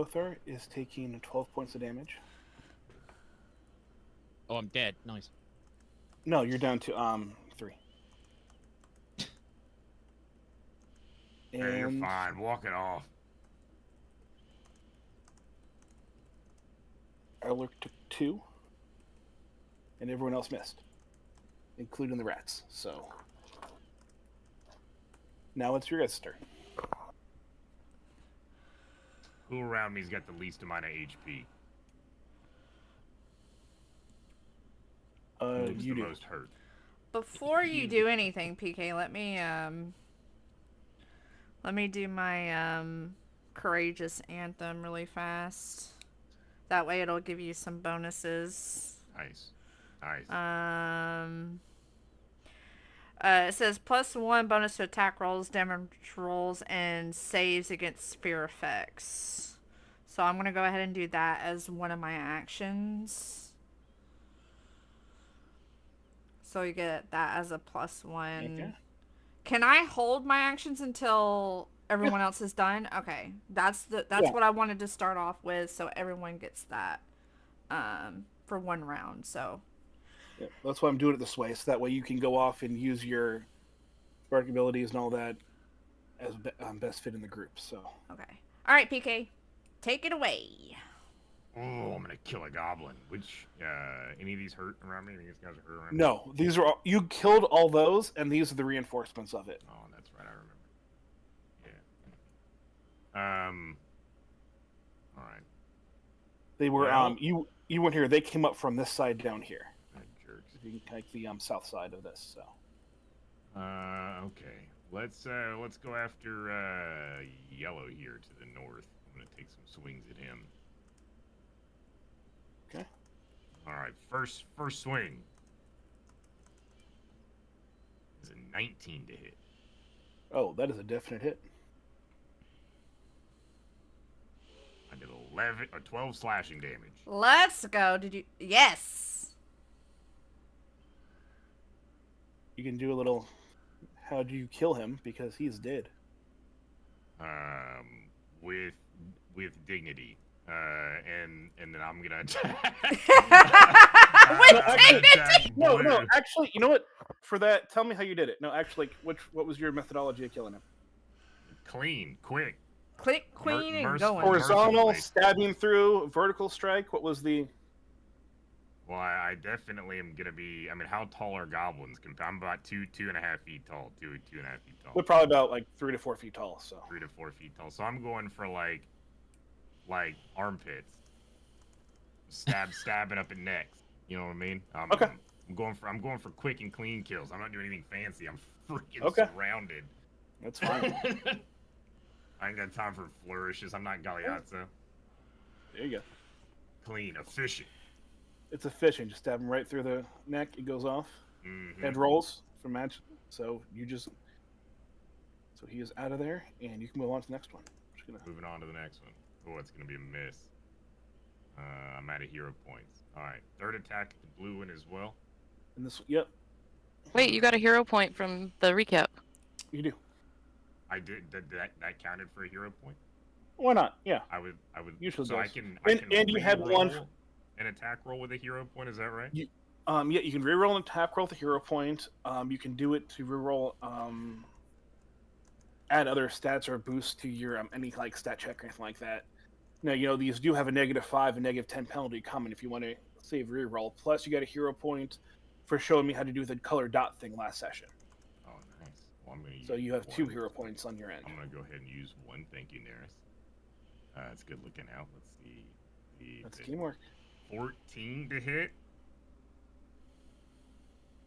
Kothar is taking 12 points of damage. Oh, I'm dead. Nice. No, you're down to 3. Hey, you're And fine. Walk it off. Erlich took 2. And everyone else missed, including the rats. So now it's your guys' turn. Who around me's got the least amount of HP? Who's You the do. most hurt? Before you do anything, PK, let me do my courageous anthem really fast. That way it'll give you some bonuses. Nice. Nice. It says +1 bonus to attack rolls, damage rolls, and saves against sphere effects. So I'm gonna go ahead and do that as one of my actions. So you get that as a +1. Okay. Can I hold my actions until everyone else is done? Okay, that's Yeah. what I wanted to start off with, so everyone gets that for one round. So Yeah, that's why I'm doing it this way, so that way you can go off and use your spark abilities and all that as best fit in the group. So okay, all right, PK, take it away. Oh, I'm gonna kill a goblin. Which, any of these hurt around me? Any of these guys are hurt around me? no, these are all, you killed all those, and these are the reinforcements of it. Oh, that's right. I remember. Yeah. All right. They were Well- you weren't here. They came up from this side down here. That jerks. If you can take the south side of this. So Okay. Let's go after yellow here to the north. I'm gonna take some swings at him. Okay. All right. First swing is a 19 to hit. oh, that is a definite hit. I did 12 slashing damage. Let's go. Did you? Yes. You can do a little. How do you kill him? Because he's dead. With dignity. And then I'm gonna attack. With dignity? No. Actually, you know what? For that, tell me how you did it. No, actually, what was your methodology of killing him? Clean, quick. Click queen and merciful. going. Horizontal, mercifully. stabbing through, vertical strike. What was the? Well, I definitely am gonna be. I mean, how tall are goblins? I'm about 2.5 feet tall. 2.5 feet tall. We're probably about like 3 to 4 feet tall. So 3 to 4 feet tall. So I'm going for like armpits. Stabbing up at necks. You know what I mean? Okay. I'm going for quick and clean kills. I'm not doing anything fancy. I'm freaking Okay. surrounded. that's fine. I ain't got time for flourishes. I'm not Galeazzo. There you go. Clean, efficient. It's efficient. Just stab him right through the neck. It goes off. Mhm. Head rolls from match. So he is out of there, and you can move on to the next one. I'm just gonna. Moving on to the next one. Oh, it's gonna be a miss. I'm out of hero points. All right, third attack, the blue one as well. And this. Yep. Wait, you got a hero point from the recap. You do. I did that counted for a hero point. Why not? Yeah. I would. Usually So I does. can. And you had one. re-roll an attack roll with a hero point. Is that right? Yeah, you can reroll an attack roll with a hero point. You can do it to reroll. Add other stats or boost to your any like stat check or anything like that. Now, these do have a -5 and -10 penalty coming if you want to save reroll. Plus, you got a hero point for showing me how to do the color dot thing last session. Oh, nice. Well, I'm gonna use So you have 2 one. hero points on your end. I'm gonna go ahead and use one. Thank you, Neris. It's good looking out. Let's see. That's teamwork. 14 to hit.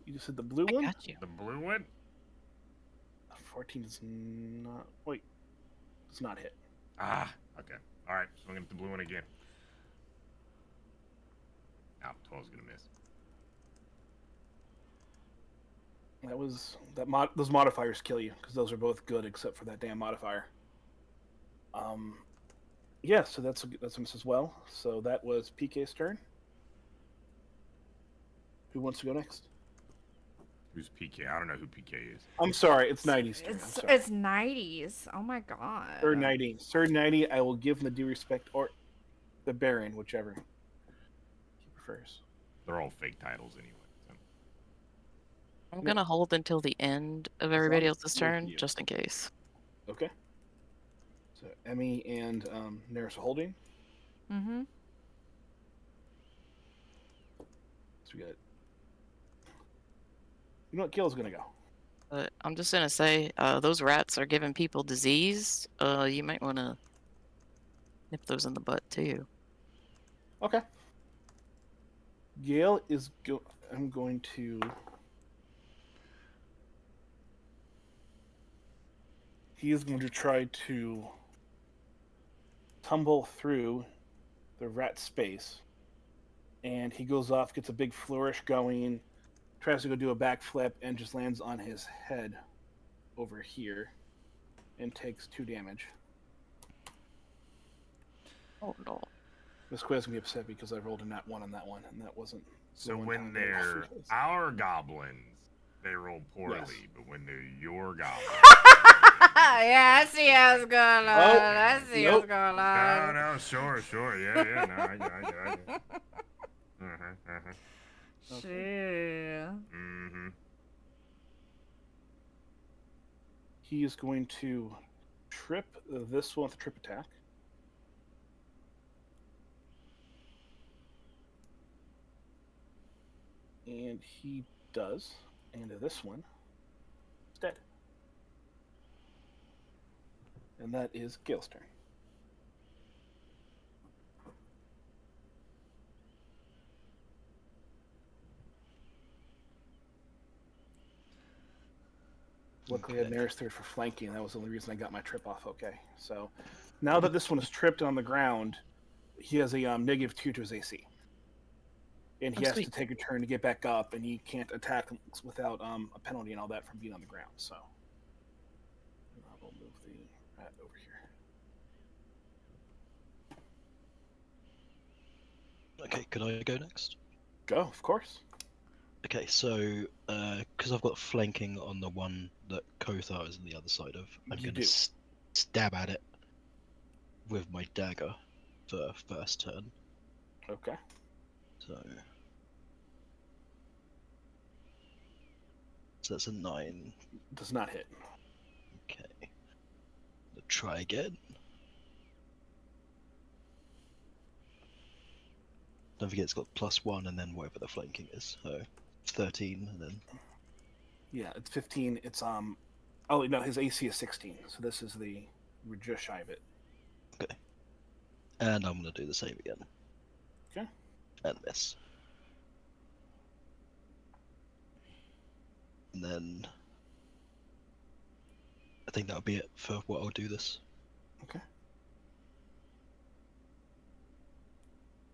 You just said the blue I one. got you. The blue one. 14 is not. Wait, it's not hit. Ah, okay. All right, swing at the blue one again. Now 12's gonna miss. Those modifiers kill you because those are both good except for that damn modifier. Yeah, so that's a miss as well. So that was PK's turn. Who wants to go next? Who's PK? I don't know who PK is. I'm sorry, it's Nighty's turn. I'm sorry. It's 90s. Oh my god. Sir Nighty. Sir Nighty, I will give him the due respect, or the Baron, whichever he prefers. They're all fake titles anyway. So. I'm gonna hold until the end of As everybody long as else's it's with turn, you. just in case. Okay. So Emmy and Neris are holding. Mm-hmm. So we got. You know what? Gil's gonna go. But I'm just gonna say, those rats are giving people disease. You might want to nip those in the butt too. Okay. Gale is I'm going to. He is going to try to tumble through the rat space, and he goes off, gets a big flourish going, tries to go do a backflip, and just lands on his head over here, and takes 2 damage. Oh no. Miss Quiz gonna be upset because I rolled a nat 1 on that one, and that wasn't. So one when time they're that was- our goblins, they roll poorly, Yes. but when they're your goblins, Yeah, I see how it's going on. I see Nope. what's going no, on. no, sure, yeah, no, I get it. Shit. Mm-hmm. He is going to trip this one with a trip attack. And he does. And this one is dead. And that is Gale's turn. Luckily, I had Neris third for flanking. That was the only reason I got my trip off okay. So now that this one is tripped on the ground, he has a -2 to his AC. And he Oh, has sweet. to take a turn to get back up, and he can't attack without a penalty and all that from being on the ground. So I will move the rat over here. Okay, could I go next? Go, of course. Okay, so because I've got flanking on the one that Kothar is on the other side of, I'm You going do. to stab at it with my dagger for first turn. Okay. So that's a 9. Does not hit. Okay. Let's try again. Don't forget it's got +1 and then whatever the flanking is. So 13 and then. Yeah, it's 15. It's Oh no, his AC is 16. So this is we're just shy of it. Okay. And I'm gonna do the same again. Okay. And this. And then I think that'll be it for what I'll do this. Okay.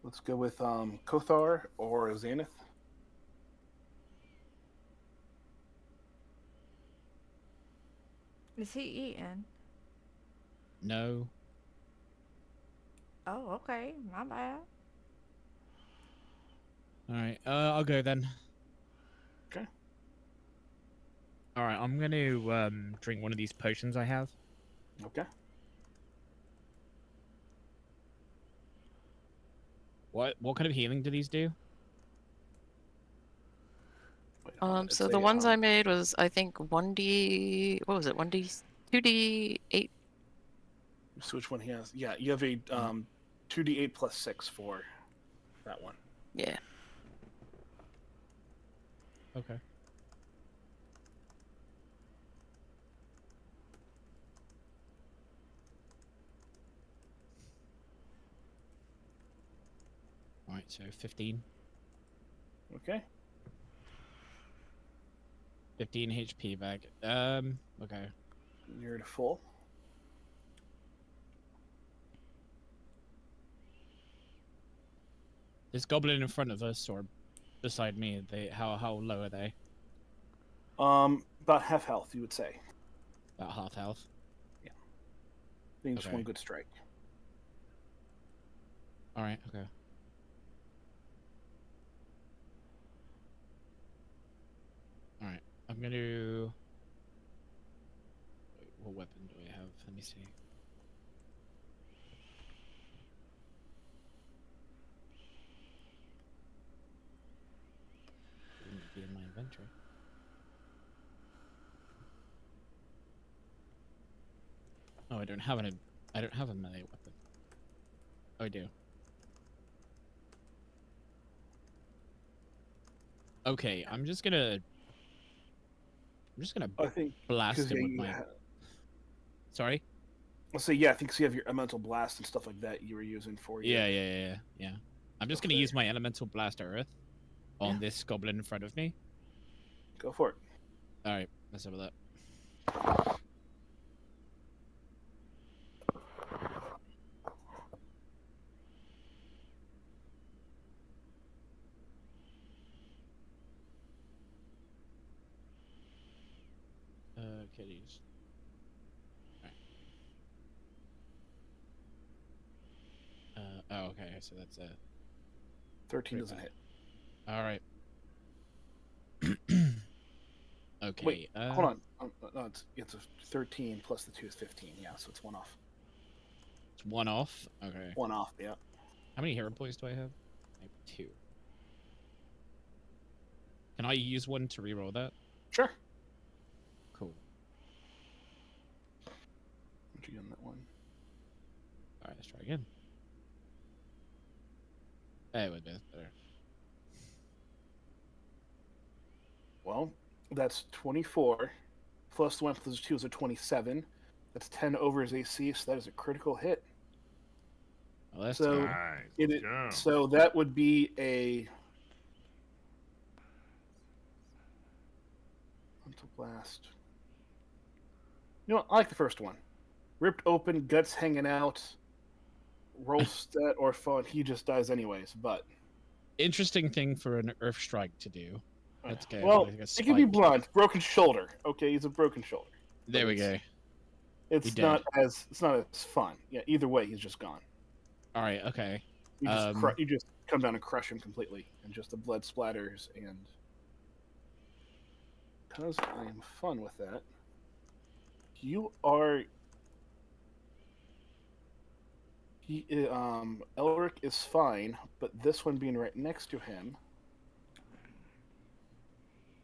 Let's go with Kothar or Xanath. Is he eating? No. Oh, okay. My bad. Alright, I'll go then. Okay. Alright, I'm gonna drink one of these potions I have. Okay. What kind of healing do these do? Wait, hold on. So It's the a, ones I made was, I think, 1D. What was it? 2D8. So which one he has? Yeah, you have a 2d8 plus 6 for that one. Yeah. Okay. Right, so 15. Okay. 15 HP back. Okay. You're at full. This goblin in front of us or beside me, how low are they? About half health, you would say. About half health. I think just Okay. one good strike. Alright, okay. Alright. I'm gonna. Wait, what weapon do I have? Let me see. Shouldn't be in my inventory. Oh, I don't have I don't have a melee weapon. Oh, I do. Okay, I'm just gonna I think blast because him with my. Sorry. Let's say yeah. I think so you have your elemental blast and stuff like that you were using for your. Yeah. I'm just gonna Okay. use my elemental blast earth on Yeah. this goblin in front of me. Go for it. All right, let's have that. Kitties. Oh, okay. So that's a 13 doesn't hit. All right. Okay. Wait, hold on. No, it's a 13 plus the 2 is 15. Yeah, so it's one off. It's one off. Okay. One off. Yeah. How many hero points do I have? I have 2. Can I use one to reroll that? Sure. Cool. What'd you get on that one? All right, let's try again. Hey, wait, that's better. Well, that's 24 plus the 1 plus the 2 is a 27. That's 10 over his AC, so that is a critical hit. Well, that's So good. Nice. it, Let's go. so that would be a mental blast. You know what? I like the first one. Ripped open, guts hanging out. Roll stat or fun. He just dies anyways. But Interesting thing for an earth strike to do. Let's go. well, like a it can be spike. blunt. Broken shoulder. Okay, he's a broken shoulder. There we go. It's He not as fun. Yeah. Either way, he's just gone. All right. Okay. You just come down and crush him completely, and just the blood splatters. And because I am fun with that, you are. Elric is fine, but this one being right next to him,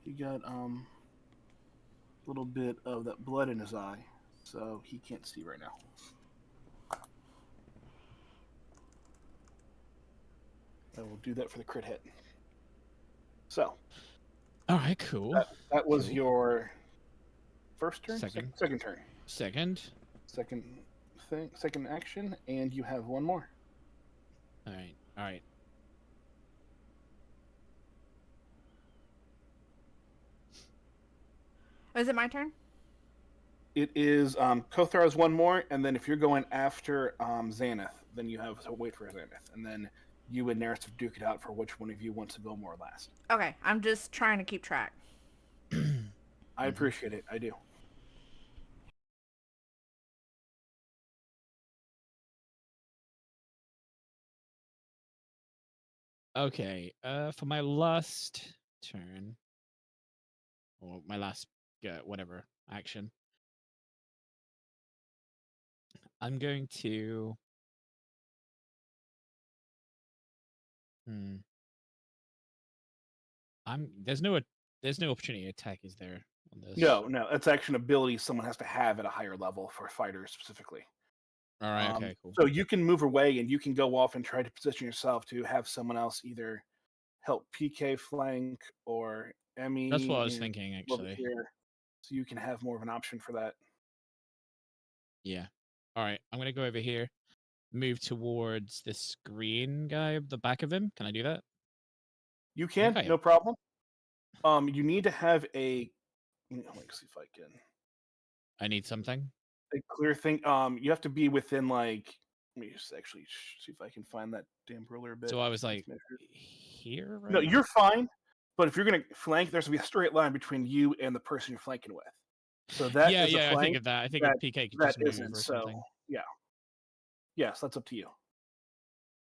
he got a little bit of that blood in his eye, so he can't see right now. I will do that for the crit hit. So. All right. Cool. That was Cool. your first turn. Second. Second turn. Second. Second action, and you have one more. All right. All right. Is it my turn? It is Kothar has one more, and then if you're going after Xanath, then you have to wait for Xanath, and then you and Neris have duke it out for which one of you wants to go more last. Okay, I'm just trying to keep track. I appreciate it. I do. Okay. For my last turn, or my last whatever action, I'm going to. There's no opportunity attack, is there, on this? No, that's actually an ability someone has to have at a higher level for fighters specifically. All right. Okay. Cool. So you can move away and you can go off and try to position yourself to have someone else either help PK flank or Emmy. That's what I was thinking, actually. Here, so you can have more of an option for that. Yeah. All right. I'm gonna go over here, move towards this green guy at the back of him. Can I do that? You can, Okay. no problem. You need to have a. Let me see if I can. I need something. A clear thing. You have to be within like. Let me just actually see if I can find that damn ruler a bit. So I was like, here. Right No, now? you're fine. But if you're gonna flank, there's gonna be a straight line between you and the person you're flanking with. So that is a flank. I think of that. I think that, of PK could that just move isn't. or So something. yeah. Yes, that's up to you.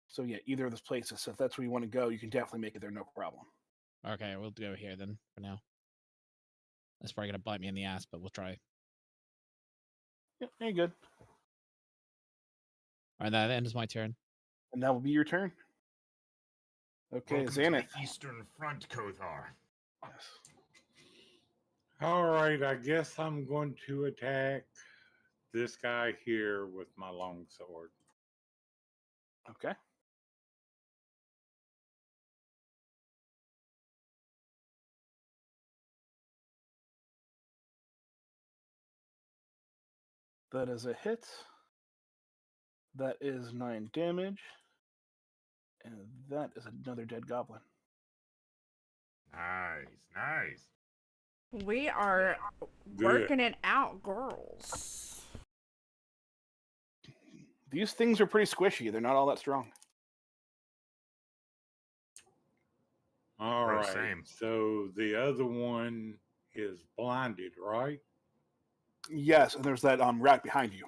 So yeah, either of those places. So if that's where you want to go, you can definitely make it there, no problem. Okay, we'll go here then for now. That's probably gonna bite me in the ass, but we'll try. Yeah, you're good. All right, that ends my turn. And that will be your turn. Okay, Welcome to Xanath. the Eastern Front, Kothar. Yes. All right, I guess I'm going to attack this guy here with my longsword. Okay. That is a hit. That is 9 damage. And that is another dead goblin. Nice. We are Good. working it out, girls. These things are pretty squishy. They're not all that strong. All Bro, right. same. So the other one is blinded, right? Yes, and there's that rat behind you.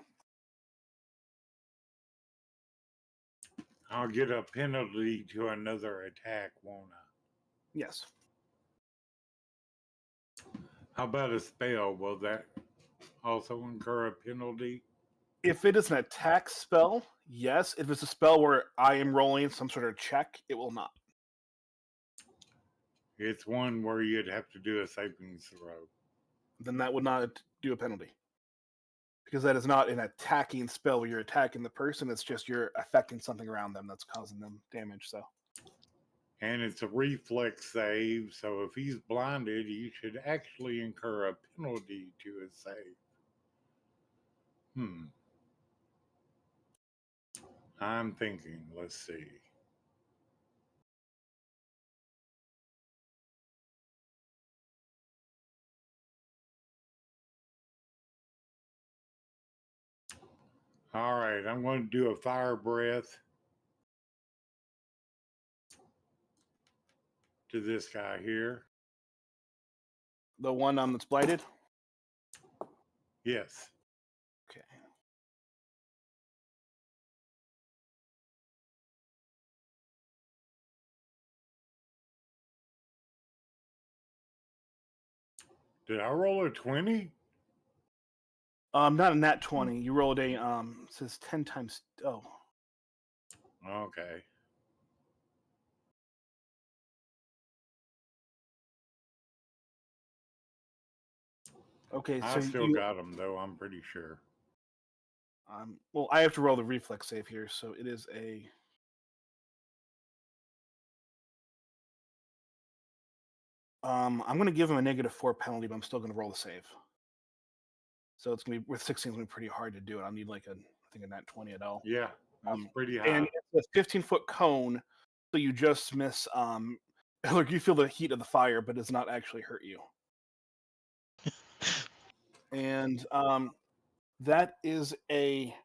I'll get a penalty to another attack, won't I? Yes. How about a spell? Will that also incur a penalty? If it is an attack spell, yes. If it's a spell where I am rolling some sort of check, it will not. It's one where you'd have to do a saving throw. Then that would not do a penalty. Because that is not an attacking spell where you're attacking the person. It's just you're affecting something around them that's causing them damage. So And it's a reflex save, so if he's blinded, he should actually incur a penalty to his save. I'm thinking, let's see. All right, I'm going to do a fire breath to this guy here. the one that's blighted. Yes. Okay. Did I roll a 20? Not a nat 20. You rolled a it says 10 times. Oh, Okay. okay. I So still you, got him, though, I'm pretty sure. well, I have to roll the reflex save here, so it is a. I'm going to give him a -4 penalty, but I'm still going to roll the save. So it's going to be with 16. It's going to be pretty hard to do it. I'll need like I think a nat 20 at all. Yeah, that's pretty high. And it's a 15-foot cone, so you just miss. Like you feel the heat of the fire, but does not actually hurt you. And that is a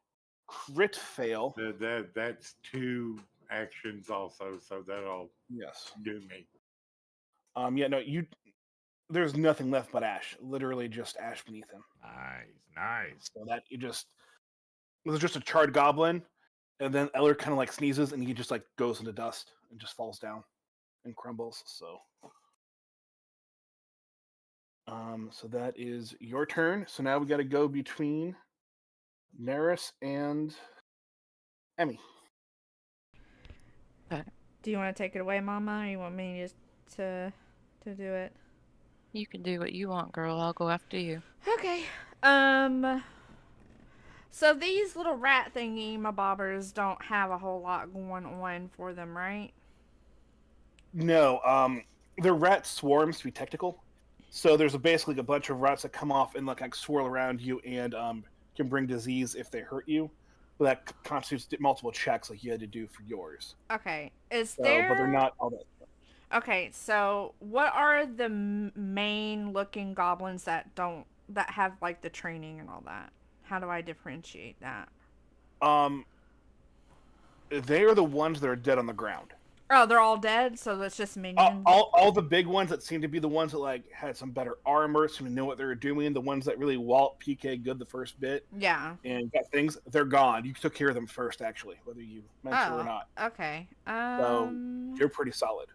crit fail. That's 2 actions also, so that'll Yes. do me. Yeah. No. There's nothing left but ash. Literally just ash beneath him. Nice. So that it was just a charred goblin, and then Eller kind of like sneezes, and he just like goes into dust and just falls down and crumbles. So. So that is your turn. So now we got to go between Neris and Emmy. Do you want to take it away, Mama, or you want me just to do it? You can do what you want, girl. I'll go after you. Okay. So these little rat thingy mabobbers don't have a whole lot going on for them, right? No, they're rat swarms to be technical. So there's basically a bunch of rats that come off and like swirl around you and can bring disease if they hurt you. But that constitutes multiple checks like you had to do for yours. Okay. Is So, there? but they're not all that. Okay, so what are the main looking goblins that have like the training and all that? How do I differentiate that? They are the ones that are dead on the ground. Oh, they're all dead, so it's just minions. All the big ones that seem to be the ones that like had some better armor, seem to know what they were doing. The ones that really wallop PK good the first bit. Yeah. And got things, they're gone. You took care of them first, actually, whether you meant to or not. Okay. So you're pretty solid.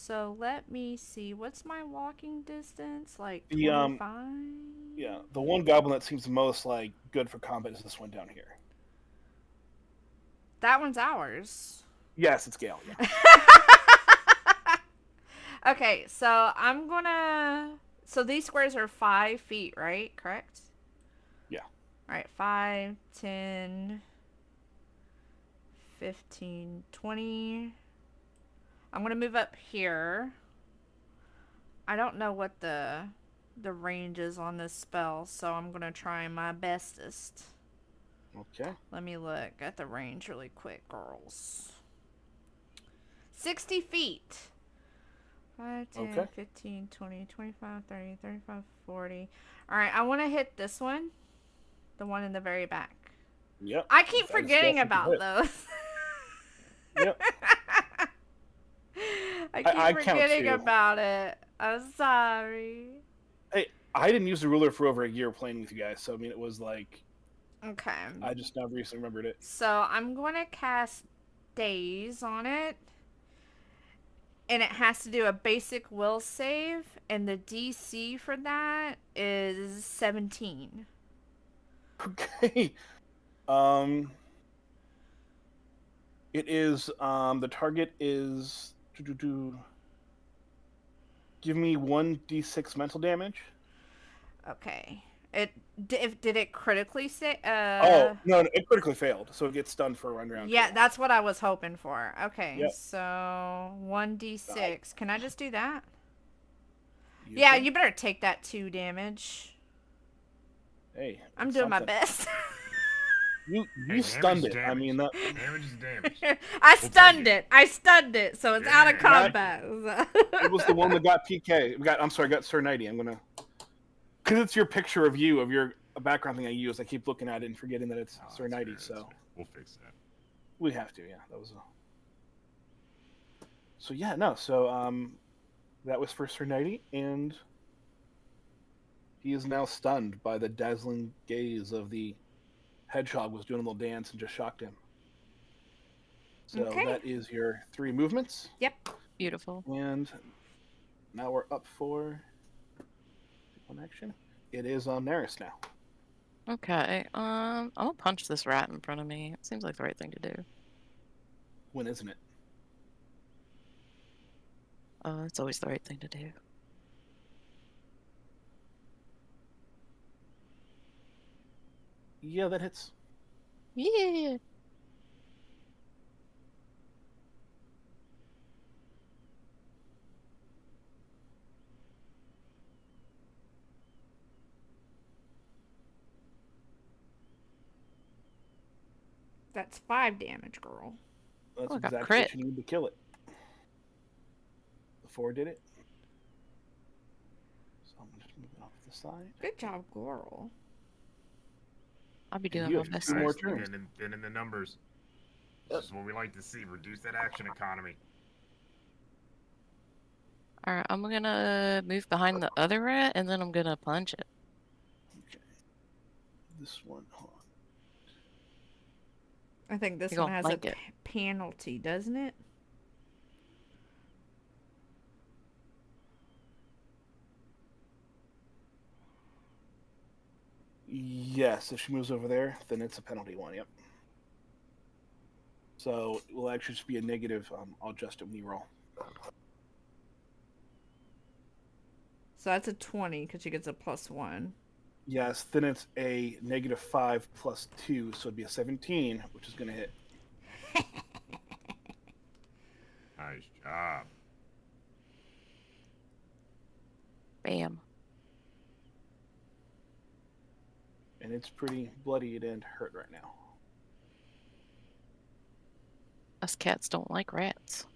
So let me see. What's my walking distance? Like The 25? yeah, the one goblin that seems most like good for combat is this one down here. That one's ours. Yes, it's Gale. Yeah. Okay, so I'm gonna. So these squares are 5 feet, right? Correct? Yeah. Alright, 5, 10, 15, 20. I'm gonna move up here. I don't know what the range is on this spell, so I'm gonna try my bestest. Okay. Let me look at the range really quick, girls. 60 feet. 5, 10, Okay. 15, 20, 25, 30, 35, 40. Alright, I want to hit this one. The one in the very back. Yep. I keep That is forgetting definitely about hit. those. Yep. I keep I count forgetting too. about it. I'm sorry. Hey, I didn't use the ruler for over a year playing with you guys, so I mean, it was like Okay. I just now recently remembered it. So I'm going to cast Daze on it. And it has to do a basic will save. And the DC for that is 17. Okay. It is the target is give me 1d6 mental damage. Okay. Did it critically say? Oh no, it critically failed, so it gets stunned for one round. Yeah, too. that's what I was hoping for. Okay, Yep. so 1d6. Can I just do that? You Yeah, can. you better take that 2 damage. Hey, I'm it's doing my something. best. You Hey, stunned damage it. is I mean that. Damage is damage. I We'll stunned take it. I stunned it, so it's out of Yeah. combat. It was the one that got PK. Got Sir 90. I'm gonna because it's your picture of you of your background thing I use. I keep looking at it and forgetting that it's Oh, Sir that's 90. fair, that's So fair. We'll fix that. we have to. Yeah, that was. So yeah, no. So that was for Sir 90, and he is now stunned by the dazzling gaze of the hedgehog was doing a little dance and just shocked him. So Okay. that is your 3 movements. Yep. Beautiful. And now we're up for one action. It is Neris now. Okay. I'm gonna punch this rat in front of me. It seems like the right thing to do. When isn't it? It's always the right thing to do. Yeah, that hits. Yeah. That's 5 damage, girl. That's Oh, I got exactly crit. what you need to kill it. The 4 did it. So I'm just moving off the side. Good job, girl. I'll be And doing you my have best. 2 more Nice, turns. thin in the numbers. This is what we like to see. Reduce that action economy. Alright, I'm gonna move behind the other rat and then I'm gonna punch it. Okay. This one, hold on. I think this You one gonna has flank a it. penalty, doesn't it? Yes, if she moves over there, then it's a penalty one, yep. So it will actually just be a negative. I'll adjust it when you roll. So that's a 20 because she gets a +1. Yes, then it's a -5 plus 2, so it'd be a 17, which is going to hit. Nice job. Bam. And it's pretty bloodied and hurt right now. Us cats don't like rats.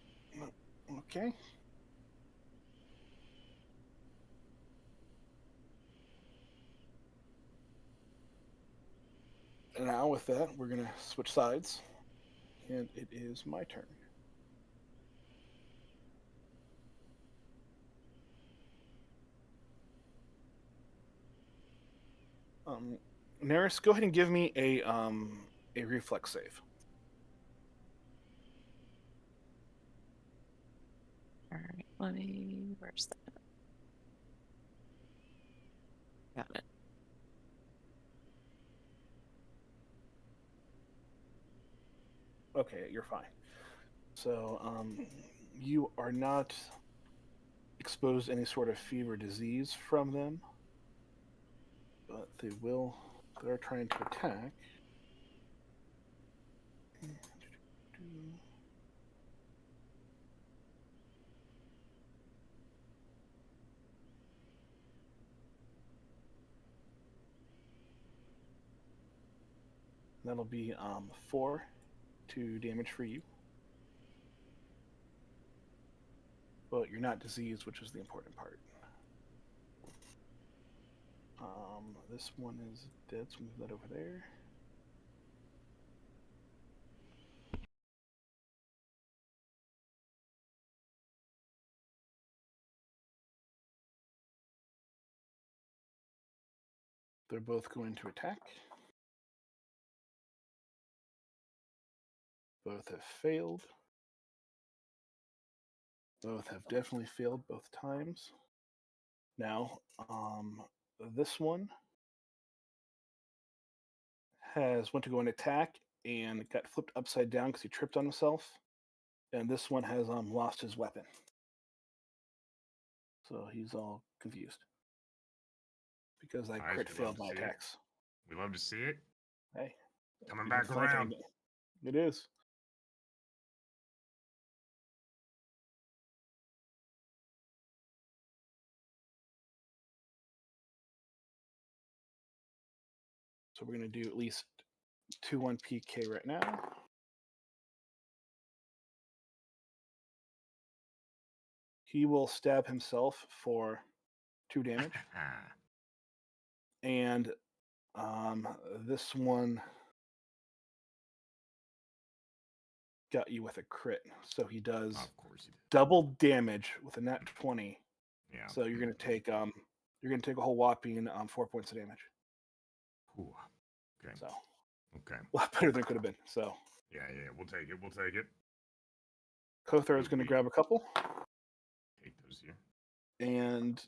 Okay. And now with that, we're going to switch sides. And it is my turn. Neris, go ahead and give me a reflex save. Alright, 20. Where's that? Got it. Okay, you're fine. So, you are not exposed to any sort of fever disease from them, but they're trying to attack. That'll be 2 damage for you. But you're not diseased, which is the important part. This one is dead, so move that over there. They're both going to attack. Both have failed. Both have definitely failed both times. Now, this one went to go and attack and got flipped upside down because he tripped on himself. And this one has lost his weapon. So he's all confused. Because I Nice, crit we failed love my to see it. attacks. We love to see it. Hey. Coming you back can flank around. anything. It is. So we're going to do at least 2-1 PK right now. He will stab himself for 2 damage. And this one got you with a crit. So he does Of course he did. double damage with a nat 20. Yeah. So you're gonna take a whole whopping 4 points of damage. Ooh. Okay. So Okay. a lot better than it could have been. So Yeah, we'll take it. We'll take it. Kothar is gonna grab a couple. Take those here. And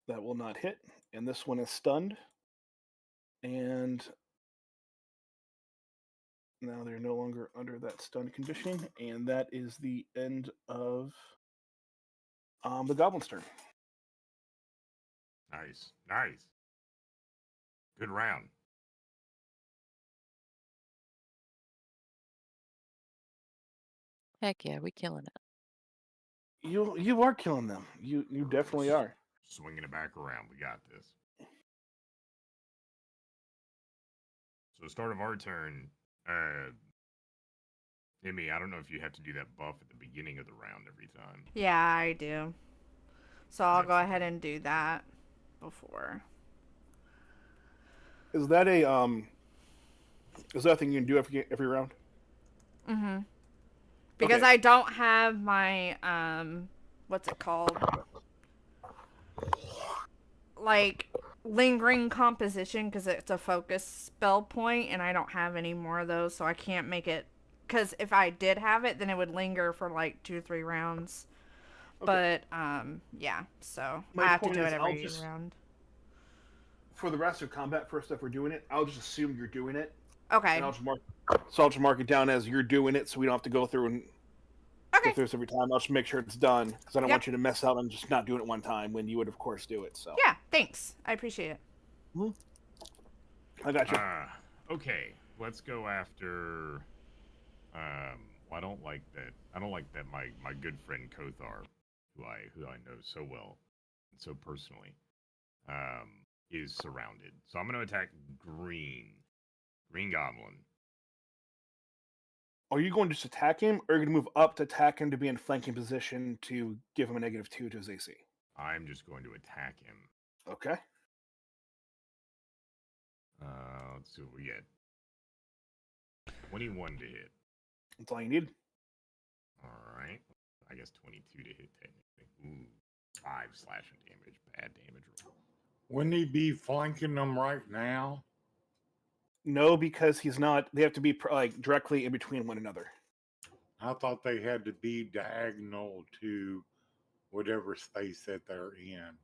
that will not hit. And this one is stunned. And now they're no longer under that stun condition. And that is the end of the Goblin's turn. Nice. Nice. Good round. Heck yeah, we killing it. You are killing them. You definitely are. Swinging it back around. We got this. So start of our turn. Timmy, I don't know if you have to do that buff at the beginning of the round every time. Yeah, I do. So I'll go That's ahead and do that before. Is that a thing you can do every round? Mm-hmm. Because Okay. I don't have my what's it called? Like lingering composition, because it's a focus spell point, and I don't have any more of those, so I can't make it. Because if I did have it, then it would linger for like 2-3 rounds. Okay. But yeah, so My I have to point do is, it I'll every just- round. For the rest of combat, first if we're doing it, I'll just assume you're doing it. Okay. And I'll just mark it down as you're doing it, so we don't have to go through and go Okay. through this every time. I'll just make sure it's done because I don't Yep. want you to mess out and just not doing it one time when you would, of course, do it. So Yeah. Thanks. I appreciate it. I got you. Okay. Let's go after. Well, I don't like that. I don't like that. My good friend Kothar, who I know so well and so personally, is surrounded. So I'm going to attack Green Goblin. Are you going to just attack him, or are you going to move up to attack him to be in flanking position to give him a -2 to his AC? I'm just going to attack him. Okay. Let's see what we get. 21 to hit. That's all you need. All right. I guess 22 to hit technically. Ooh, 5 slashing damage. Bad damage roll. Wouldn't he be flanking them right now? No, because he's not. They have to be directly in between one another. I thought they had to be diagonal to whatever space that they're in.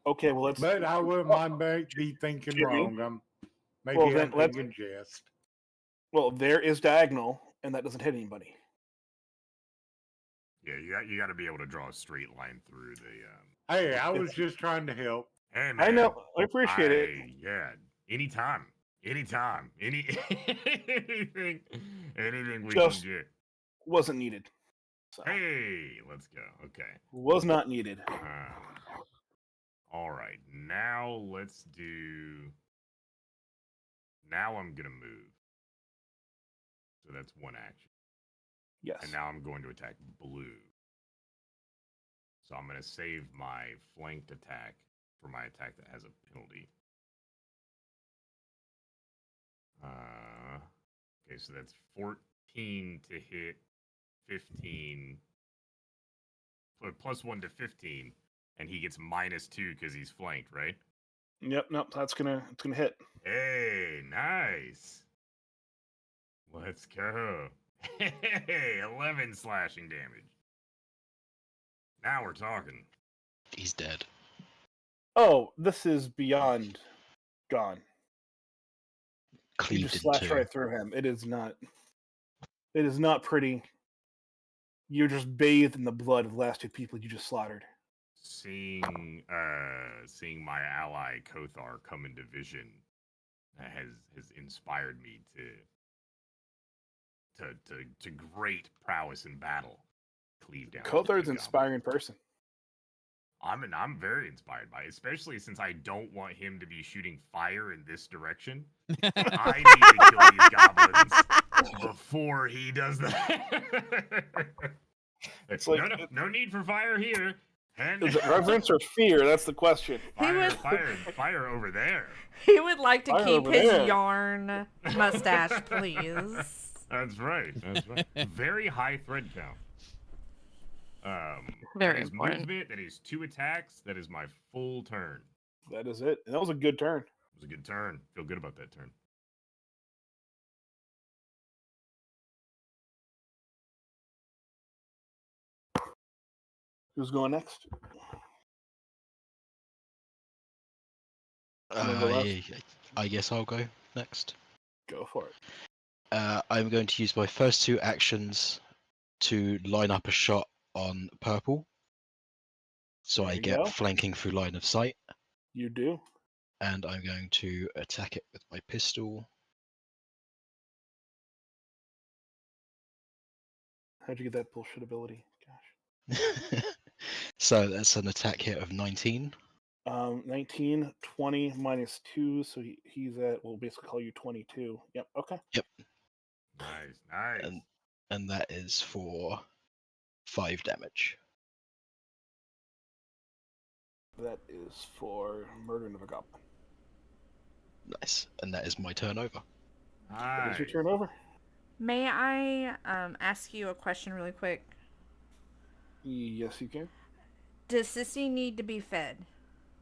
Okay, well let's. But I wouldn't mind be thinking Jimmy? wrong. Well, Maybe then I'm let's- thinking jest. Well, there is diagonal, and that doesn't hit anybody. Yeah, you got to be able to draw a straight line through the. Hey, I was just trying to help. Hey man, I know. I appreciate it. Yeah, anytime, anything we Just- can get. Wasn't needed. So, Hey, let's go. Okay. was not needed. All right, now let's do. Now I'm gonna move. So that's one action. Yes. And now I'm going to attack blue. So I'm going to save my flanked attack for my attack that has a penalty. Okay, so that's 14 to hit, 15, plus 1 to 15, and he gets -2 because he's flanked, right? Yep. Nope. It's gonna hit. Hey, nice. Let's go. Hey, 11 slashing damage. Now we're talking. He's dead. Oh, this is beyond gone. You Cleaved just in slash two. right through him. It is not. It is not pretty. You're just bathed in the blood of the last two people you just slaughtered. Seeing my ally Kothar come into vision has inspired me to great prowess in battle. Cleave down. Kothar's an inspiring person. I'm very inspired by it, especially since I don't want him to be shooting fire in this direction. I need to kill these goblins before he does that. It's like no need for fire here. And is it reverence or fear? That's the question. Fire over there. He would like to Fire keep over his there. yarn mustache, please. That's right. Very high thread count. Very that is important. movement. That is 2 attacks. That is my full turn. That is it. And that was a good turn. It was a good turn. Feel good about that turn. Who's going next? Wanna go last? I guess I'll go next. Go for it. I'm going to use my first 2 actions to line up a shot on purple. So There I you get go. flanking through line of sight. You do. And I'm going to attack it with my pistol. How'd you get that bullshit ability? Gosh. So that's an attack hit of 19. 19, 20 minus 2, so he's at, we'll basically call you 22. Yep, okay. Nice. And that is for 5 damage. That is for murdering of a goblin. Nice. And that is my turn over. That is your turn over. May I ask you a question really quick? Yes, you can. Does Sissy need to be fed?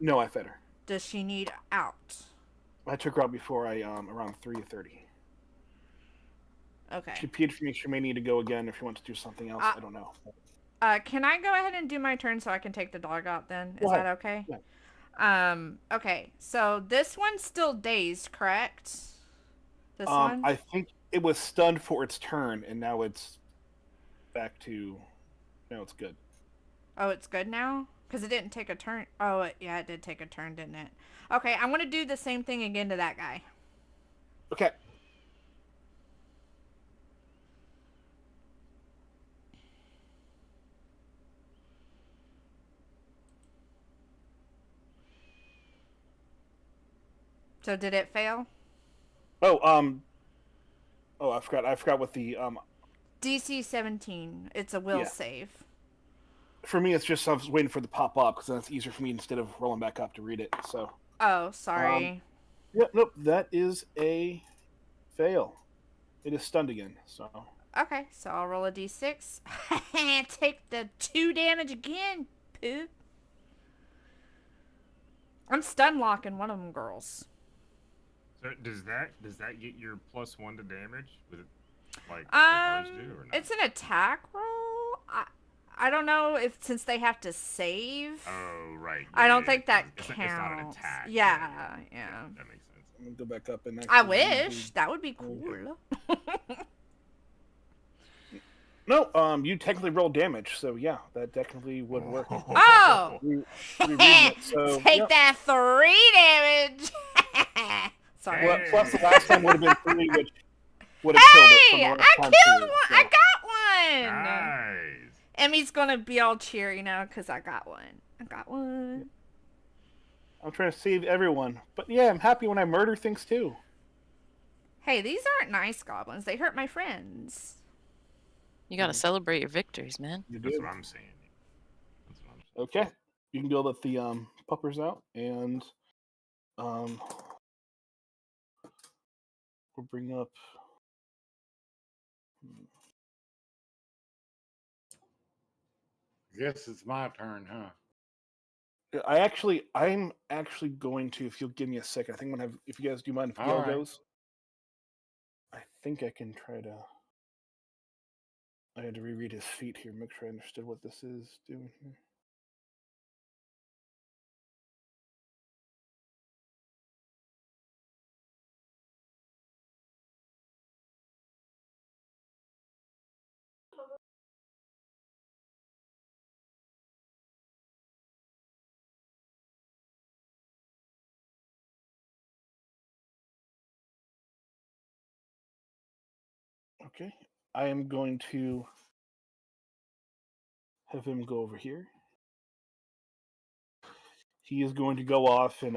No, I fed her. Does she need out? I took her out before I around 3:30. Okay. She peed for me. She may need to go again if she wants to do something else. I don't know. Can I go ahead and do my turn so I can take the dog out then? Is that okay? Yeah. Okay. So this one's still dazed, correct? This one? I think it was stunned for its turn, and now it's back to. Now it's good. Oh, it's good now? Because it didn't take a turn. Oh, yeah, it did take a turn, didn't it? Okay, I'm going to do the same thing again to that guy. Okay. So did it fail? Oh, I forgot what the DC 17. It's a will Yeah. save. For me, it's just I was waiting for the pop up because then it's easier for me instead of rolling back up to read it. So. Oh, sorry. Yep. Nope. That is a fail. It is stunned again. So. Okay, so I'll roll a d6. Take the 2 damage again, poop. I'm stun locking one of them girls. So does that get your +1 to damage with it, like ours do, or not? It's an attack roll. I don't know if since they have to save. Oh, right. I Yeah, don't yeah, think yeah, that 'cause counts. it's not an attack. Yeah. That makes sense. I'm gonna go back up and I actually read wish that would be cool. No, you technically roll damage, so yeah, that technically would work. Oh! Rereading it, so Take yep. that 3 damage. Sorry. Well, plus the last time would have been 3, which would have Hey! killed it from the last I time killed too. one! So. I got one! Nice. Emmy's gonna be all cheery now because I got one. I got one. I'm trying to save everyone, but yeah, I'm happy when I murder things too. Hey, these aren't nice goblins. They hurt my friends. You gotta celebrate your victories, man. You That's did. what I'm saying. That's what I'm saying. Okay, you can go let the puppers out, and we'll bring up. I guess it's my turn, huh? I'm actually going to. If you'll give me a second, I think I'm gonna have. If you guys do mind, if Gail All right. goes, I think I can try to. I had to reread his feat here, make sure I understood what this is doing here. Okay, I am going to have him go over here. He is going to go off and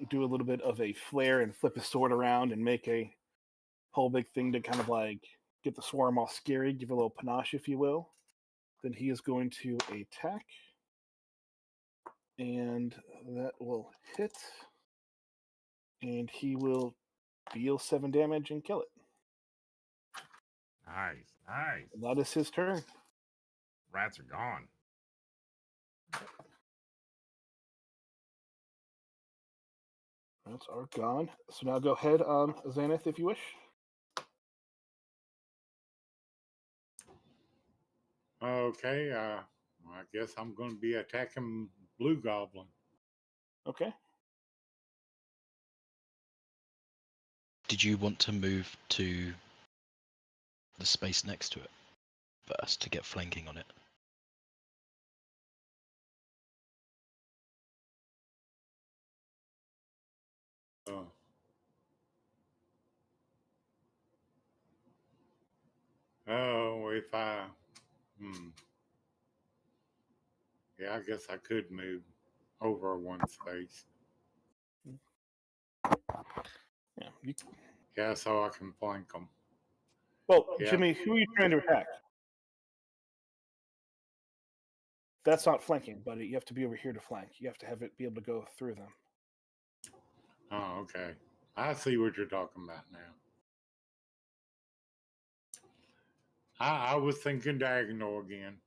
do a little bit of a flare and flip his sword around and make a whole big thing to kind of like get the swarm all scary, give it a little panache, if you will. Then he is going to attack, and that will hit, and he will deal 7 damage and kill it. Nice, nice. And that is his turn. Rats are gone. Rats are gone. So now go ahead, Xanath, if you wish. Okay, I guess I'm going to be attacking Blue Goblin. Okay. Did you want to move to the space next to it first to get flanking on it? Oh. Oh, if I, yeah, I guess I could move over one space. Yeah. Yeah, so I can flank them. Well, Yeah. Jimmy, who are you trying to attack? That's not flanking, buddy. You have to be over here to flank. You have to have it be able to go through them. Oh, okay. I see what you're talking about now. I was thinking diagonal again.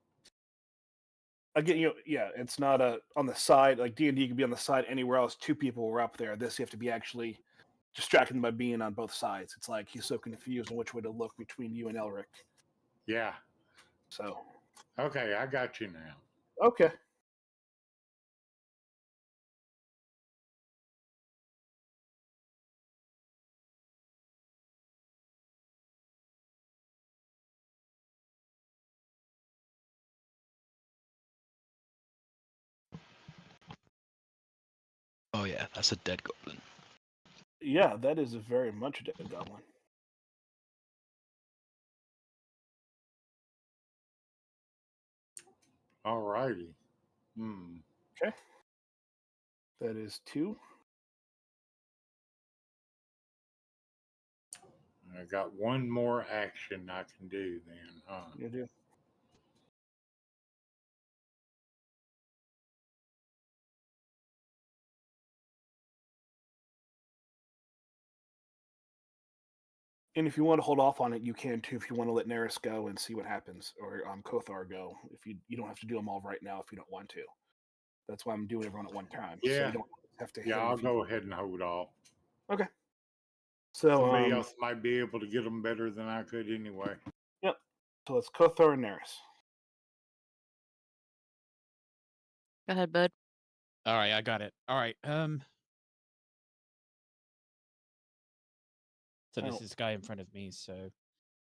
Again, yeah, it's not on the side. Like D&D can be on the side anywhere else. 2 people were up there. This you have to be actually distracting them by being on both sides. It's like he's so confused on which way to look between you and Elric. Yeah. So. Okay, I got you now. Okay. Oh yeah, that's a dead goblin. Yeah, that is very much a dead goblin. Alrighty. Okay. That is 2. I got one more action I can do then, huh? You do. And if you want to hold off on it, you can too. If you want to let Neris go and see what happens, or Kothar go, if you don't have to do them all right now if you don't want to. That's why I'm doing everyone at one time. So Yeah. you don't have to. Yeah, I'll go ahead and hold off. Okay. So somebody else might be able to get them better than I could anyway. Yep. So it's Kothar and Neris. Go ahead, bud. All right, I got it. All right. So this Oh. is the guy in front of me. So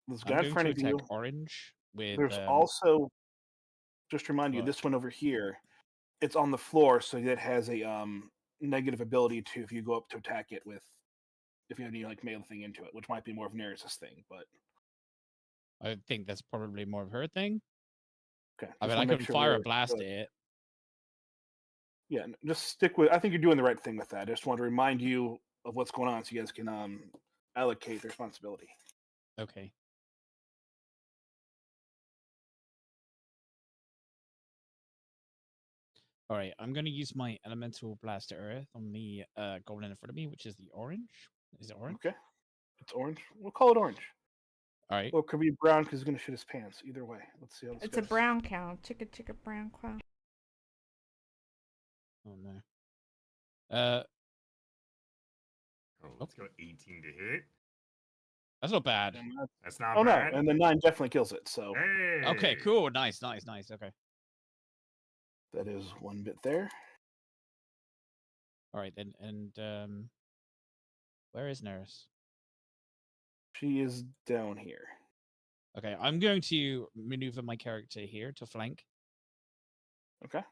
This I'm guy in going front to of attack you. orange with. There's also, just to remind you, What? this one over here, it's on the floor, so it has a negative ability to if you go up to attack it with, if you have any like melee thing into it, which might be more of Neris's thing, but I think that's probably more of her thing. okay. I Just mean, I want to make can sure fire a we're blast good. at it. Yeah, just stick with. I think you're doing the right thing with that. I just want to remind you of what's going on, so you guys can allocate the responsibility. Okay. All right, I'm going to use my elemental blast at earth on the goblin in front of me, which is the orange. Is it orange? Okay, it's orange. We'll call it orange. All right. Well, it could be brown because he's going to shit his pants. Either way, let's see how this It's goes. a brown cow. Chicka brown cow. Oh no. Oh, let's go 18 to hit. That's not bad. And That's not oh no, bad. and the 9 definitely kills it. So Hey. Okay, cool. Nice. Okay. that is one bit there. All right then, and where is Neris? She is down here. Okay, I'm going to maneuver my character here to flank. Okay.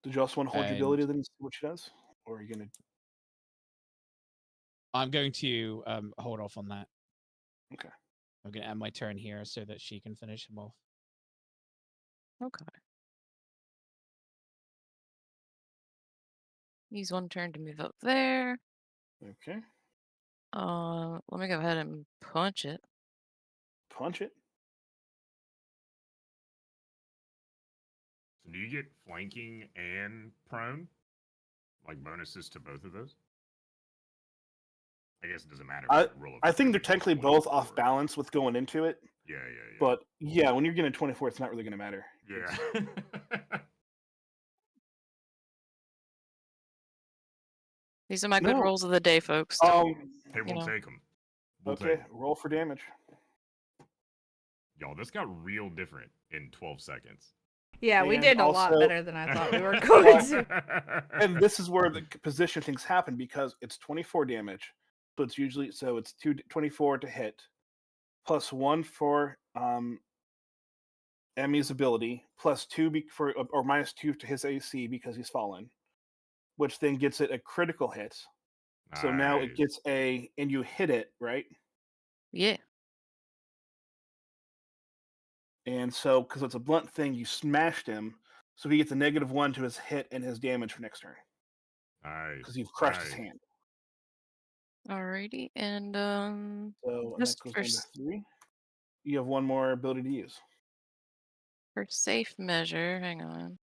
Did you also want to hold your And- ability then and see what she does? Or are you going to... I'm going to hold off on that. Okay. I'm going to end my turn here so that she can finish him off. Okay. Use one turn to move up there. Okay. Let me go ahead and punch it. Punch it. So do you get flanking and prone? Like bonuses to both of those? I guess it doesn't matter. I think they're technically both off balance with going into it. Yeah. But yeah, when you're getting 24, it's not really going to matter. Yeah. These are my good No. rolls of the day, folks. Don't, Hey, we'll you know. take them. Okay, roll for damage. Y'all, this got real different in 12 seconds. Yeah, we And did a lot also- better than I thought we were going to. And this is where the position things happen because it's 24 damage. So it's usually it's 24 to hit, plus 1 for Emmy's ability, plus 2 or minus 2 to his AC because he's fallen, which then gets it a critical hit. So now it Nice. gets and you hit it, right? Yeah. And so, because it's a blunt thing, you smashed him, so he gets a -1 to his hit and his damage for next turn Nice. because you've crushed his Nice. hand. Alrighty, and So and that just goes for down to 3. You have one more ability to use. for safe measure, hang on.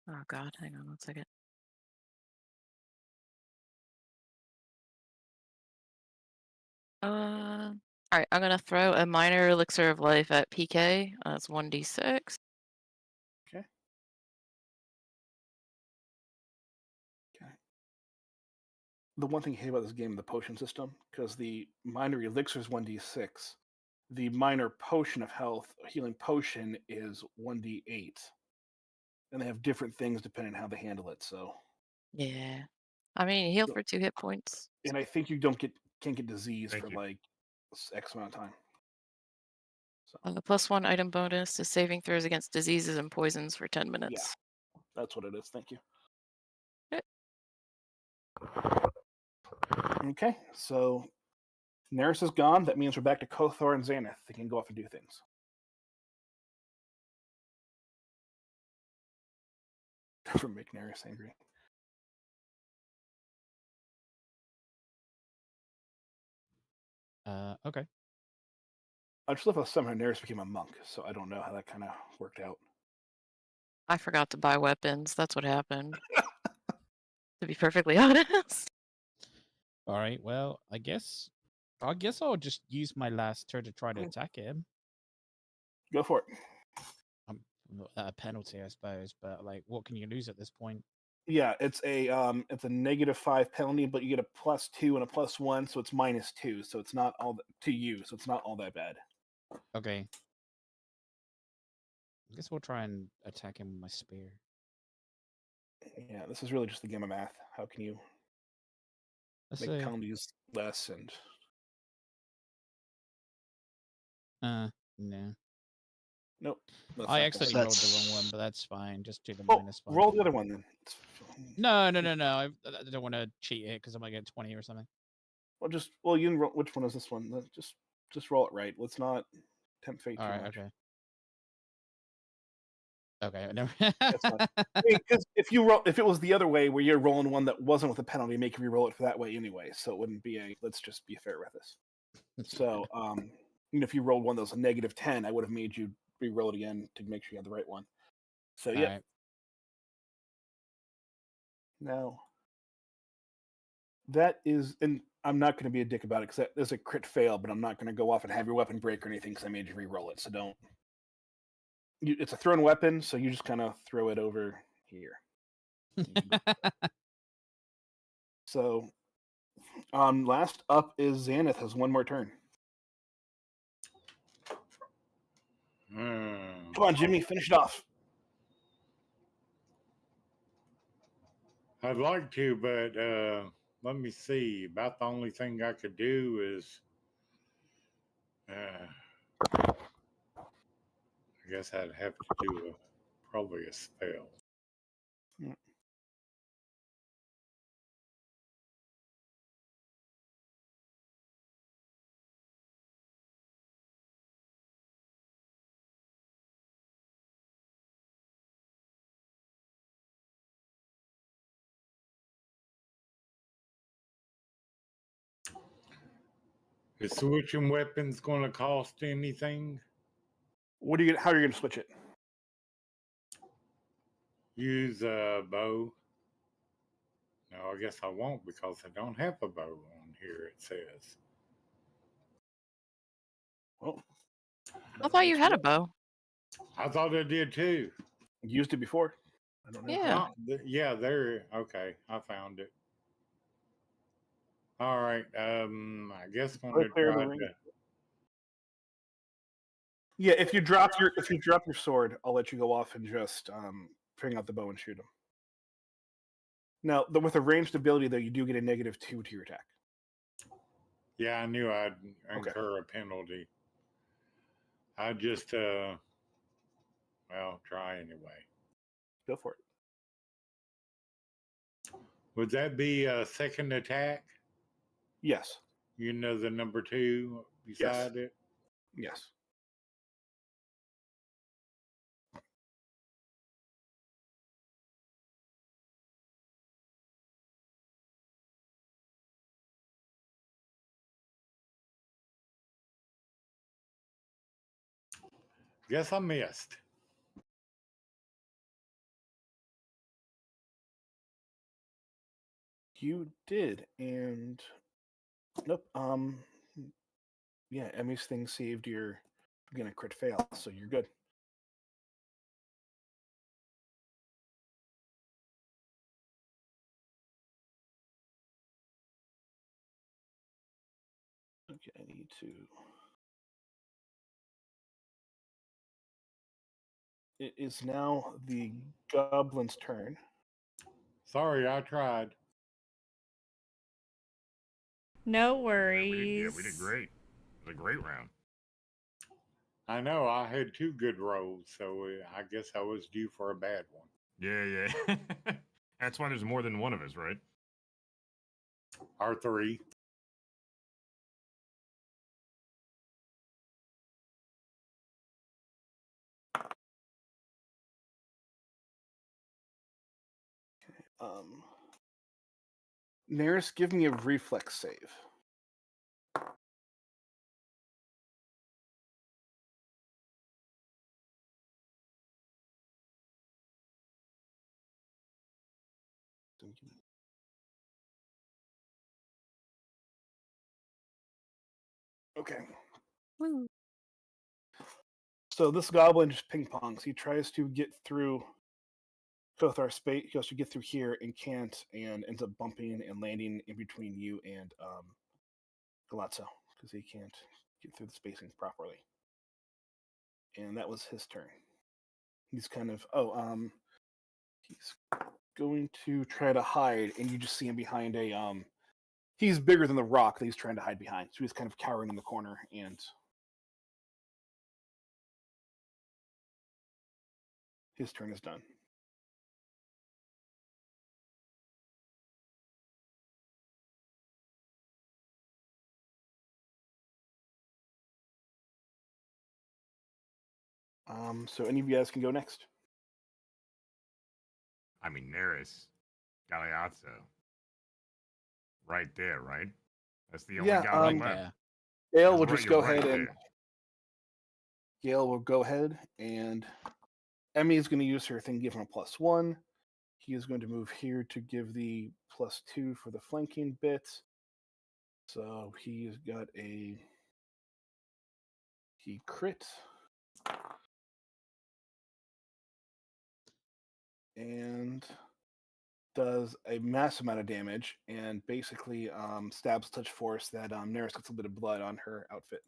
Oh God, hang on one second. All right, I'm gonna throw a minor elixir of life at PK. It's 1d6. Okay. The one thing I hate about this game, the potion system, because the minor elixir is 1d6. The minor potion of health, healing potion, is 1d8. And they have different things depending on how they handle it. So, Yeah. I mean, heal for 2 hit points. and I think you can't get disease Thank for you. like X amount of time. So +1 item bonus to saving throws against diseases and poisons for 10 minutes. that's what it is. Thank you. Okay. Okay, so Neris is gone. That means we're back to Kothor and Xanath. They can go off and do things. For make Neris angry. Okay. I just love how somehow Neris became a monk, so I don't know how that kind of worked out. I forgot to buy weapons. That's what happened. To be perfectly honest. All right. Well, I guess I'll just use my last turn to try to attack him. Go for it. A penalty, I suppose. But like, what can you lose at this point? Yeah, it's a -5 penalty, but you get a +2 and a +1, so it's -2. So it's not all to you, so it's not all that bad. Okay. I guess we'll try and attack him with my spear. Yeah, this is really just a game of math. How can you Let's make see. penalties less and No. nope. that's I not accidentally gonna- rolled the wrong one, That's- but that's fine. Just do the Oh, -1. roll the other one then. No. I don't want to cheat it because I'm gonna get 20 or something. Well, you can roll. Which one is this one? Just roll it right. Let's not tempt fate All too right. much. Okay. Okay. No. That's fine. Because if it was the other way where you're rolling one that wasn't with a penalty, make you re-roll it for that way anyway. So it wouldn't be let's just be fair with this. So if you rolled one that was a -10, I would have made you re-roll it again to make sure you had the right one. So All yeah. right. Now that is, and I'm not going to be a dick about it because that is a crit fail, but I'm not going to go off and have your weapon break or anything because I made you re-roll it. So don't. It's a thrown weapon, so you just kind of throw it over here. So, last up is Xanath has one more turn. Come on, Jimmy, finish it off. I'd like to, but let me see. About the only thing I could do is, I guess I'd have to do probably a spell. Mm. Is switching weapons going to cost anything? How are you going to switch it? Use a bow. No, I guess I won't because I don't have a bow on here, it says. Well, I thought you had a bow. I thought I did too. used it before. I don't know. Yeah. Yeah, there. Okay, I found it. All right. I guess I'm going to Clear the try ring. to. Yeah, if you drop your sword, I'll let you go off and just bring out the bow and shoot him. Now, with a ranged ability, though, you do get a -2 to your attack. Yeah, I knew I'd incur a penalty. I just, well, try anyway. Go for it. Would that be a second attack? Yes. You know the number 2 beside it? Yes. Guess I missed. You did, and nope. Yeah, Emmy's thing saved your again a crit fail, so you're good. Okay, I need to. It is now the goblin's turn. Sorry, I tried. No Yeah, worries. we did great. It was a great round. I know I had 2 good rolls, so I guess I was due for a bad one. Yeah. That's why there's more than one of us, right? R3. Neris, give me a reflex save. Okay. Woo. So this goblin just ping pongs. He tries to get through Kothar space. He goes to get through here and can't, and ends up bumping and landing in between you and Galazzo because he can't get through the spacing properly. And that was his turn. He's kind of he's going to try to hide, and you just see him behind a he's bigger than the rock that he's trying to hide behind, so he's kind of cowering in the corner, and his turn is done. So any of you guys can go next. I mean, Neris, Galeazzo. Right there, right? That's the only Yeah, guy um, left. Yeah. Gale That's will right, just you're go right ahead and there. Gale will go ahead, and Emmy is going to use her thing, give him a +1. He is going to move here to give the +2 for the flanking bit. So he's got he crit. And does a massive amount of damage, and basically stabs touch force that Neris gets a bit of blood on her outfit.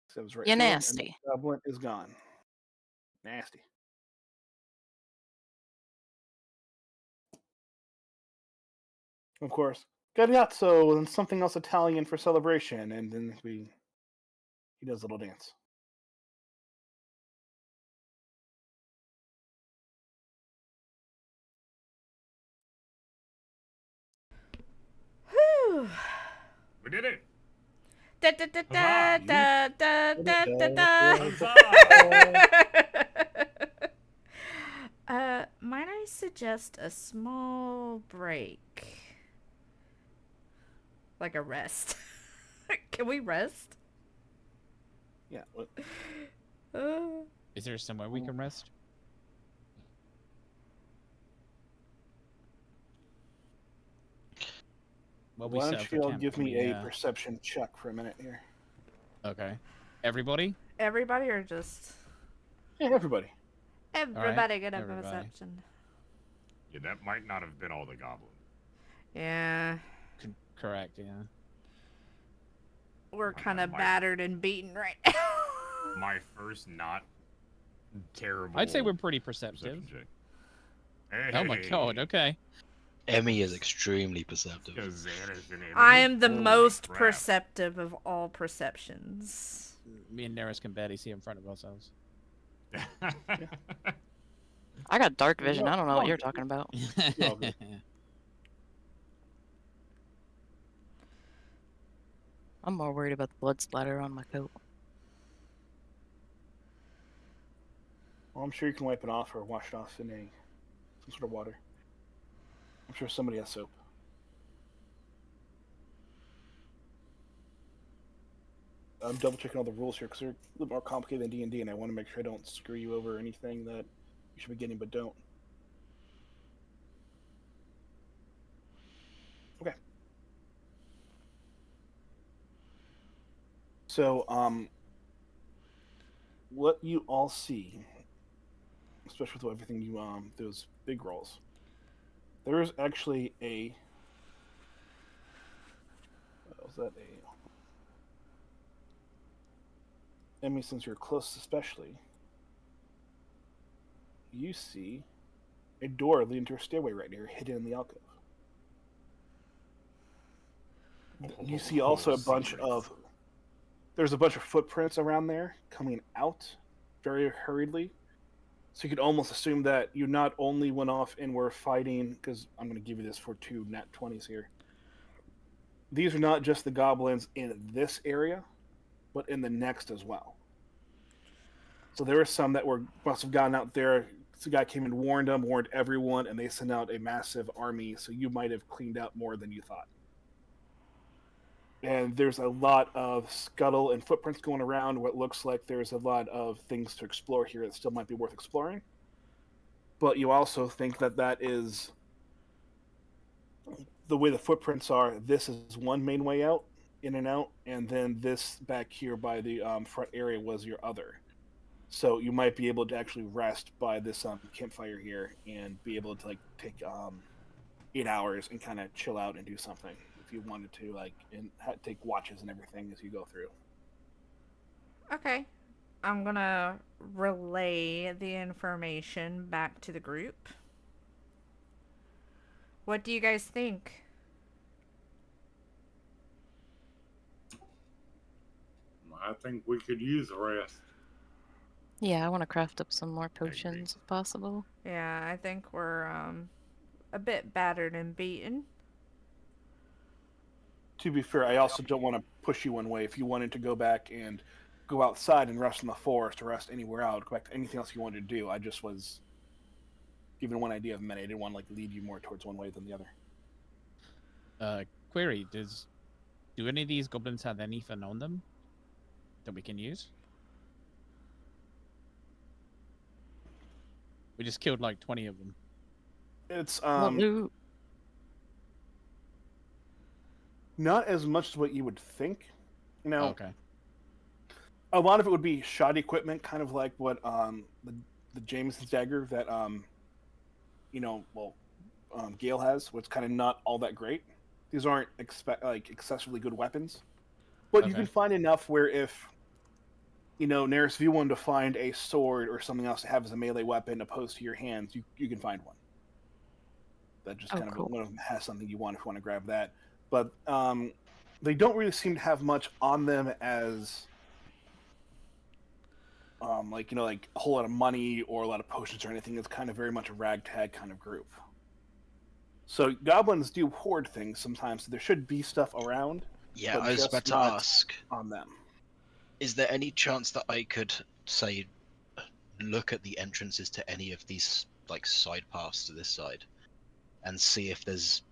Stabs right You're through him, and nasty. the goblin is gone. Nasty. Of course, Gariazzo and something else Italian for celebration, and then he does a little dance. Whew. We did it. Da, da, da, da, Huzzah. da, da, da, da, Huzzah. Might I suggest a small break? Like a rest. Can we rest? Yeah. What? Is there somewhere we can rest? Well, we Why set don't up the you all camp. give Can me we, a perception check for a minute here? Okay. Everybody? Everybody or just Yeah, everybody. everybody get a everybody. perception? Yeah, that might not have been all the goblins. Yeah. Correct, yeah. We're My- kind of my- battered and beaten right now. My first not terrible. I'd say we're pretty perceptive. perception check. Oh my god, okay. Emmy is extremely perceptive. Go Xanax and Emmy. I am the Holy most crap. perceptive of all perceptions. Me and Neris can barely see in front of ourselves. I got dark vision. Yeah, I don't know what come you're on. talking about. You're all good. I'm more worried about the blood splatter on my coat. Well, I'm sure you can wipe it off or wash it off in some sort of water. I'm sure somebody has soap. I'm double checking all the rules here because they're a little more complicated than D&D, and I want to make sure I don't screw you over or anything that you should be getting but don't. Okay. So, what you all see, especially with everything you those big rolls, there is actually a. Was that a? Emmy, since you're close, especially, you see a door leading to a stairway right here, hidden in the alcove. You see also a bunch of. There's a bunch of footprints around there coming out very hurriedly. So you could almost assume that you not only went off and were fighting, because I'm going to give you this for 2 nat 20s here. These are not just the goblins in this area, but in the next as well. So there were some that must have gotten out there. The guy came and warned them, warned everyone, and they sent out a massive army. So you might have cleaned out more than you thought. And there's a lot of scuttle and footprints going around. What looks like there's a lot of things to explore here that still might be worth exploring. But you also think that is the way the footprints are. This is one main way out, in and out, and then this back here by the front area was your other. So you might be able to actually rest by this campfire here and be able to like take 8 hours and kind of chill out and do something if you wanted to, like, and take watches and everything as you go through. Okay. I'm gonna relay the information back to the group. What do you guys think? I think we could use a rest. Yeah, I want to craft up some more potions if possible. Yeah, I think we're a bit battered and beaten. To be fair, I also don't want to push you one way. If you wanted to go back and go outside and rest in the forest or rest anywhere out, go back to anything else you wanted to do, I just was giving one idea of many. I didn't want to like lead you more towards one way than the other. Query: do any of these goblins have anything on them that we can use? We just killed like 20 of them. It's What loot? not as much as what you would think. You know, Okay. a lot of it would be shoddy equipment, kind of like what the Jameson's dagger that Gale has, which kind of not all that great. These aren't excessively good weapons, but you can Okay. find enough where if Neris, if you wanted to find a sword or something else to have as a melee weapon opposed to your hands, you can find one. That just kind of Cool. one of them has something you want if you want to grab that. But they don't really seem to have much on them as like a whole lot of money or a lot of potions or anything. It's kind of very much a ragtag kind of group. So goblins do hoard things sometimes, so there should be stuff around. Yeah, but I was just about to not ask, on them. is there any chance that I could, say, look at the entrances to any of these, like, side paths to this side and see if there's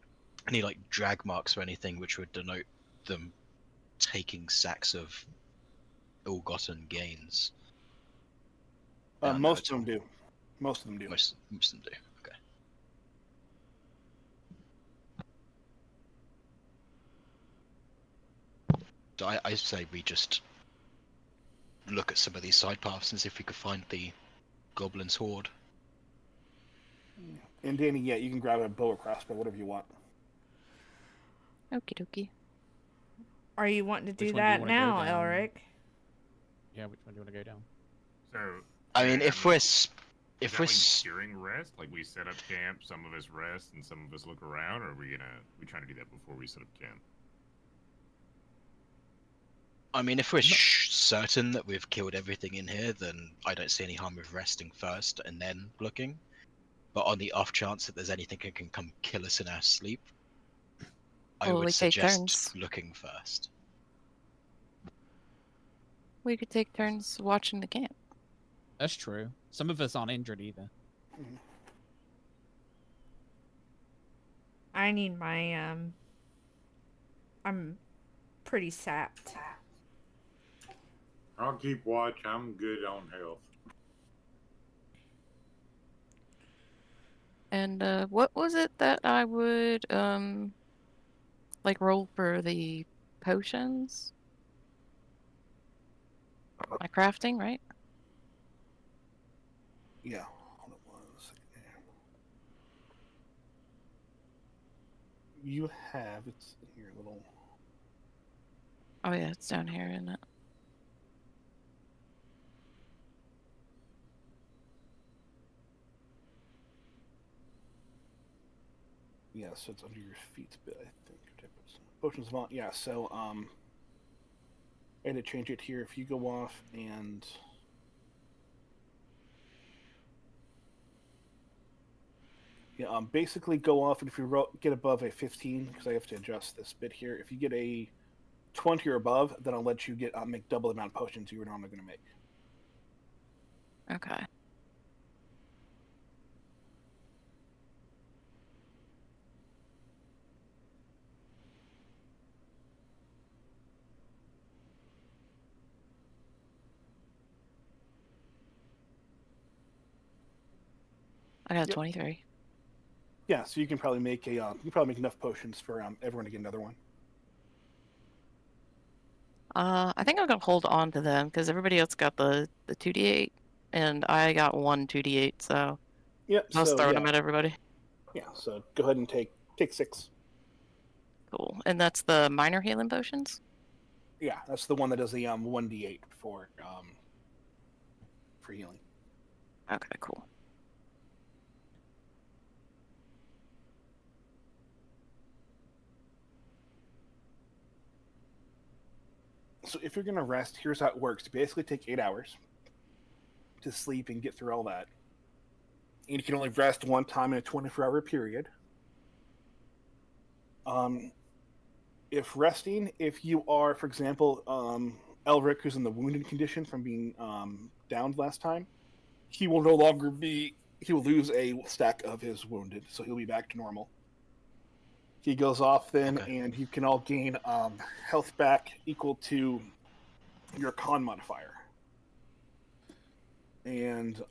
any, like, drag marks or anything which would denote them taking sacks of ill-gotten gains? Down there Most at of them all? do. Most of them do. Most of them do. Okay. So I say we just look at some of these side paths and see if we could find the goblin's horde. And Danny, yeah, you can grab a bow or crossbow, whatever you want. Okie dokie. Are you wanting to do Which one do you that wanna go now, down? Elric? Yeah, which one do you want to go down? So I mean, if we're is if that we're like during rest, like we set up camp, some of us rest and some of us look around, or are we trying to do that before we set up camp? I mean, if we're certain that we've killed everything in here, then I don't see any harm with resting first and then looking. But on the off chance that there's anything that can come kill us in our sleep, I Well, would we take suggest turns. looking first. We could take turns watching the camp. That's true. Some of us aren't injured either. I need my I'm pretty sapped. I'll keep watch. I'm good on health. And what was it that I would like roll for the potions? My crafting, right? Yeah. Hold on 1 second here. You have it's in your little. Oh yeah, it's down here, isn't it? Yeah, so it's under your feet, but I think potions of yeah. So I had to change it here. If you go off and yeah, basically go off, and if you get above a 15, because I have to adjust this bit here. If you get a 20 or above, then I'll let you make double the amount of potions you were normally going to make. Okay. I got 23. Yeah, so you can probably make enough potions for everyone to get another one. I think I'm gonna hold on to them because everybody else got the 2d8. and I got 1 2d8, so Yep. I was So throwing yeah, them at everybody. yeah. So go ahead and take 6. Cool. And that's the minor healing potions? Yeah, that's the one that does the 1d8 for healing. Okay, cool. So if you're gonna rest, here's how it works. You basically take 8 hours to sleep and get through all that. And you can only rest one time in a 24-hour period. If resting, if you are, for example, Elric, who's in the wounded condition from being downed last time, he will no longer be. He will lose a stack of his wounded, so he'll be back to normal. He goes off then, Okay. and you can all gain health back equal to your con modifier. And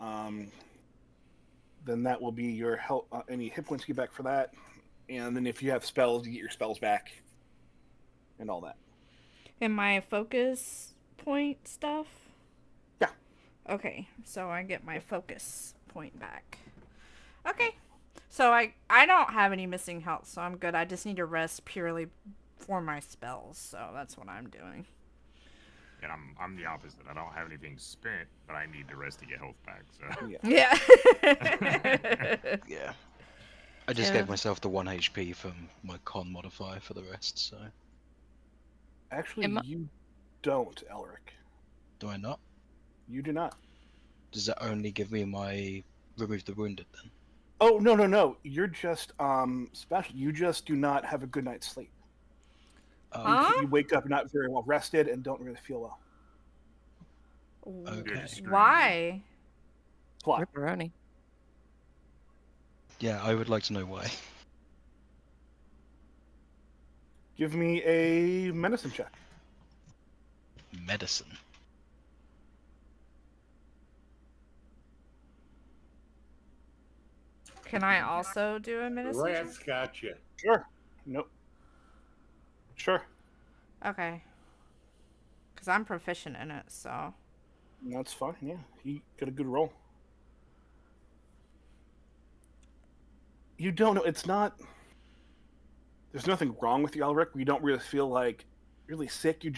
then that will be your health. Any hit points you get back for that. And then if you have spells, you get your spells back. And all that. And my focus point stuff? Yeah. Okay, so I get my focus point back. Okay. So I don't have any missing health, so I'm good. I just need to rest purely for my spells, so that's what I'm doing. And I'm the opposite. I don't have anything spent, but I need the rest to get health back. So Yeah. Yeah. Yeah. I just Yeah. gave myself the 1 HP from my con modifier for the rest, so. Actually, Am I- you don't, Elric. Do I not? You do not. Does that only give me my remove the wounded then? Oh, no. You're just special. You just do not have a good night's sleep. Huh? You wake up not very well rested and don't really feel well. Okay. You're just screwed. Why? Plot. Ripperoni. Yeah, I would like to know why. Give me a medicine check. Medicine. Can I also do a The medicine? rats got you. Sure. Nope. Sure. Okay. Because I'm proficient in it, so. That's fine. Yeah, he got a good roll. You don't know. It's not. There's nothing wrong with you, Elric. You don't really feel like really sick. You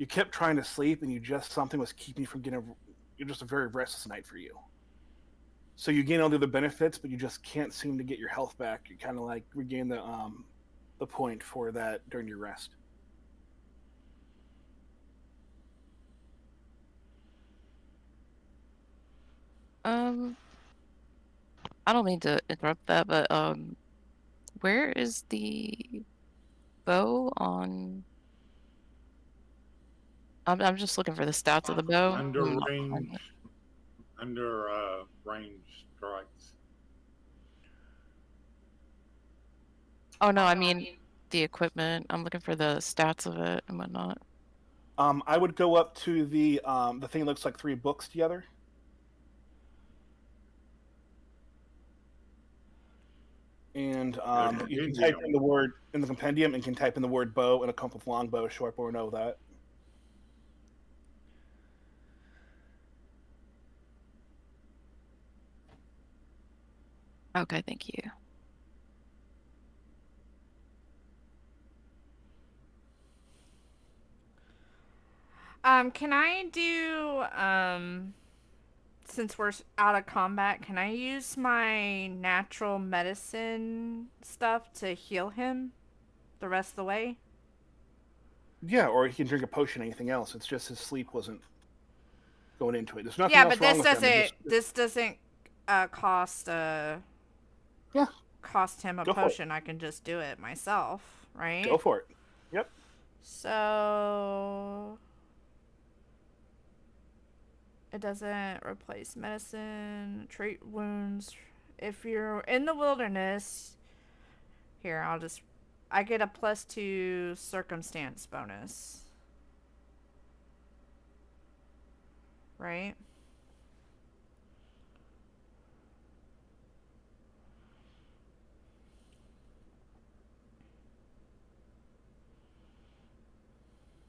kept trying to sleep, and something was keeping you from getting. You're just a very restless night for you. So you gain all the other benefits, but you just can't seem to get your health back. You kind of like regain the point for that during your rest. I don't mean to interrupt that, but where is the bow on? I'm just looking for the stats of the bow. Under I'm not range. finding it. Under range strikes. Oh no, I mean the equipment. I'm looking for the stats of it and whatnot. I would go up to the thing that looks like 3 books together. And you can type in the word in the compendium and can type in the word bow and a compass longbow, short bow, or know that. Okay, thank you. Can I do, since we're out of combat, can I use my natural medicine stuff to heal him the rest of the way? Yeah, or he can drink a potion, anything else. It's just his sleep wasn't going into it. There's nothing Yeah, else but wrong this with him. doesn't, this doesn't, cost, Yeah. cost him a Go for it. potion. I can just do it myself, right? Go for it. Yep. So it doesn't replace medicine, treat wounds. If you're in the wilderness, here, I get a +2 circumstance bonus. Right?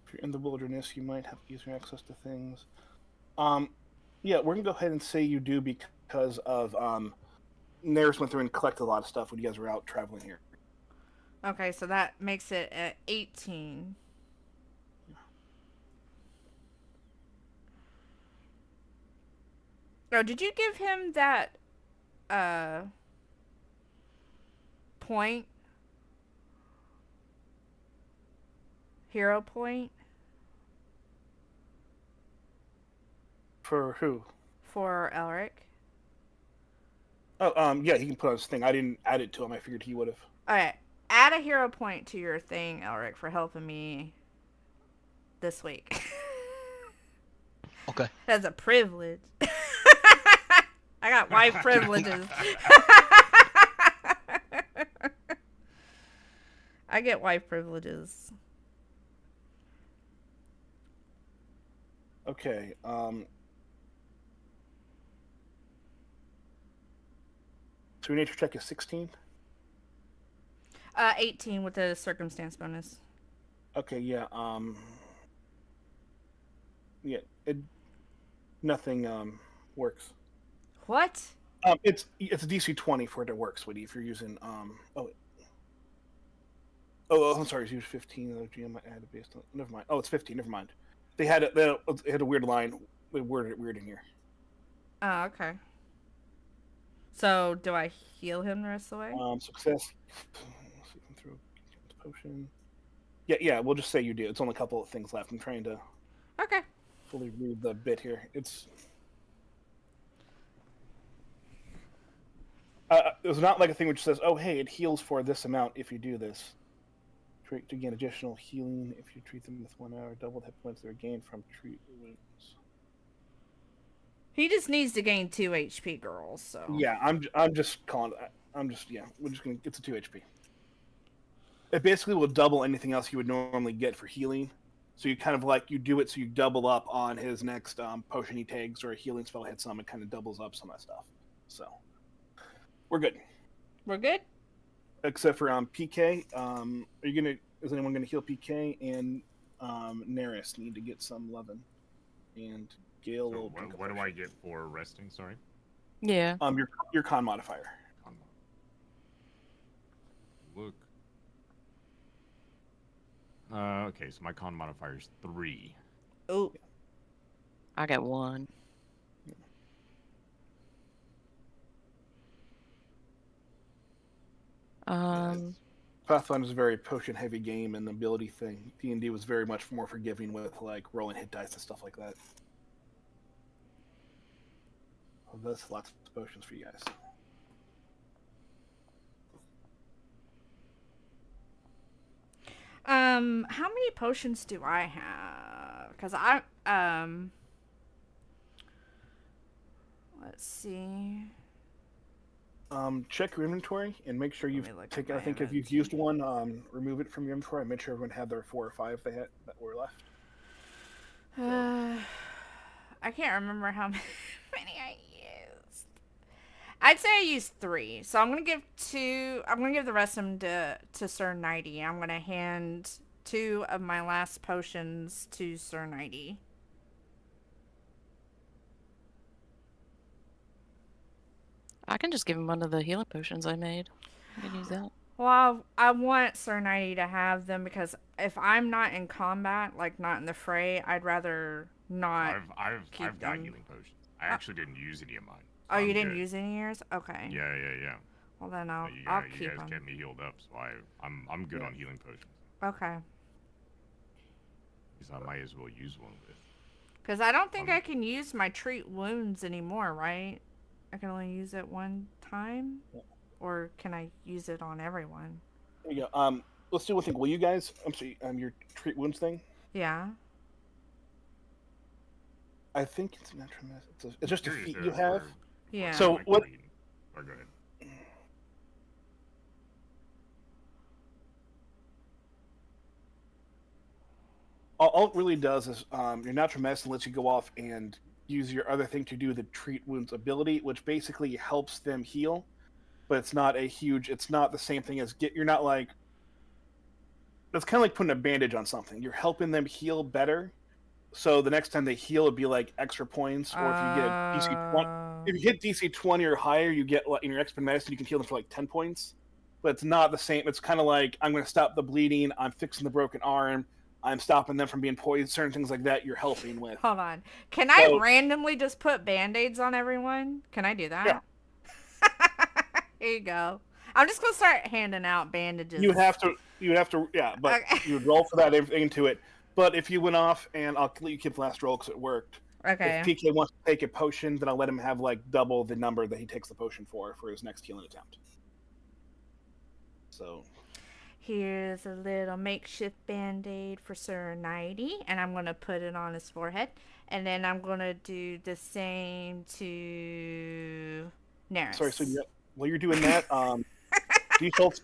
If you're in the wilderness, you might have easier access to things. Yeah, we're gonna go ahead and say you do because of Naris went through and collected a lot of stuff when you guys were out traveling here. Okay, so that makes it at 18. Oh, did you give him that uh point? Hero point For who? for Elric? Oh, yeah, he can put on his thing. I didn't add it to him. I figured he would have. Alright. Add a hero point to your thing, Elric, for helping me this week. Okay. That's a privilege. I got wife privileges. I get wife privileges. Okay. So your nature check is 16. 18 with the circumstance bonus. Okay, yeah. Yeah, nothing works. What? It's a DC 20 for it to work, sweetie. If you're using I'm sorry, it's used 15. The GM might add it based on. Never mind. Oh, it's 15. Never mind. They had a weird line. They worded it weird in here. Oh, okay. So, do I heal him the rest of the way? Success. Through potion. Yeah. We'll just say you do. It's only a couple of things left. I'm trying to Okay. fully read the bit here. It's not like a thing which says, "Oh, hey, it heals for this amount if you do this." To gain additional healing if you treat them with 1 hour, double hit points they're gained from treat wounds. He just needs to gain 2 HP, girls. So. Yeah, I'm just calling. We're just gonna. It's a 2 HP. It basically will double anything else you would normally get for healing. So you kind of you do it so you double up on his next potion he takes or a healing spell hits him. It kind of doubles up some of that stuff. So we're good. We're good? Except for PK. Is anyone gonna heal PK and Naris need to get some lovin', and Gale will. What do I get for resting? Sorry. Yeah. Your con modifier. Look. Okay, so my con modifier is 3. Oh. I got 1. Pathfinder is a very potion-heavy game, and the ability thing. D&D was very much more forgiving with rolling hit dice and stuff like that. Well, that's lots of potions for you guys. How many potions do I have? Because let's see. Check your inventory and make sure you've taken. I think if you've used one, remove it from your inventory. Make sure everyone had their 4 or 5 they had that were left. I can't remember how many I used. I'd say I used 3, so I'm gonna give 2. I'm gonna give the rest of them to Sir Nighty. I'm gonna hand 2 of my last potions to Sir Nighty. I can just give him one of the healing potions I made. I can use that. Well, I want Sir Nighty to have them because if I'm not in combat, not in the fray, I'd rather not. I've keep got them. healing potions. I actually didn't use any of mine. Oh, I'm you didn't good. use any of yours? Okay. Yeah. Well, then I'll You keep guys them. kept me healed up, so I'm good on healing potions. Okay. Because I might as well use one with. Because I don't think I can use my treat wounds anymore, right? I can only use it one time? Or can I use it on everyone? There you go. Let's do one thing. Will you guys? I'm sorry. Your treat wounds thing. Yeah. I think it's natural. It's just a feat you have. Yeah. So what? Or go ahead. All it really does is your natural medicine lets you go off and use your other thing to do the treat wounds ability, which basically helps them heal, but it's not the same thing as you're not it's kind of like putting a bandage on something. You're helping them heal better, So the next time they heal, it'd be like extra points. Or if you get a DC 20, if you hit DC 20 or higher, you get in your expert medicine, you can heal them for like 10 points. But it's not the same. It's kind of like, I'm going to stop the bleeding. I'm fixing the broken arm. I'm stopping them from being poisoned. Certain things like that you're helping with. Hold on. Can I randomly just put Band-Aids on everyone? Can I do that? Yeah. Here you go. I'm just going to start handing out bandages. You have to, yeah, but Okay. you would roll for that, everything into it. But if you went off, and I'll let you keep the last roll because it worked. Okay. If PK wants to take a potion, then I'll let him have like double the number that he takes the potion for his next healing attempt. So Here's a little makeshift Band-Aid for Sir Nighty, and I'm going to put it on his forehead. And then I'm going to do the same to Neris. sorry, so while you're doing that, defaults.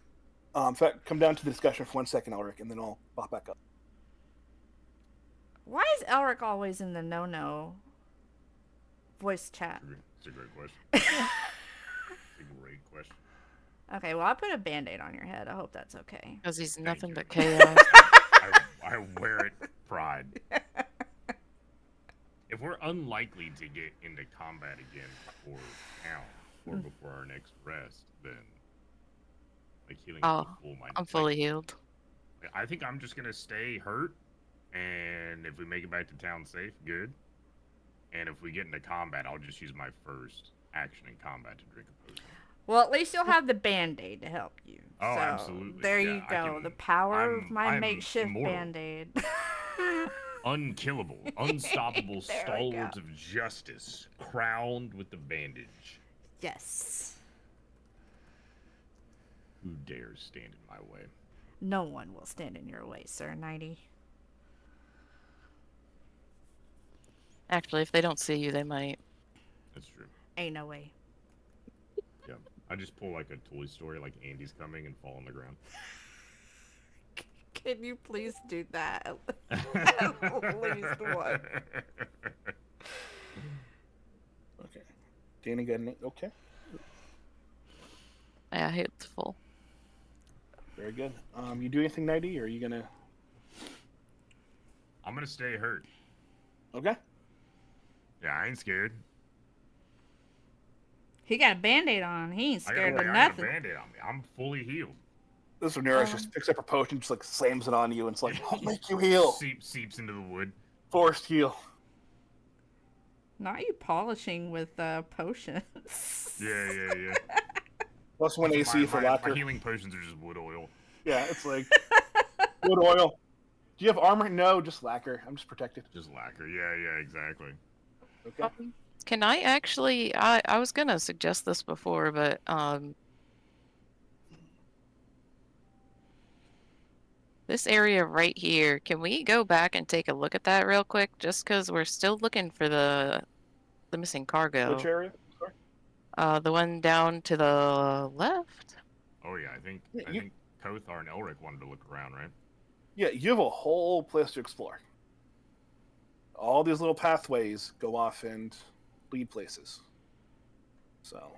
In fact, come down to the discussion for 1 second, Elric, and then I'll pop back up. Why is Elric always in the no-no voice chat? It's a great question. It's a great question. Okay, well, I put a Band-Aid on your head. I hope that's okay. Because he's nothing you. but chaos. I wear it with pride. If we're unlikely to get into combat again before town or before our next rest, then like healing is full. I'm fully healed. I think I'm just gonna stay hurt, and if we make it back to town safe, good. And if we get into combat, I'll just use my first action in combat to drink a potion. Well, at least you'll have the Band-Aid to help you. Oh, so, absolutely. There Yeah, you go. can, the power of I'm my makeshift immortal. Band-Aid. Unkillable, unstoppable There we stalwarts go. of justice, crowned with the bandage. Yes. Who dares stand in my way? No one will stand in your way, Sir Nighty. Actually, if they don't see you, they might. That's true. Ain't no way. Yeah. I just pull like a Toy Story, like Andy's coming and fall on the ground. Can you please do that? At least one. Okay. Danny got an okay. Yeah, I hit the full. Very good. You do anything, Nighty, or are you gonna? I'm gonna stay hurt. Okay. Yeah, I ain't scared. He got a Band-Aid on. He ain't scared of I got a nothing. Band-Aid on me. I'm fully healed. This is when Neris just picks up a potion, just like slams it on you, and it's like, "I'll make you heal." Seeps into the wood. Forced heal. Not you polishing with potions. Yeah. Plus one AC for my lacquer. healing potions are just wood oil. Yeah, it's like wood oil. Do you have armor? No, just lacquer. I'm just protected. Just lacquer. Yeah, exactly. Okay. Can I actually? I was gonna suggest this before, but this area right here. Can we go back and take a look at that real quick? Just because we're still looking for the missing cargo. Which area? Sorry. The one down to the left. Oh yeah, I think Kothar and Elric wanted to look around, right? Yeah, you have a whole place to explore. All these little pathways go off and lead places. So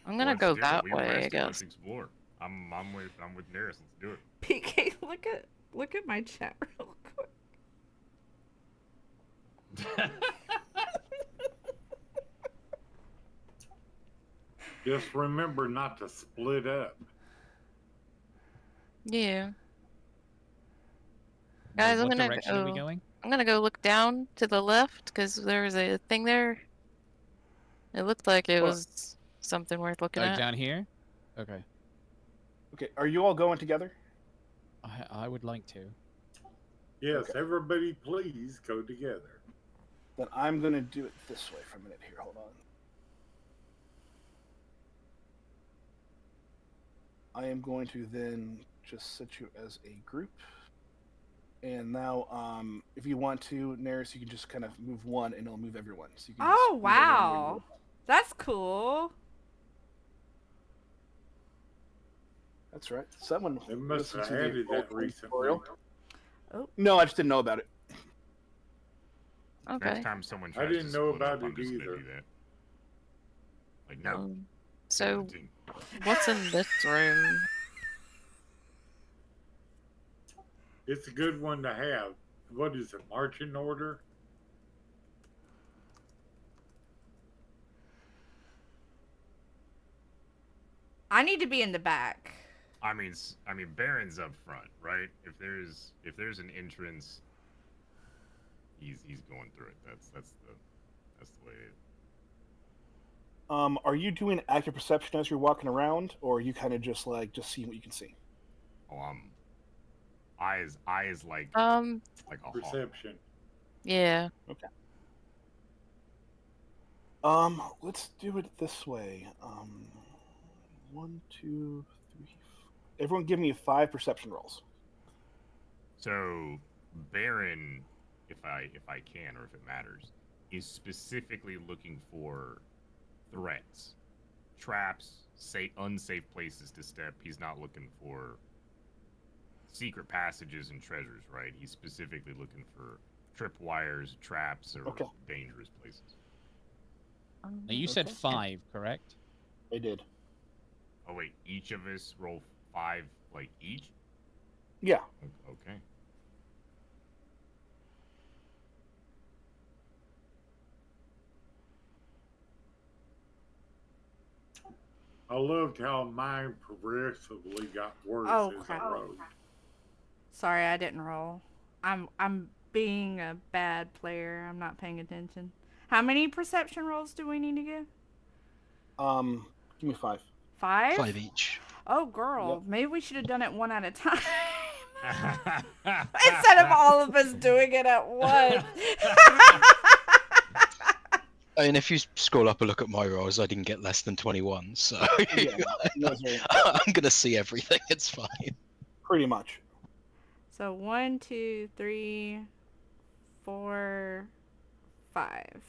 I'm gonna Let's go do it. that We way, I rested, guess. Let's explore. I'm with Neris. Let's do it. PK, look at my chat real quick. Just remember not to split up. Yeah. Guys, what direction are we going? I'm gonna go look down to the left because there was a thing there. It looked like it was something worth looking at. Down here? Okay. okay, are you all going together? I would like to. Yes, everybody please go together. Then I'm gonna do it this way for a minute here. Hold on. I am going to then just set you as a group. And now, if you want to, Neris, you can just kind of move one, and it'll move everyone. So you can just Oh, move everyone where you wow. want. That's cool. That's right. Someone They must listened have to the added that recently. tutorial. Oh. No, I just didn't know about it. Okay. Next time someone I tries didn't to know split up, about I'm it just gonna either. do that. Like no. So, Team. what's in this room? It's a good one to have. What is it, marching order? I need to be in the back. I mean, Baron's up front, right? If there's an entrance, he's going through it. That's the way it is. Are you doing active perception as you're walking around, or are you kind of just seeing what you can see? Oh, eyes like a hawk. Perception. Yeah. Okay. Let's do it this way. 1, 2, 3. Everyone, give me 5 perception rolls. So Baron, if I can or if it matters, is specifically looking for threats, traps, unsafe places to step. He's not looking for secret passages and treasures, right? He's specifically looking for tripwires, traps, or dangerous places. Now you said Okay. 5, correct? I did. Oh wait, each of us roll 5, like each? Yeah. Okay. I loved how mine progressively got worse Oh, as crap. I rode. Sorry, I didn't roll. I'm being a bad player. I'm not paying attention. How many perception rolls do we need to give? Give me 5. 5? 5 each. Oh, girl. Yep. Maybe we should have done it one at a time. Instead of all of us doing it at once. I mean, if you scroll up and look at my rolls, I didn't get less than 21, so Yeah, those are I'm gonna see everything. It's fine. pretty much. So 1, 2, 3, 4, 5.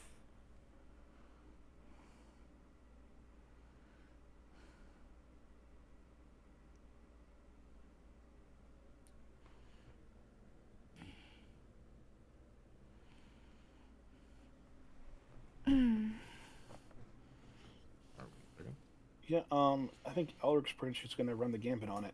Yeah. I think Elric's pretty much just gonna run the gambit on it.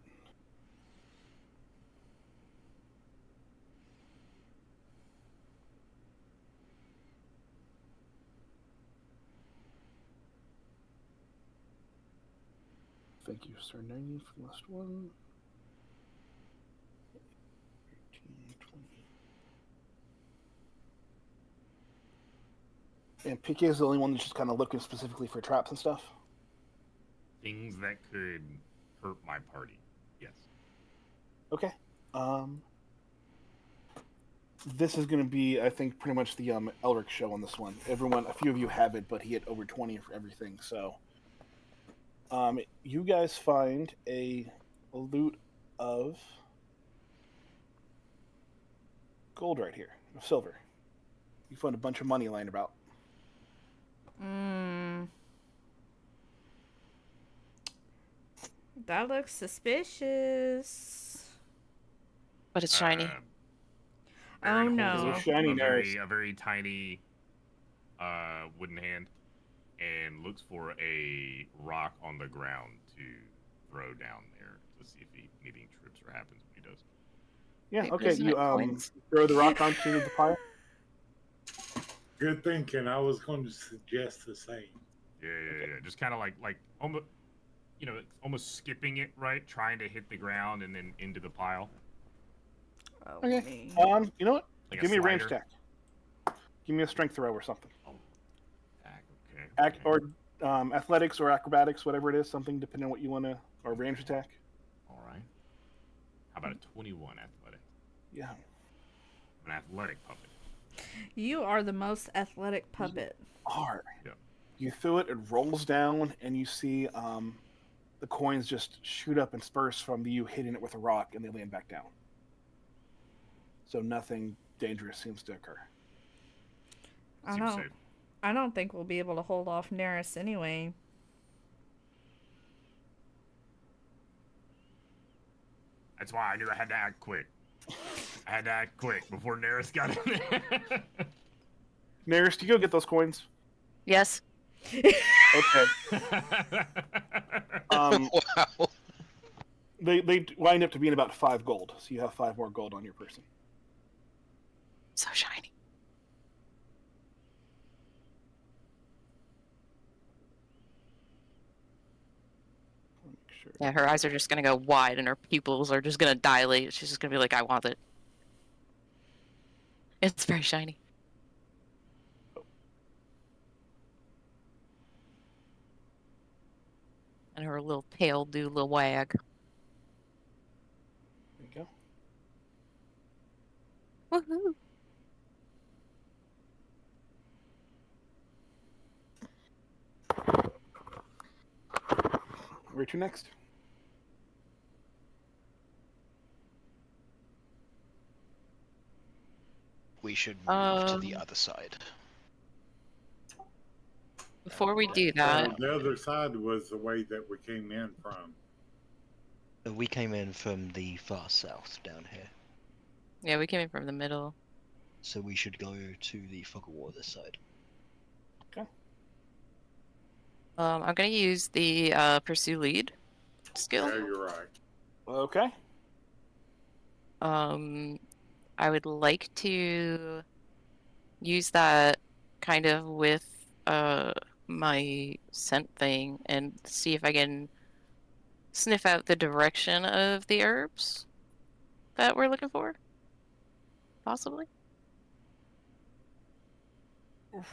Thank you, sir. 90 for the last one. 13, 20. And PK is the only one that's just kind of looking specifically for traps and stuff. Things that could hurt my party. Yes. Okay. This is going to be, I think, pretty much the Elric show on this one. A few of you have it, but he had over 20 for everything. So, you guys find a loot of gold right here, of silver. You find a bunch of money lying about. That looks suspicious. But it's shiny. Baron Oh, holds no. up Shiny a very tiny wooden hand and looks for a rock on the ground to throw down there to see if anything trips or happens when he does. Yeah, Wait, okay. isn't You it coins? throw the rock onto the pile. Good thinking. I was going to suggest the same. Yeah. Just kind of like almost, almost skipping it, right? Trying to hit the ground and then into the pile. Oh, Okay. me. You know what? Like a Give me a range slider. attack. Give me a strength throw or something. Okay. Or athletics or acrobatics, whatever it is, something depending on what you want to, or range attack. All right. How about a 21 athletic? Yeah. An athletic puppet. You are the most athletic puppet. R. Yep. You throw it, it rolls down, and you see the coins just shoot up and disperse from you hitting it with a rock, and they land back down. So nothing dangerous seems to occur. Seems safe. I don't think we'll be able to hold off Neris anyway. That's why I knew I had to act quick. I had to act quick before Neris got in there. Neris, do you go get those coins? Yes. Okay. Wow. They wind up to being about 5 gold, so you have 5 more gold on your person. So shiny. Sure. Yeah, her eyes are just gonna go wide and her pupils are just gonna dilate. She's just gonna be like, I want it. It's very shiny. And her little tail do a little wag. There you go. Woohoo! Where to next? We should move to the Um, other side. Before we do So that, the other side was the way that we came in from. We came in from the far south down here, yeah, we came in from the middle. so we should go to the fog of war this side. I'm gonna use the pursue lead skill. Yeah, you're right. Okay. I would like to use that kind of with my scent thing and see if I can sniff out the direction of the herbs that we're looking for. Possibly.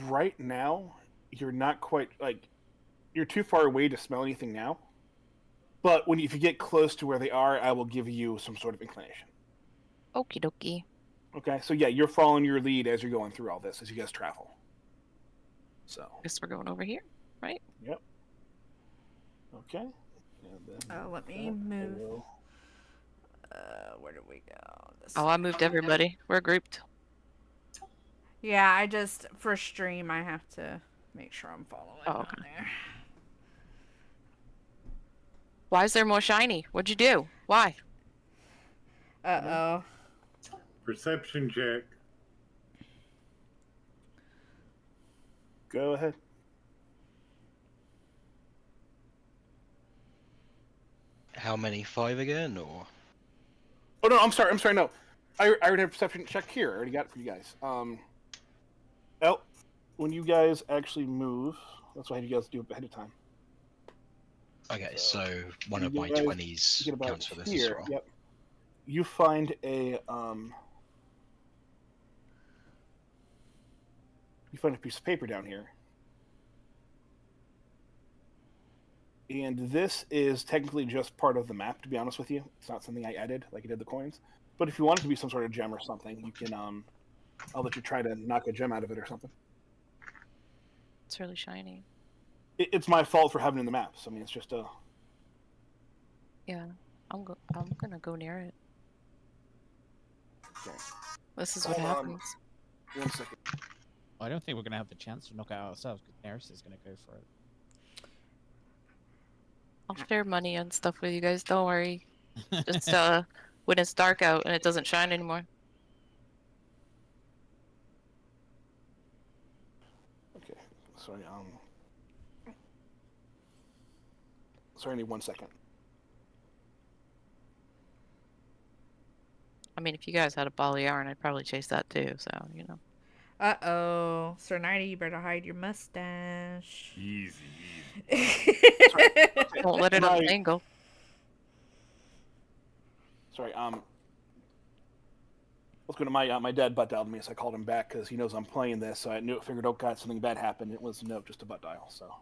Right now, you're not quite like you're too far away to smell anything now. But if you get close to where they are, I will give you some sort of inclination. Okie dokie. Okay, so yeah, you're following your lead as you're going through all this as you guys travel. So. Guess we're going over here, right? Yep. Okay. And then Let me I move. will- Where did we go? This Oh, I moved everybody. We're grouped. Yeah, I just for stream I have to make sure I'm following Oh, on okay. there. Why is there more shiny? What'd you do? Why? Uh-oh. Perception check. Go ahead. How many? 5 again, or? Oh no, I'm sorry. No, I already have perception check here. I already got it for you guys. When you guys actually move, that's why you guys do it ahead of time. Okay, So, so one of you my guys 20s Get about counts for this here. as well. Yep. You find a piece of paper down here. And this is technically just part of the map, to be honest with you. It's not something I added, like I did the coins. But if you want it to be some sort of gem or something, you can, I'll let you try to knock a gem out of it or something. It's really shiny. It's my fault for having it in the maps. I mean, it's just a... Yeah, I'm gonna go near it. Okay. This is what Hold on. happens. 1 second. I don't think we're gonna have the chance to knock it out ourselves because Neris is gonna go for it. I'll share money and stuff with you guys. Don't worry. Just when it's dark out and it doesn't shine anymore. Okay. Sorry, Sorry, I need 1 second. I mean, if you guys had a ball of yarn, I'd probably chase that too. So you know. Uh-oh. Sir Nighty, you better hide your mustache. Easy. Don't let it Right. untangle. Sorry, let's go to my dad butt dialed me, so I called him back because he knows I'm playing this. So I figured, oh god, something bad happened. It was no, just a butt dial. So,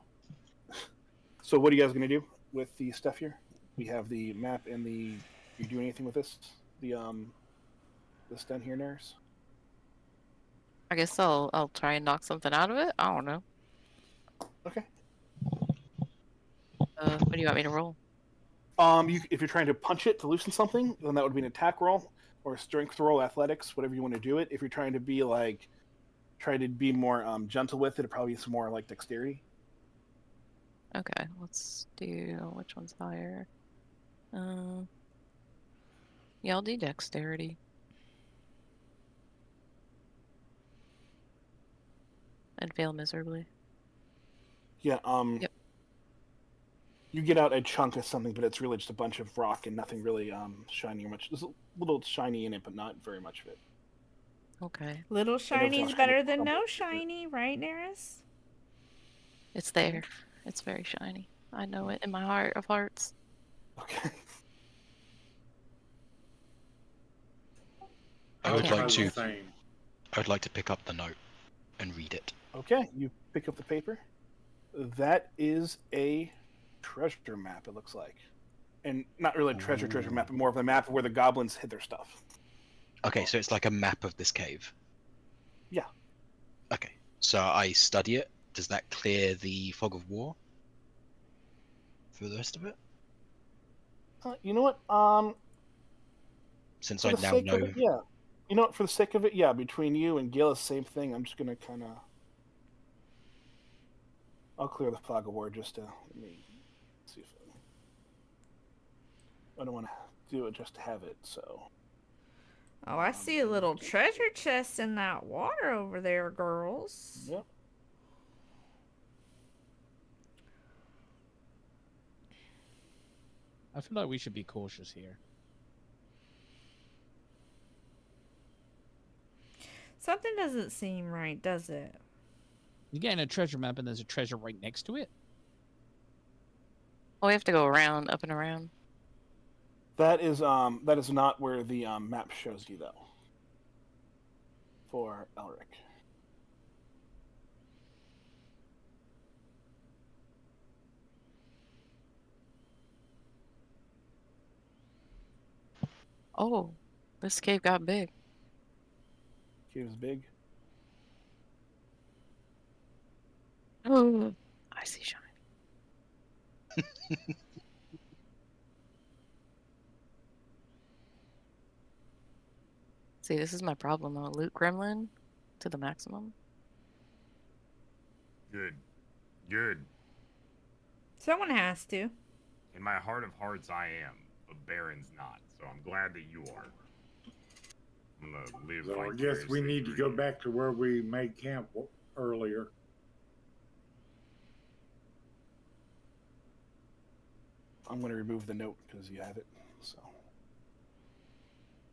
so what are you guys gonna do with the stuff here? We have the map and the. You do anything with this? This down here, Nurse? I guess I'll try and knock something out of it. I don't know. Okay. What do you want me to roll? If you're trying to punch it to loosen something, then that would be an attack roll or a strength roll, athletics, whatever you want to do it. If you're trying to be more gentle with it, it'd probably be some more like dexterity. Okay, let's do which one's higher. Yeah, I'll do dexterity. And fail miserably. Yeah. Yep. You get out a chunk of something, but it's really just a bunch of rock and nothing really shiny or much. There's a little shiny in it, but not very much of it. Okay. Little shiny's sounds better kind of than no crumbled. shiny, right, Neris? It's there. It's very shiny. I know it in my heart of hearts. Okay. I would can't like try the to. same. I would like to pick up the note and read it. Okay, you pick up the paper. That is a treasure map, it looks like. And not really a treasure map, but more of a map of where the goblins hid their stuff. Okay, so it's like a map of this cave. Yeah. Okay, so I study it. Does that clear the fog of war for the rest of it? You know what? Since For I the now sake know. of it, yeah. You know what? For the sake of it, yeah. Between you and Gil, same thing. I'm just gonna kind of. I'll clear the fog of war just to let me see if I don't want to do it just to have it. So. Oh, I see a little treasure chest in that water over there, girls. Yep. I feel like we should be cautious here. Something doesn't seem right, does it? You're getting a treasure map and there's a treasure right next to it. Oh, we have to go around, up and around. That is not where the map shows you though. For Elric. Oh, this cave got big. Cave's big. Oh, I see shine. See, this is my problem though. Loot gremlin to the maximum. Good. Good. Someone has to. In my heart of hearts, I am, but Baron's not. So I'm glad that you are. I'm gonna live. So I guess we need to go back to where we made camp earlier. I'm going to remove the note because you have it. So.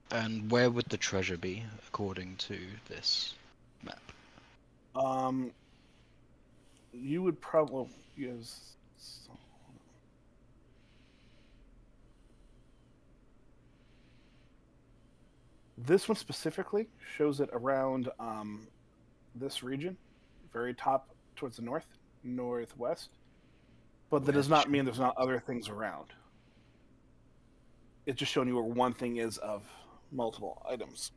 And where would the treasure be according to this map? You would probably use. This one specifically shows it around this region, very top towards the northwest. But that does not mean there's not other things around. It's just showing you where one thing is of multiple items.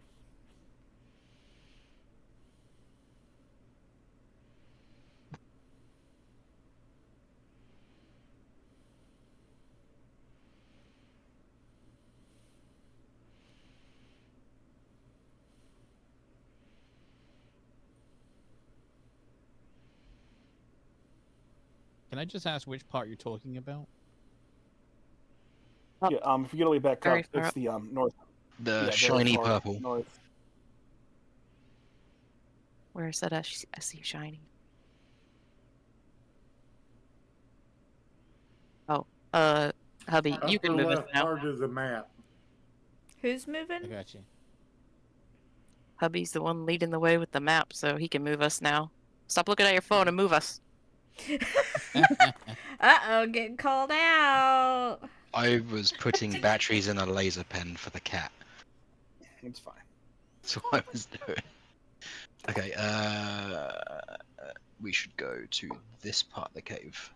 Can I just ask which part you're talking about? Up. Yeah, if you get all the way back Very up, far it's up. the north. The Yeah, very shiny far purple. North. Where is that? I see shiny. Oh, hubby, you Upper can move us left now. part of the map. Who's I moving? got you. Hubby's the one leading the way with the map, so he can move us now. Stop looking at your phone and move us. Uh-oh, getting called out. I was putting batteries in a laser pen for the cat. It's fine. That's what I was doing. Okay, we should go to this part of the cave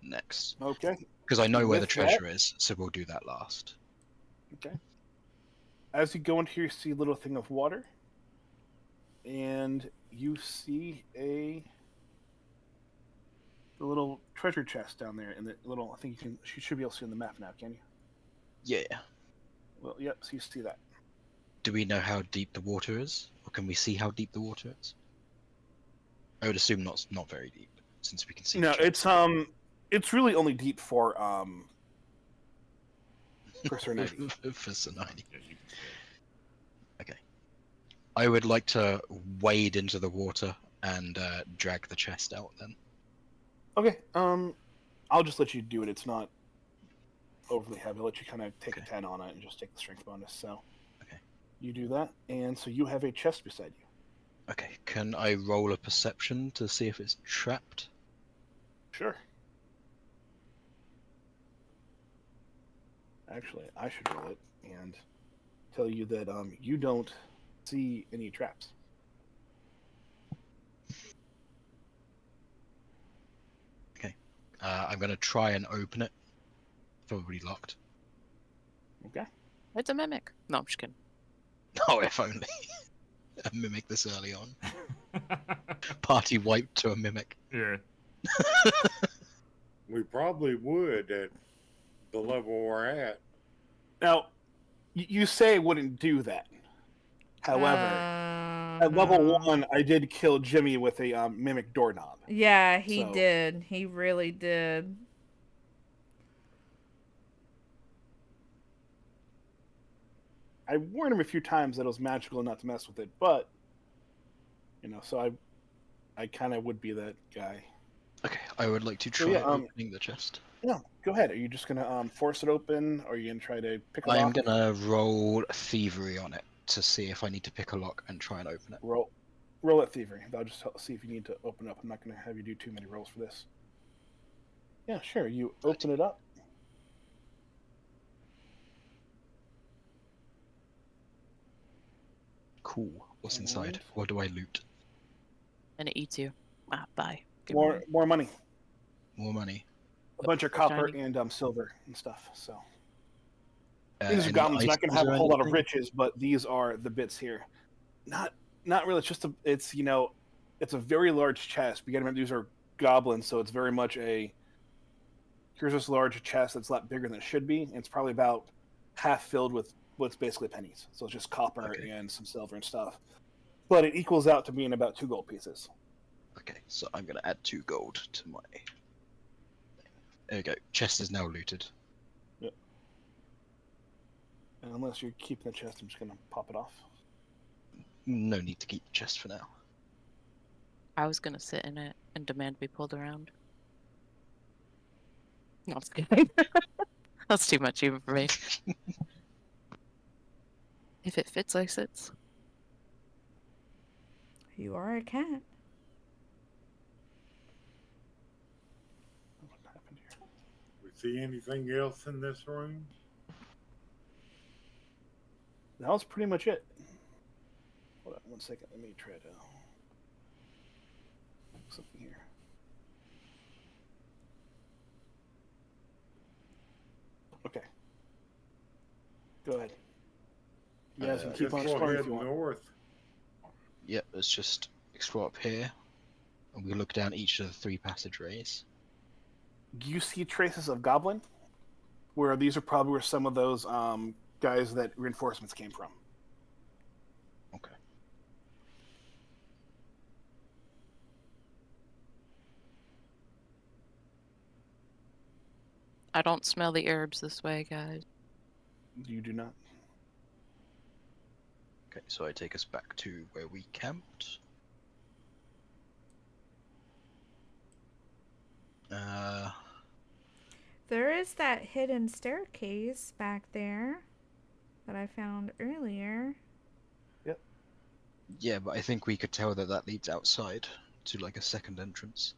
next. Okay. Because I know where the With treasure is, so we'll do that last. Okay. As you go in here, you see a little thing of water, and you see the little treasure chest down there, and the little. I think you should be able to see on the map now, can you? Yeah. Well, yep. So you see that. Do we know how deep the water is, or can we see how deep the water is? I would assume not very deep, since we can see. No, it's really only deep for Serenity. For Serenity. Yeah, you can stay. Okay. I would like to wade into the water and drag the chest out then. Okay. I'll just let you do it. It's not overly heavy. I'll let you kind of take a 10 on it and just take the strength bonus. So. Okay. You do that, and so you have a chest beside you. Okay, can I roll a perception to see if it's trapped? Sure. Actually, I should roll it and tell you that you don't see any traps. I'm gonna try and open it. Probably locked. Okay. It's a mimic. No, I'm just kidding. Oh, if only. A mimic this early on. Party wiped to a mimic. Yeah. We probably would at the level we're at. Now, you say I wouldn't do that. However, at level 1, I did kill Jimmy with a mimic doorknob. Yeah, he So- did. He really did. I warned him a few times that it was magical not to mess with it, but so I kind of would be that guy. Okay, I would like to So, try yeah, opening the chest. No, go ahead. Are you just gonna force it open, or are you gonna try to pick a I am lock? gonna roll thievery on it to see if I need to pick a lock and try and open it. Roll at thievery. I'll just see if you need to open up. I'm not gonna have you do too many rolls for this. Yeah, sure. You open it up. Cool. What's inside? Alright. What do I loot? And it eats you. Bye. Give me More money. More money. A bunch of Shiny. copper and silver and stuff. So these are Any goblins. Not gonna items have or a whole lot of anything? riches, but these are the bits here. Not really. It's it's a very large chest. You gotta remember these are goblins, so it's very much a. Here's this large chest that's a lot bigger than it should be. And it's probably about half filled with what's basically pennies. So it's just copper Okay. and some silver and stuff. But it equals out to being about 2 gold pieces. Okay, so I'm gonna add 2 gold to my. There we go. Chest is now looted. And unless you're keeping the chest, I'm just gonna pop it off. No need to keep the chest for now. I was gonna sit in it and demand to be pulled around. No, I'm just kidding. That's too much even for me. If it fits, I sits. You are a cat. What happened here? We see anything else in this room? That was pretty much it. Hold on 1 second. Let me try to something here. Okay. Go ahead. You guys can keep Guess on we'll exploring head if you want. north. Yep, let's just explore up here. And we look down each of the 3 passageways. Do you see traces of goblin? Where these are probably where some of those guys that reinforcements came from. Okay. I don't smell the herbs this way, guys. You do not. Okay, so I take us back to where we camped. There is that hidden staircase back there that I found earlier. Yeah, but I think we could tell that that leads outside to like a second entrance.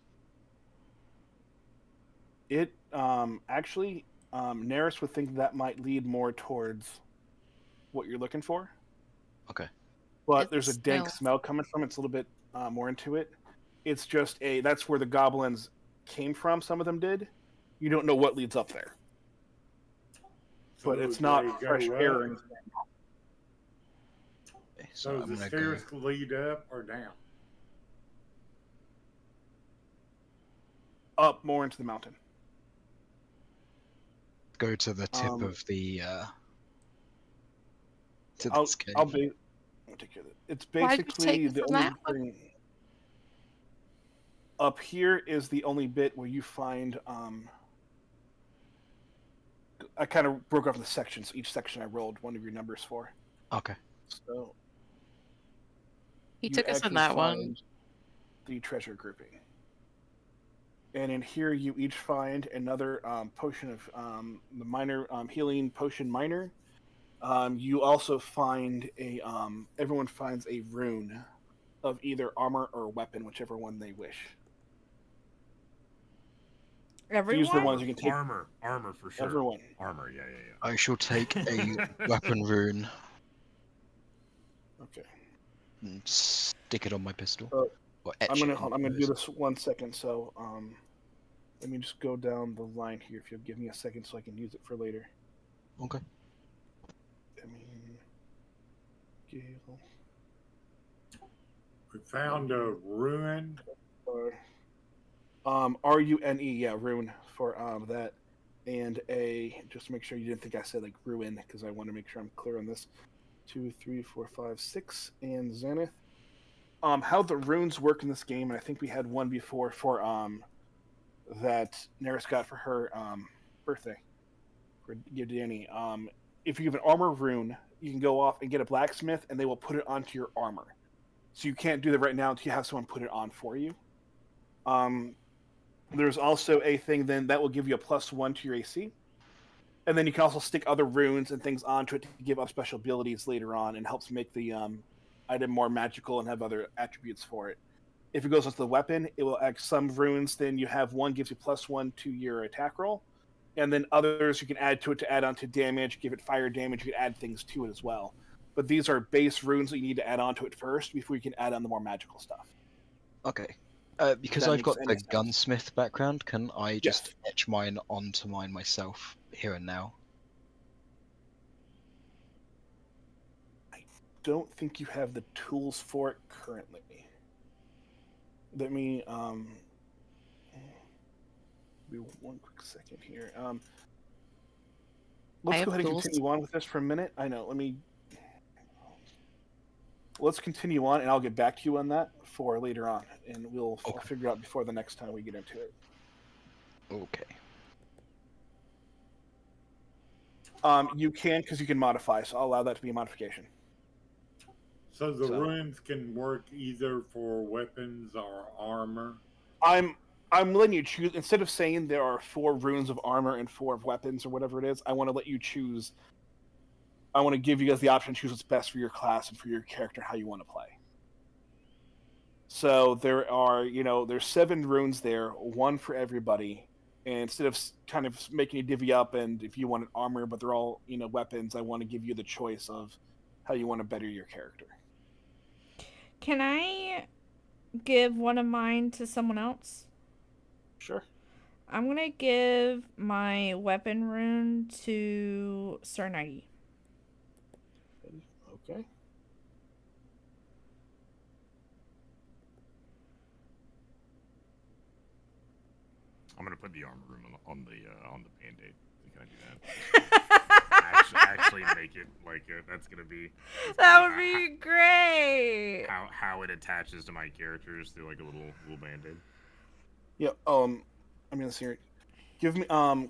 It actually, Neris would think that might lead more towards what you're looking for. Okay. But It there's a dank smells- smell coming from it. It's a little bit more into it. It's just that's where the goblins came from. Some of them did. You don't know what leads up there, So but it's they not go fresh air. or up. anything. Okay, So so the I'm gonna stairs lead up or down? Up more into the mountain. go to the tip Um, of the to I'll this cave. I'll take care of it. It's Why'd you basically take it the from only that one? thing. Up here is the only bit where you find. I kind of broke off the sections. Each section I rolled one of your numbers for. Okay. So He you took us in actually that one. find the treasure grouping. And in here, you each find another potion of the minor healing potion minor. You also find everyone finds a rune of either armor or weapon, whichever one they wish. These are the Everyone? ones you can take. Armor for sure. Everyone. Armor, yeah. I shall take a weapon rune Okay. and stick it on my pistol. Uh, Or etch I'm it gonna into do it. this 1 second. So let me just go down the line here. If you'll give me a second, so I can use it for later. Okay. I mean, Gale. We found a ruin. Rune, yeah, rune for that, and a just to make sure you didn't think I said like ruin because I want to make sure I'm clear on this. 2, 3, 4, 5, 6, and Zenith. How the runes work in this game, and I think we had one before for that Neris got for her birthday for give Danny. If you give an armor rune, you can go off and get a blacksmith, and they will put it onto your armor. So you can't do that right now until you have someone put it on for you. There's also a thing then that will give you a +1 to your AC. And then you can also stick other runes and things onto it to give up special abilities later on and helps make the item more magical and have other attributes for it. If it goes into the weapon, it will add some runes. Then you have one gives you +1 to your attack roll. And then others you can add to it to add on to damage, give it fire damage. You can add things to it as well. But these are base runes that you need to add onto it first before you can add on the more magical stuff. Okay. Because that I've makes got any the sense. gunsmith background, can I just Yes. etch mine onto mine myself here and now? Don't think you have the tools for it currently. Let me be one quick second here. Let's I go have ahead and tools. continue on with this for a minute. I know. Let's continue on, and I'll get back to you on that for later on, and I'll Okay. figure out before the next time we get into it. Okay. You can because you can modify, so I'll allow that to be a modification. So the So- ruins can work either for weapons or armor. I'm letting you choose instead of saying there are 4 runes of armor and 4 of weapons or whatever it is. I want to let you choose. I want to give you guys the option to choose what's best for your class and for your character, how you want to play. So there are, there's 7 runes there, 1 for everybody. And instead of kind of making you divvy up, and if you want an armor, but they're all, weapons, I want to give you the choice of how you want to better your character. Can I give one of mine to someone else? Sure. I'm gonna give my weapon rune to Sir Nighty. Okay. I'm gonna put the armor room on the band-aid. Can I do that? actually make it like that's gonna be. That would be great. How it attaches to my characters through like a little band-aid. Yeah. I'm gonna see here. Give me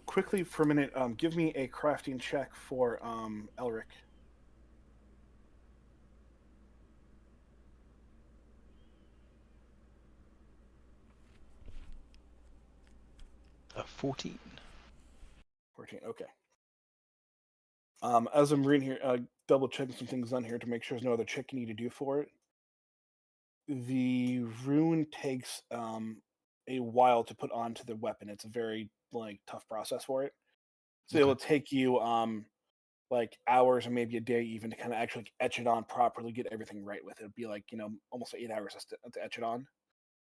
quickly for a minute. Give me a crafting check for Elric. 14. 14. Okay. As I'm reading here, double checking some things on here to make sure there's no other check you need to do for it. The rune takes a while to put onto the weapon. It's a very tough process for it. So it will take you like hours or maybe a day even to kind of actually etch it on properly, get everything right with it. It'd be like almost 8 hours to etch it on.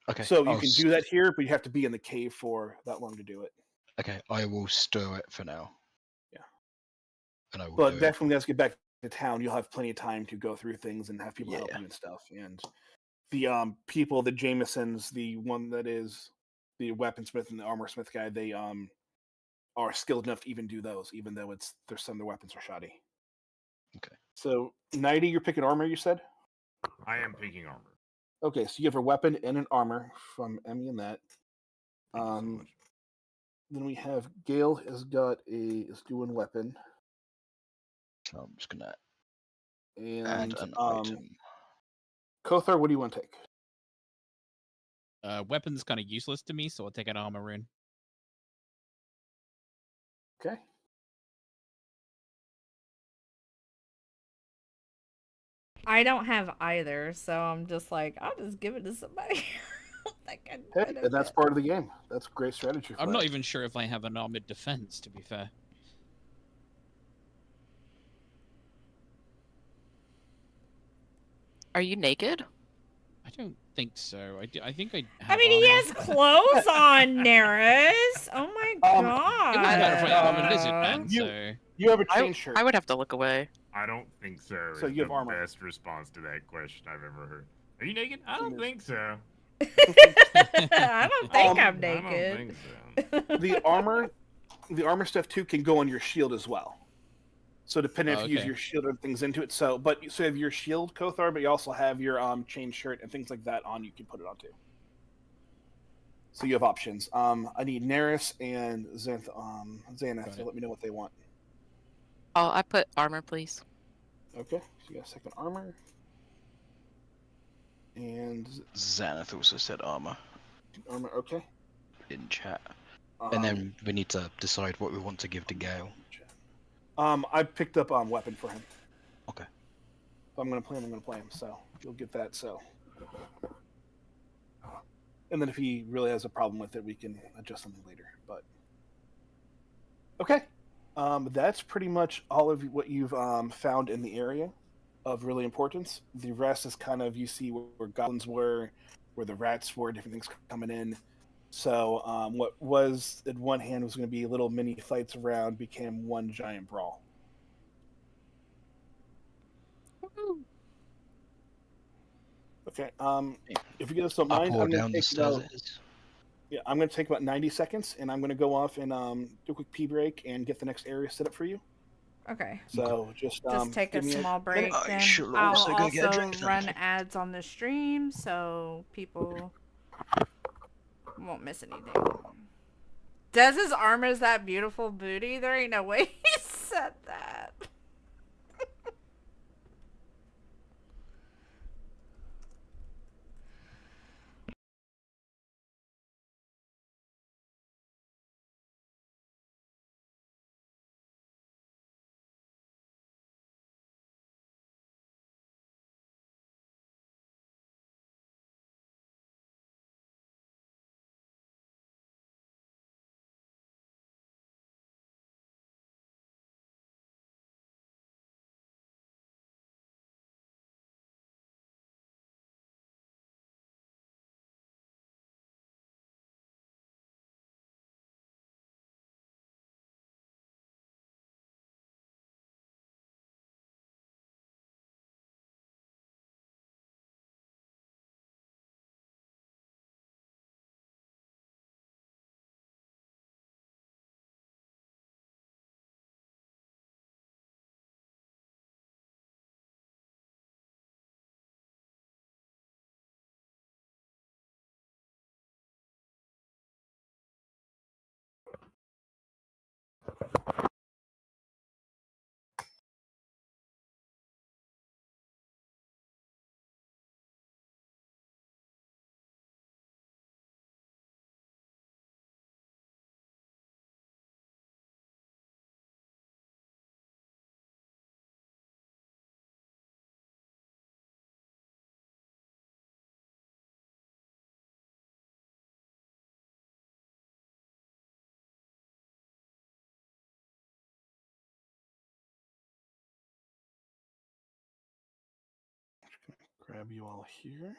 Okay. So you can do that here, but you have to be in the cave for that long to do it. Okay, I will stow it for now. Yeah. And I will But do definitely, let's get back to town. You'll have plenty of time to go through things and have people help Yeah. you and stuff. And the people, the Jamesons, the one that is the weaponsmith and the armor smith guy, they are skilled enough to even do those, even though there's some of their weapons are shoddy. Okay. So 90, you're picking armor, you said? I am picking armor. Okay, so you have a weapon and an armor from Emmy and that. Thank you so much. Then we have Gale is doing weapon. So I'm just gonna And add an item. Kothar, what do you want to take? Weapon's kind of useless to me, so I'll take an armor rune. Okay. I don't have either, so I'm just like, I'll just give it to somebody. second Hey, benefit. and that's part of the game. That's great strategy. For I'm that. not even sure if I have an armored defense, to be fair. Are you naked? I don't think so. I think I I have mean, he armor. has clothes on, Neris. Oh my god. It wouldn't matter if I'm a lizard Uh, man, You- so... You have a chain shirt. I would have to look away. I don't think so. So Is you have the armor. best response to that question I've ever heard. Are you naked? I don't It is. think so. I don't think I'm I naked. don't think so. The armor stuff too can go on your shield as well. So depending if you use Okay. your shield or things into it. So you have your shield, Kothar, but you also have your chain shirt and things like that on. You can put it on too. So you have options. I need Neris and Xanath Got to it. let me know what they want. Oh, I put armor, please. Okay, so you got a second armor. And Xanath also said armor armor, okay. in chat. And then we need to decide what we want to give to Gale. I picked up weapon for him. Okay. If I'm gonna play him, I'm gonna play him. So you'll get that. So, and then if he really has a problem with it, we can adjust something later. But okay, that's pretty much all of what you've found in the area of really importance. The rest is kind of you see where goblins were, where the rats were, different things coming in. So what was in one hand was going to be little mini fights around became one giant brawl. Okay. If you guys don't Up mind, or I'm going down to the take stairs about, it is. yeah, I'm going to take about 90 seconds, and I'm going to go off and do a quick pee break and get the next area set up for you. Okay. So just Take a give me small break. minute. I Then shall I'll also go get a also drink then. run ads on the stream so people won't miss anything. Dez's armor is that beautiful booty. There ain't no way he said that. Grab you all here.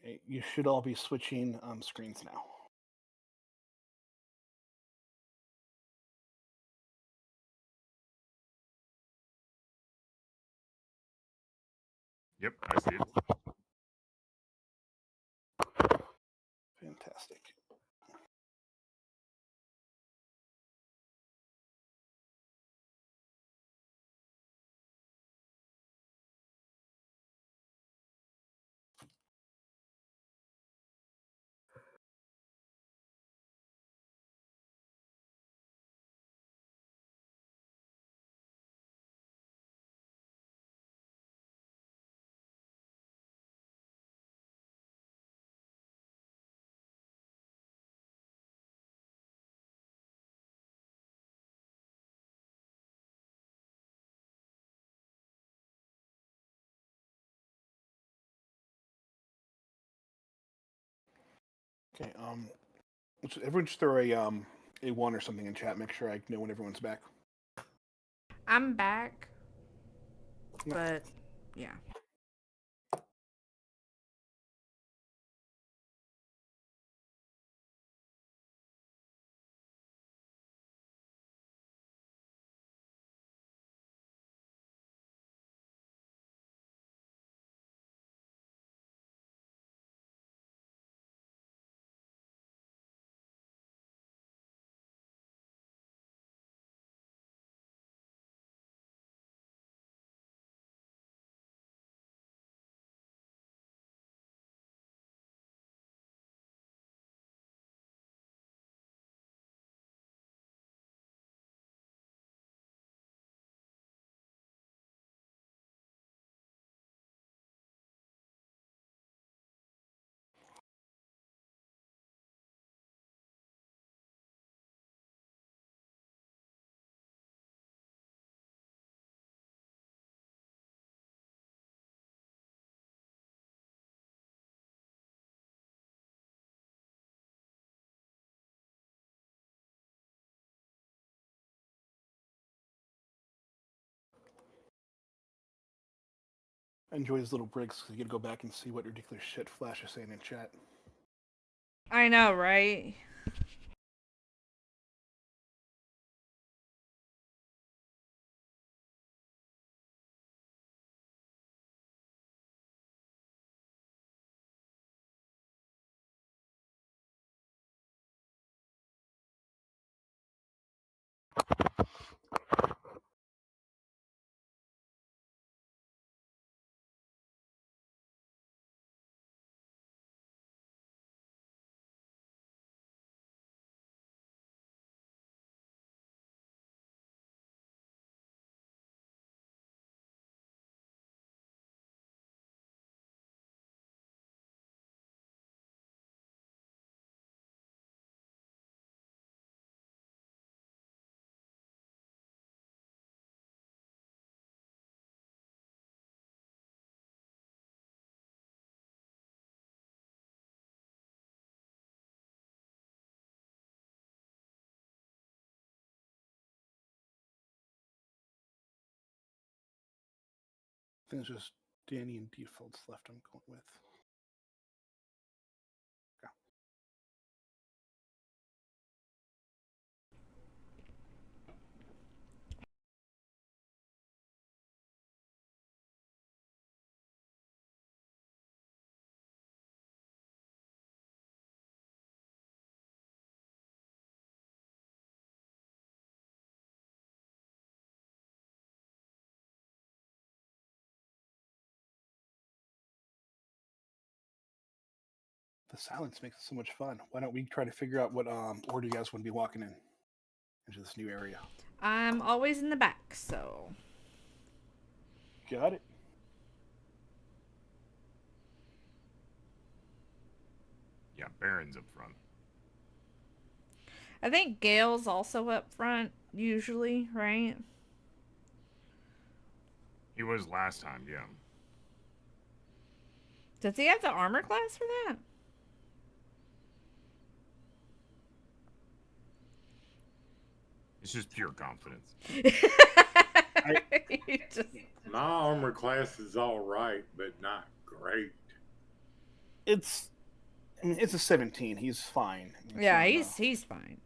Okay, you should all be switching screens now. Yep, I see it. Fantastic. Okay. Everyone just throw a one or something in chat. Make sure I know when everyone's back. I'm back. No. But yeah. I enjoy his little breaks because you get to go back and see what ridiculous shit Flash is saying in chat. I know, right? I think it's just Danny and defaults left. I'm going with. Okay. The silence makes it so much fun. Why don't we try to figure out what order you guys want to be walking in into this new area? I'm always in the back, so. Got it. Yeah, Baron's up front. I think Gail's also up front, usually, right? He was last time, yeah. Does he have the armor class for that? It's just pure confidence. You just... My armor class is all right, but not great. It's a 17. He's fine. Yeah, he's fine.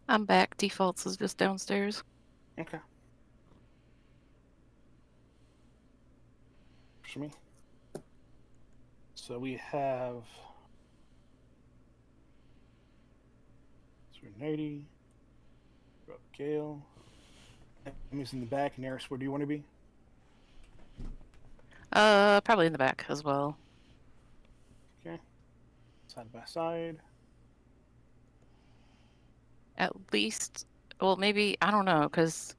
I'm back. Defaults is just downstairs. Okay. for me. So we have 390. Gale. Emmy's in the back. Neris, where do you want to be? Probably in the back as well. Okay. Side by side. At least, well, maybe, I don't know, because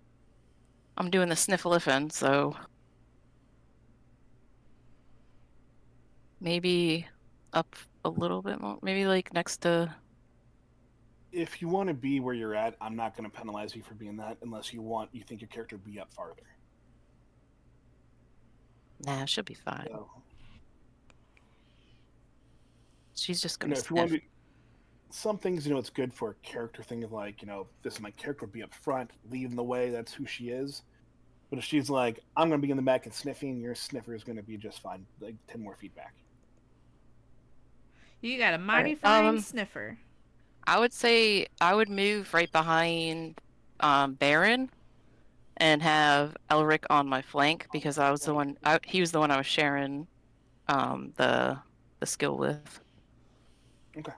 I'm doing the sniffleifin, so maybe up a little bit more. Maybe like next to. If you want to be where you're at, I'm not going to penalize you for being that unless you think your character to be up farther. Nah, she'll be fine. So, She's just gonna if you want sniff. to, some things, it's good for a character thing of like, this my character would be up front, leading the way. That's who she is. But if she's like, I'm going to be in the back and sniffing, your sniffer is going to be just fine. Like 10 more feet back. You got a mighty Alright, fine sniffer. I would say I would move right behind Baron and have Elric on my flank because I was the one. He was the one I was sharing the skill with. Okay.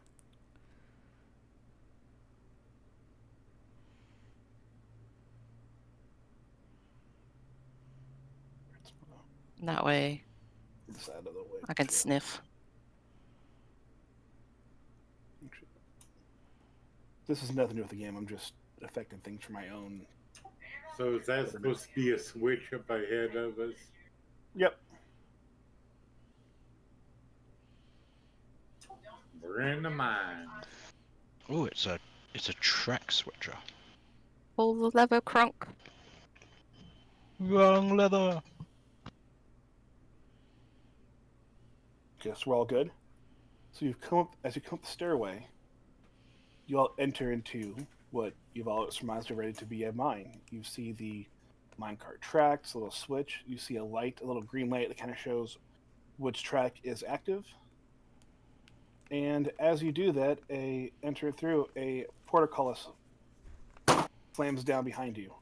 That way This out of the way. I can sniff. This is nothing to do with the game. I'm just affecting things for my own. So is that supposed to be a switch up ahead of us? Yep. We're in the mine. Oh, it's a track switcher. Pull the lever, crunk. Wrong leather. Guess we're all good. So as you come up the stairway, you all enter into what you've all surmised already to be a mine. You see the minecart tracks, a little switch. You see a light, a little green light that kind of shows which track is active. And as you do that, enter through a portcullis slams down behind you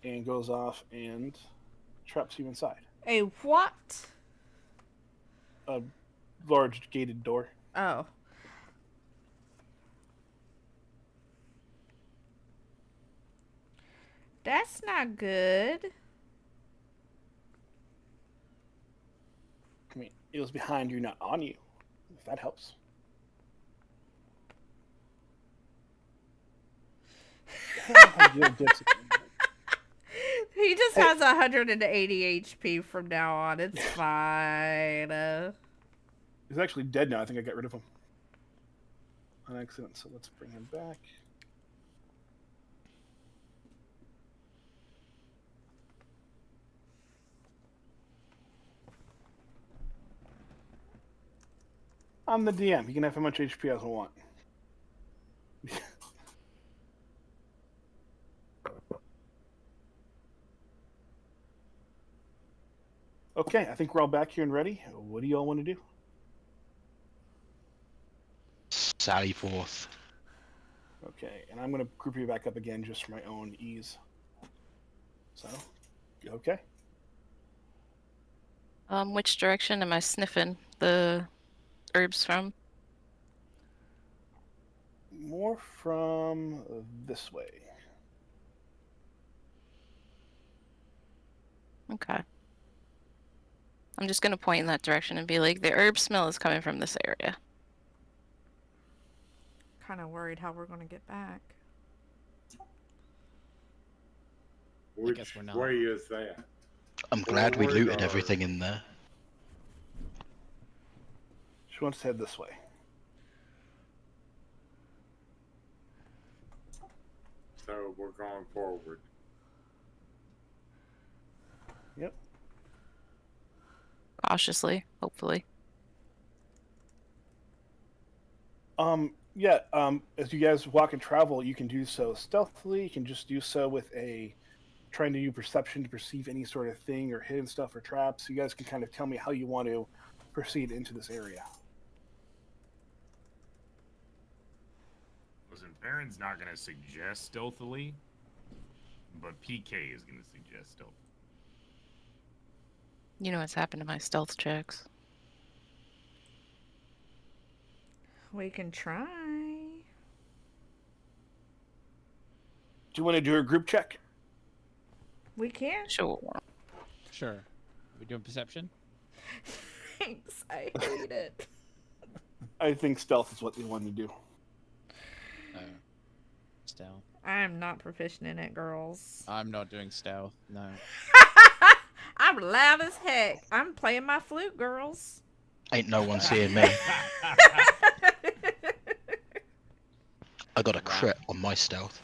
and goes off and traps you inside. A what? A large gated door. Oh. That's not good. I mean, it was behind you, not on you. If that helps. He just has 180 HP from now on. It's fine. He's actually dead now. I think I got rid of him on accident. So let's bring him back. I'm the DM. He can have how much HP as I want. Okay, I think we're all back here and ready. What do you all want to do? Sally forth. Okay, and I'm going to group you back up again just for my own ease. So, okay. Which direction am I sniffing the herbs from? More from this way. Okay. I'm just gonna point in that direction and be like, the herb smell is coming from this area. Kind of worried how we're going to get back. Which guess we're not. way is that? I'm glad we Forward looted or- everything in there. She wants to head this way. So we're going forward. Yep. Cautiously, hopefully. Yeah, as you guys walk and travel, you can do so stealthily. You can just do so with trying to do perception to perceive any sort of thing or hidden stuff or traps. You guys can kind of tell me how you want to proceed into this area. Listen, Baron's not going to suggest stealthily, but PK is going to suggest stealth. You know what's happened to my stealth checks. We can try. Do you want to do a group check? We can. Sure. Sure. Are we doing perception? Thanks. I hate it. I think stealth is what they want to do. Oh. Stealth. I'm not proficient in it, girls. I'm not doing stealth. No. I'm loud as heck. I'm playing my flute, girls. Ain't no one seeing me. I got a crit on my stealth.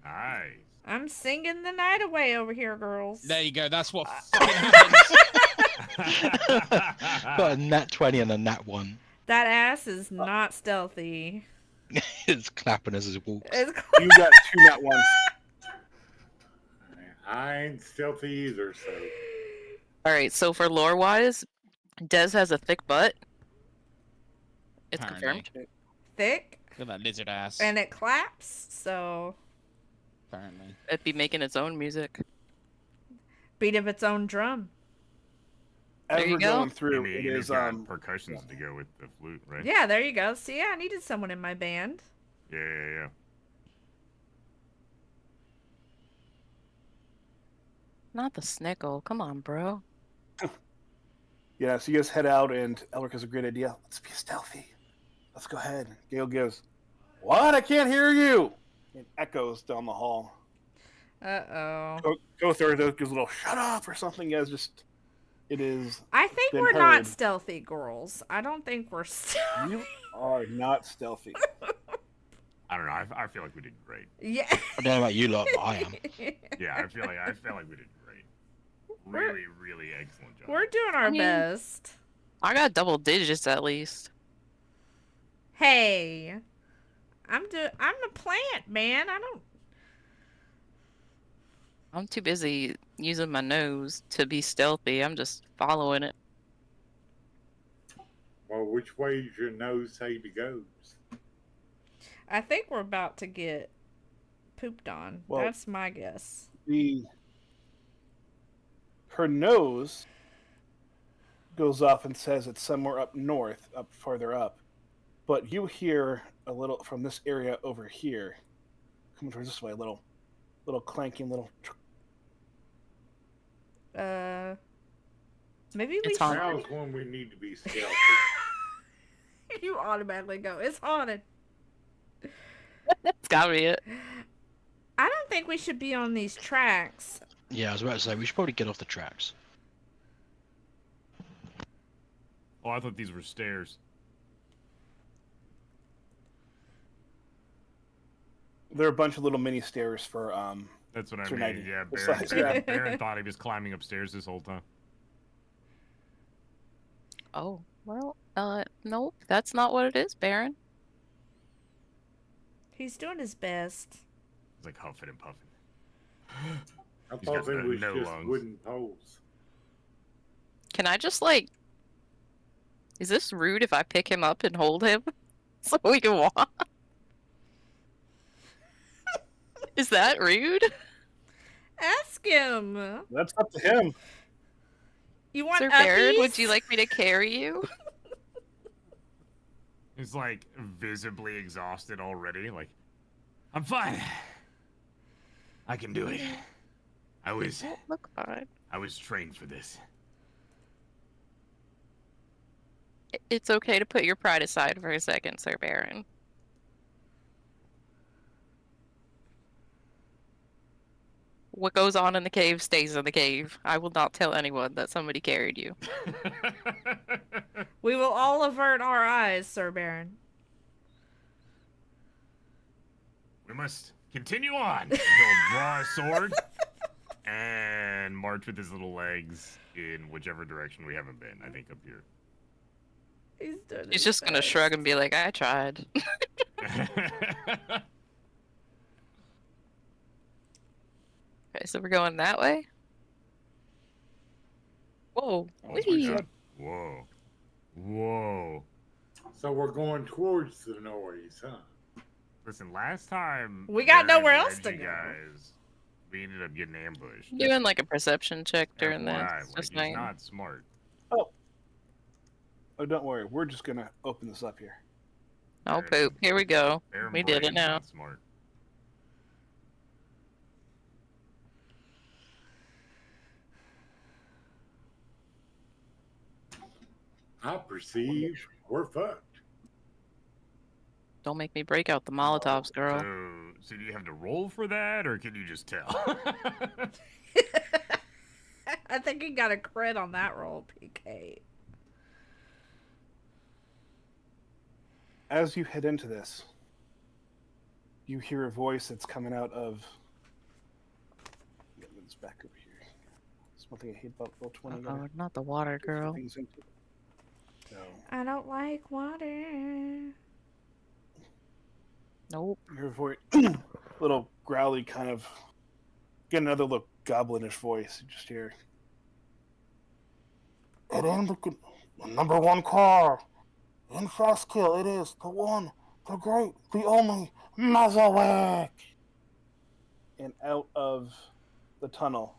Nice. I'm singing the night away over here, girls. There you go. That's what fucking happens. Got a nat 20 and a nat 1. That ass is not stealthy. It's clapping as it walks. It's You got 2 nat ones. I ain't stealthy either, so. Alright, so for lore wise, Dez has a thick butt. It's Apparently. confirmed. thick Look at that lizard ass. and it claps, so Apparently. It'd be making its own music. beat of its own drum. As There you we're go. going through, it And is he's got percussions to go with the flute, right? Yeah, there you go. See, I needed someone in my band. Yeah. Not the snickle. Come on, bro. Yeah, so you guys head out, and Elric has a great idea. Let's be stealthy. Let's go ahead. Gale goes, "What? I can't hear you!" It echoes down the hall. Uh-oh. Kothar gives a little "shut up" or something. Guys, just it is. I think Been we're not heard. stealthy, girls. I don't think we're stealthy. You are not stealthy. I don't know. I feel like we did great. Yeah. I don't know about you lot, but I am. Yeah, I feel like we did great. Really excellent job. We're doing our I mean- best. I got double digits at least. Hey. I'm a plant, man. I'm too busy using my nose to be stealthy. I'm just following it. Well, which way does your nose say to go? I think we're about to get pooped on. Well- That's my guess. Her nose goes off and says it's somewhere up north, up farther up. But you hear a little from this area over here, coming towards this way, little clanking, little. Maybe we It's should. haunted. Now's when we need to be stealthy. You automatically go. It's haunted. That's gotta be it. I don't think we should be on these tracks. Yeah, I was about to say, we should probably get off the tracks. Oh, I thought these were stairs. There are a bunch of little mini stairs for That's what I Sir mean. Knighty. Yeah, It's Baron, like- yeah. Baron thought he was climbing upstairs this whole time. Oh, well, nope. That's not what it is, Baron. He's doing his best. He's like huffing and puffing. I He's thought got they no was just lungs. wooden poles. Can I just, like... Is this rude if I pick him up and hold him? So we can walk? Is that rude? Ask him. That's up to him. You want Sir Baron, uppies? would you like me to carry you? He's like visibly exhausted already. Like, I'm fine. I can do it. I was Look fine. trained for this. It's okay to put your pride aside for a second, Sir Baron. What goes on in the cave stays in the cave. I will not tell anyone that somebody carried you. We will all avert our eyes, Sir Baron. We must continue on. He'll draw a sword and march with his little legs in whichever direction we haven't been. I think up here. He's doing He's his just gonna best. shrug and be like, I tried. Okay, so we're going that way? Whoa. That's what he Whee! said. Whoa. Whoa. So we're going towards the noise, huh? Listen, last time We got Baron nowhere else led to you go. guys We ended up getting ambushed. Doing like a perception check during this. FYI, It's like, just it's fine. not smart. Oh, don't worry. We're just gonna open this up here. Oh Fair poop! enough. Here we go. Their We did it brain's now. not smart. I perceive we're fucked. Don't make me break out the Molotovs, girl. So do you have to roll for that, or can you just tell? I think he got a crit on that roll, PK. As you head into this, you hear a voice that's coming out of. Get this back over here. That's one thing I hate about roll 20. Oh, not the water, girl. No. I don't like water. Nope. Your voice, little growly kind of. Get another little goblinish voice. You just hear. It ain't the number one car. In Fastkill, it is the one, the great, the only Mazawek. And out of the tunnel,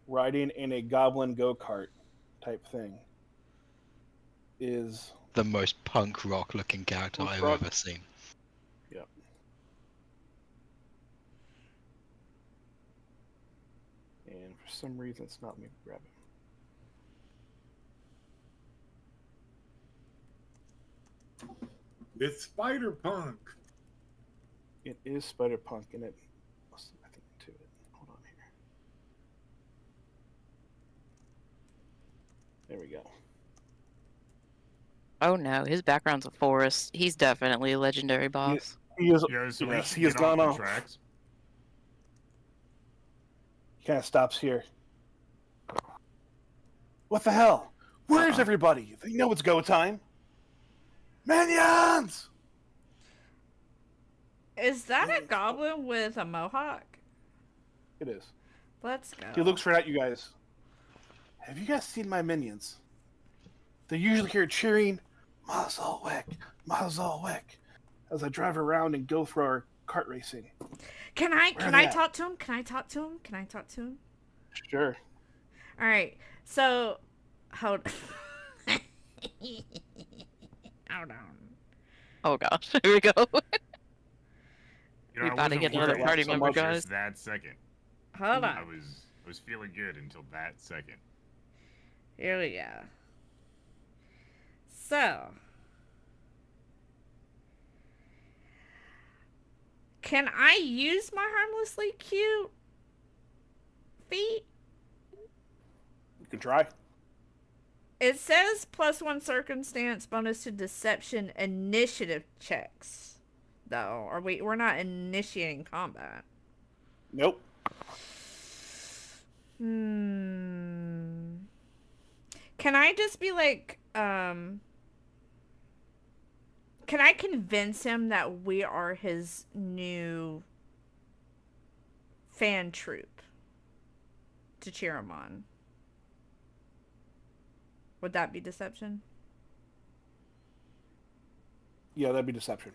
riding in a goblin go-kart type thing, is The most punk rock looking character Punk I've rock. ever seen. Yep. And for some reason, it's not me grabbing. It's Spider Punk. It is Spider Punk, and it. I think to it. Hold on here. There we go. Oh no, his background's a forest. He's definitely a legendary boss. He is. Yeah, so we Yes, should he has get off gone the off. tracks. He kind of stops here. What the hell? Where's everybody? They know it's go time. Minions! Is that a goblin with a mohawk? It is. Let's go. He looks right at you guys. Have you guys seen my minions? They usually hear cheering, Mazalwek, Mazalwek, as I drive around and go through our kart racing. Can I Where are they at? talk to him? Can I talk to him? Can I talk to him? Sure. All right. So, hold. Hold on. Oh gosh, here we go. You know, We I about to wasn't get another worried party so member, much guys. just that second. Hold I on. was feeling good until that second. Here we go. So, can I use my harmlessly cute feat? You can try. It says +1 circumstance bonus to deception initiative checks, though. Or we're not initiating combat. Nope. Can I just be like, can I convince him that we are his new fan troop to cheer him on? Would that be deception? Yeah, that'd be deception.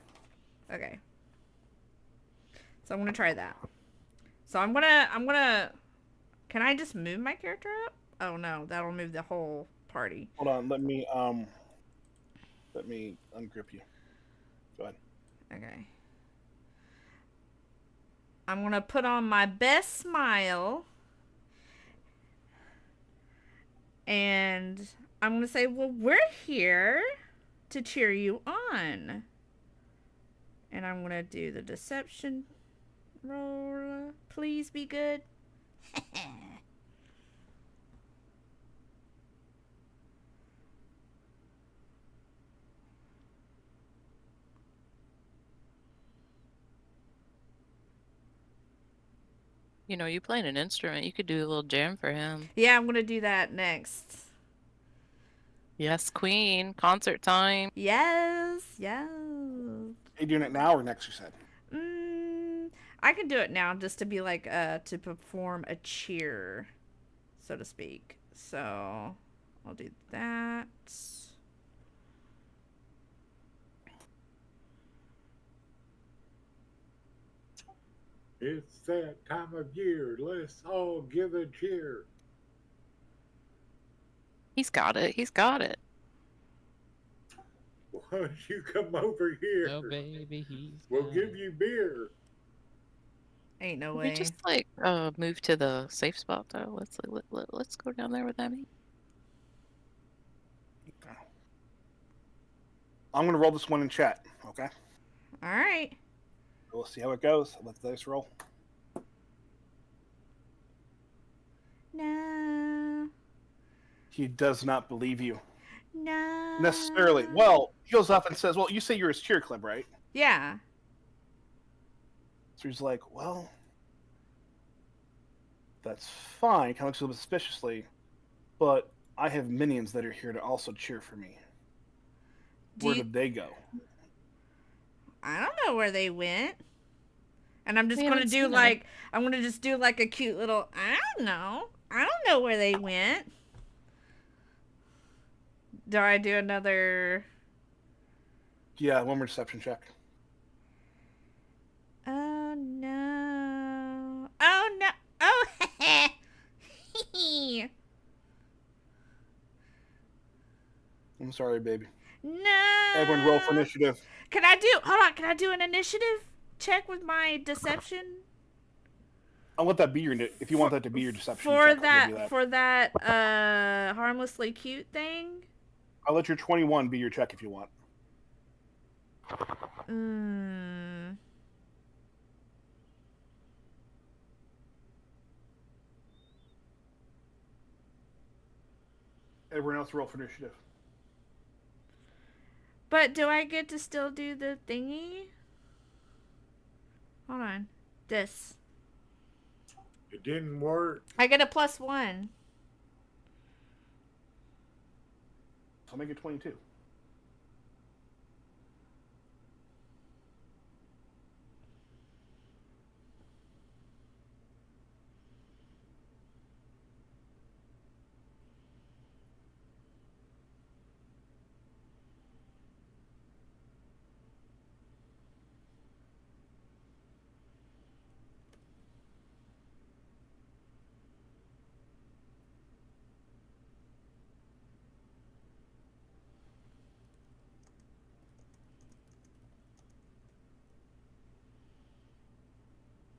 Okay. So I'm gonna try that. So I'm gonna can I just move my character up? Oh no, that'll move the whole party. Hold on, let me ungrip you. Go ahead. Okay. I'm gonna put on my best smile. And I'm gonna say, well, we're here to cheer you on. And I'm gonna do the deception roll. Please be good. You know, you playing an instrument, you could do a little jam for him. Yeah, I'm gonna do that next. Yes, Queen. Concert time. Yes, yes. Are you doing it now or next, you said? I can do it now just to be like, to perform a cheer, so to speak. So, I'll do that. It's that time of year. Let's all give a cheer. He's got it. He's got it. Why don't you come over here? Oh, baby, he's We'll got give it. you beer. Ain't no Can way. we just move to the safe spot though? Let's go down there with Emmy. I'm gonna roll this one in chat. Okay. All right. We'll see how it goes. Let the dice roll. No. He does not believe you No. necessarily. Well, he goes up and says, "Well, you say you're his cheer club, right?" Yeah. So he's like, "Well, that's fine." Kind of looks a little bit suspiciously, but I have minions that are here to also cheer for me. Where did they go? I don't know where they went. And I'm just We gonna haven't do seen like I'm gonna just do like a cute little I don't know where they went. Do I do another Yeah, one more deception check. Oh no. Oh no. Oh I'm sorry, baby. no. Everyone roll for initiative. Can I do an initiative check with my deception? I'll let that be your. If you want that to be your deception For check, I'll give you that. for that harmlessly cute thing? I'll let your 21 be your check if you want. Everyone else roll for initiative. But do I get to still do the thingy? Hold on. This. It didn't work. I get a +1. So I'll make it 22.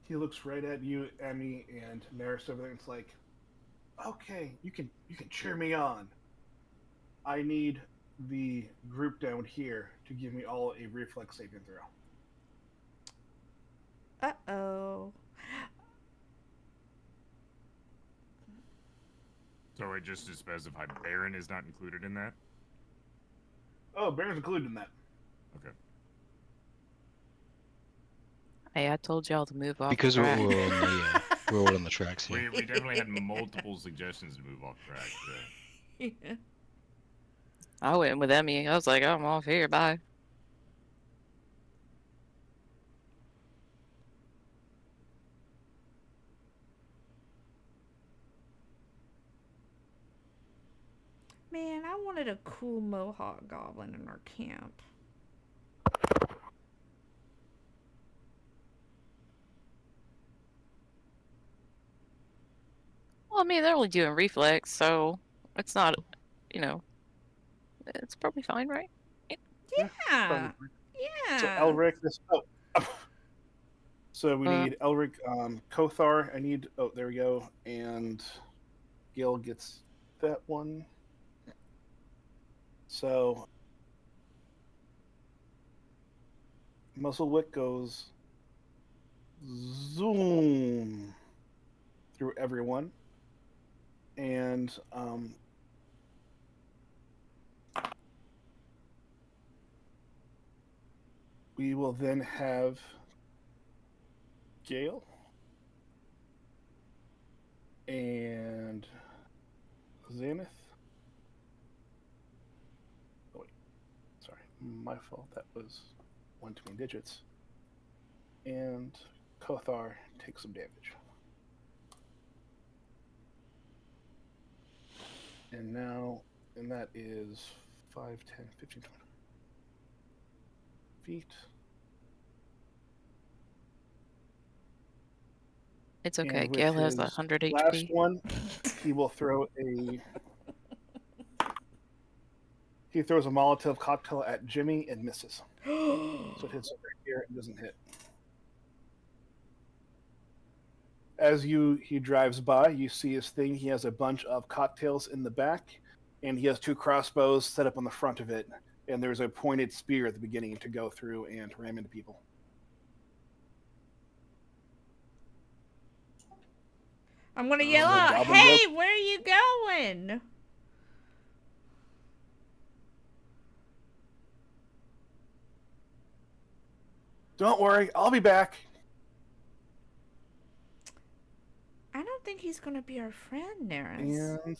He looks right at you, Emmy, and Maris over there. It's like, okay, you can cheer me on. I need the group down here to give me all a reflex saving throw. Uh-oh. So it just to specify, Baron is not included in that? Oh, Baron's included in that. Okay. Hey, I told y'all to move off. Because the we're track. all on the we're all on the tracks here. We definitely had multiple suggestions to move off track. So. Yeah. I went with Emmy. I was like, I'm off here. Bye. Man, I wanted a cool mohawk goblin in our camp. Well, I mean, they're only doing reflex, so it's not, you know, it's probably fine, right? Yeah. So Yeah. Elric, this. Oh. So we need Elric, Kothar. I need. Oh, there we go. And Gil gets that one. So Muzzlewick goes zoom through everyone, and we will then have Gale and Xanath. Oh wait, sorry, my fault. That was one too many digits. And Kothar takes some damage. And now, and that is 5, 10, 15, 20 feet. It's okay. And with Gale has his 100 last HP. one, he will throw a. He throws a Molotov cocktail at Jimmy and misses. So it hits over here and doesn't hit. As he drives by, you see his thing. He has a bunch of cocktails in the back, and he has 2 crossbows set up on the front of it. And there's a pointed spear at the beginning to go through and ram into people. I'm gonna yell the out, goblin "Hey, goes- where are you going?" Don't worry, I'll be back. I don't think he's gonna be our friend, Neris. And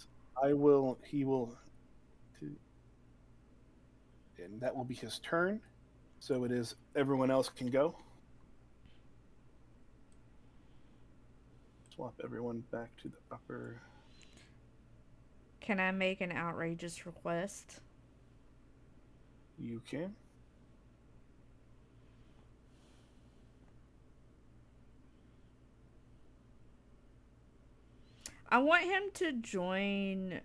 he will, and that will be his turn. So it is, everyone else can go. Swap everyone back to the upper. Can I make an outrageous request? You can. I want him to join.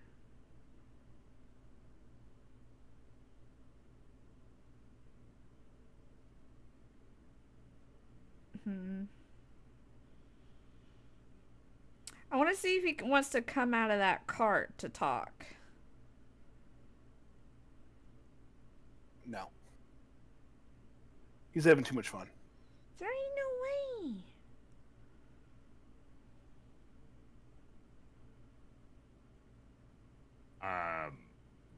I want to see if he wants to come out of that cart to talk. No. He's having too much fun. There ain't no way.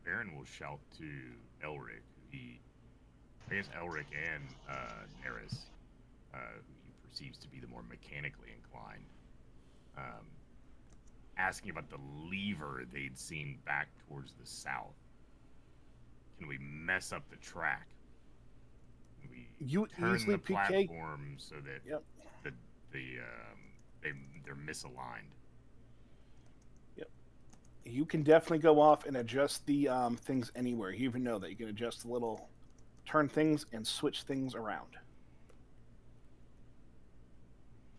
Baron will shout to Elric. I guess Elric and Neris, who he perceives to be the more mechanically inclined, asking about the lever they'd seen back towards the south. Can we mess up the track? Can we You turn easily the PK. platform so that Yep. they're misaligned? You can definitely go off and adjust the things anywhere. You even know that you can adjust the little turn things and switch things around.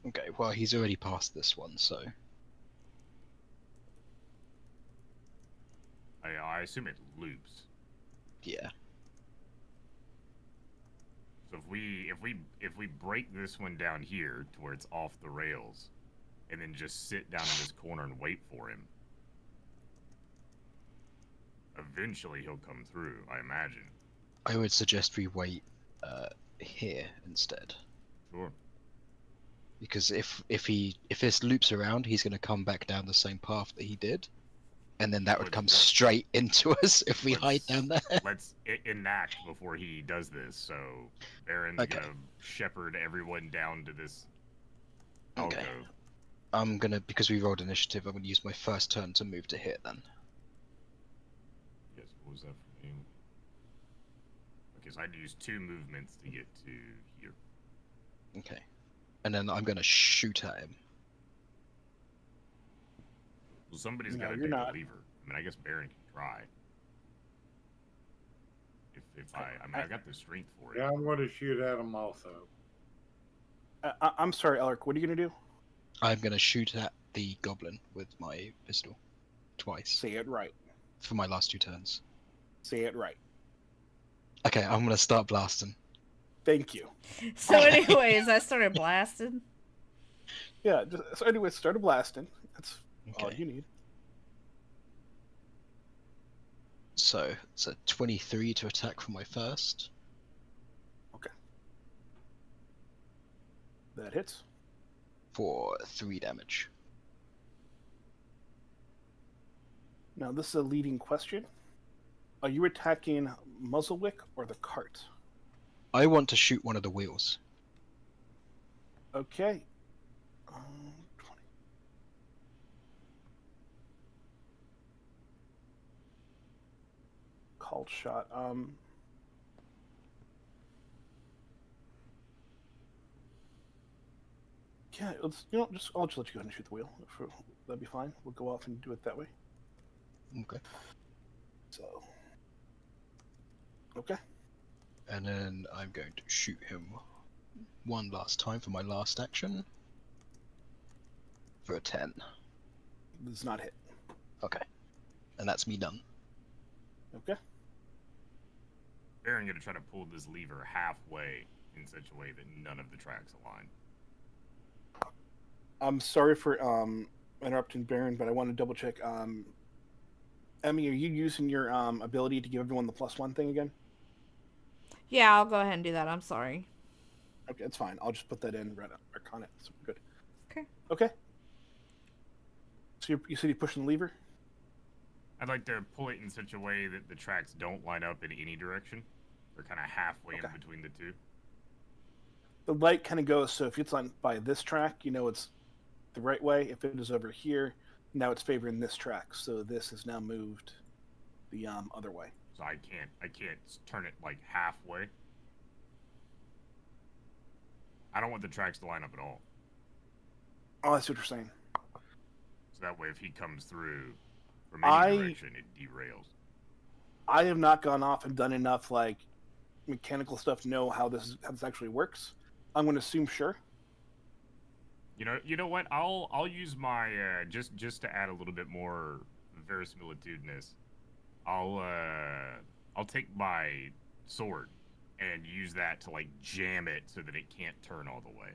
Okay, well, he's already passed this one, so. I assume it loops. Yeah. So if we break this one down here to where it's off the rails, and then just sit down in this corner and wait for him, eventually he'll come through, I imagine. I would suggest we wait here instead. Sure. Because if this loops around, he's going to come back down the same path that he did, and then that would come straight into us if we hide down there. Let's enact before he does this. So Baron's gonna shepherd everyone down to this alcove. Okay. I'm gonna, because we rolled initiative, I'm gonna use my first turn to move to here then. Yes, what was that for me? Okay, so I'd use 2 movements to get to here. Okay. And then I'm gonna shoot at him. Well, somebody's No, got to you're take not. the lever. I mean, I guess Baron can try. If I got the strength for it. Yeah, I'm going to shoot at him also. I'm sorry, Elric. What are you gonna do? I'm gonna shoot at the goblin with my pistol. Twice. Say it right. For my last 2 turns. Say it right. Okay, I'm gonna start blasting. Thank you. So, anyways, I started blasting. Yeah. So anyway, start blasting. That's all Okay. you need. So it's a 23 to attack for my first. Okay. That hits. For 3 damage. Now this is a leading question. Are you attacking Muzzlewick or the cart? I want to shoot one of the wheels. Okay. 20. Called shot. Yeah, I'll just let you go ahead and shoot the wheel. That'd be fine. We'll go off and do it that way. Okay. So. Okay. And then I'm going to shoot him one last time for my last action. for a 10. Does not hit. Okay. And that's me done. Okay. Baron gonna try to pull this lever halfway in such a way that none of the tracks align. I'm sorry for interrupting Baron, but I want to double check. Emmy, are you using your ability to give everyone the +1 thing again? Yeah, I'll go ahead and do that. I'm sorry. Okay, it's fine. I'll just put that in right on it. So we're good. Okay. Okay. So you said you're pushing the lever? I'd like to pull it in such a way that the tracks don't line up in any direction. They're kind of halfway in between the two. The light kind of goes, so if it's on by this track, you know it's the right way. If it is over here, now it's favoring this track. So this is now moved the other way. So I can't turn it like halfway. I don't want the tracks to line up at all. Oh, that's what you're saying. So that way if he comes through from any direction, it derails. I have not gone off and done enough like mechanical stuff to know how this actually works. I'm going to assume sure. You know what? I'll use my just to add a little bit more verisimilitudinous. I'll take my sword and use that to like jam it so that it can't turn all the way.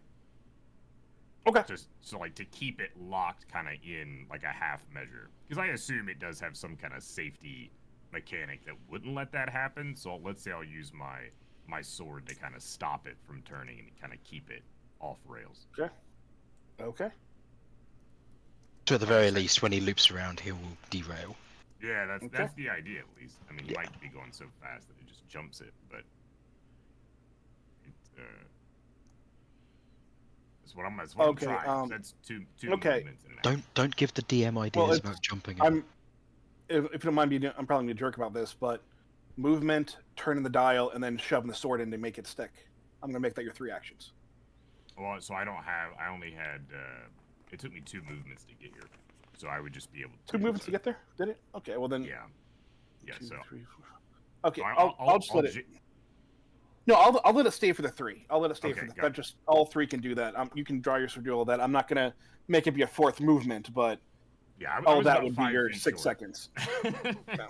Okay. Just so like to keep it locked kind of in like a half measure, because I assume it does have some kind of safety mechanic that wouldn't let that happen. So let's say I'll use my sword to kind of stop it from turning and kind of keep it off rails. Okay. So at the very least, when he loops around, he will derail. Yeah, that's the idea at least. I mean, he might be going so fast that it just jumps it, but that's what I'm trying. That's two movements in it. Don't give the DM ideas about jumping it. If you don't mind me, I'm probably gonna be a jerk about this, but movement, turning the dial, and then shoving the sword in to make it stick. I'm gonna make that your 3 actions. Well, so I only had. It took me 2 movements to get here, so I would just be able to. 2 movements to get there? Did it? Okay, well then. Yeah. 2, So. 3, 4. Okay, So I'll just let it. No, I'll let it stay for the 3. I'll let it stay for the. That just all 3 can do that. You can draw your sword, do all that. I'm not gonna make it be a 4th movement, but. Yeah, all that would be your 6 seconds. No.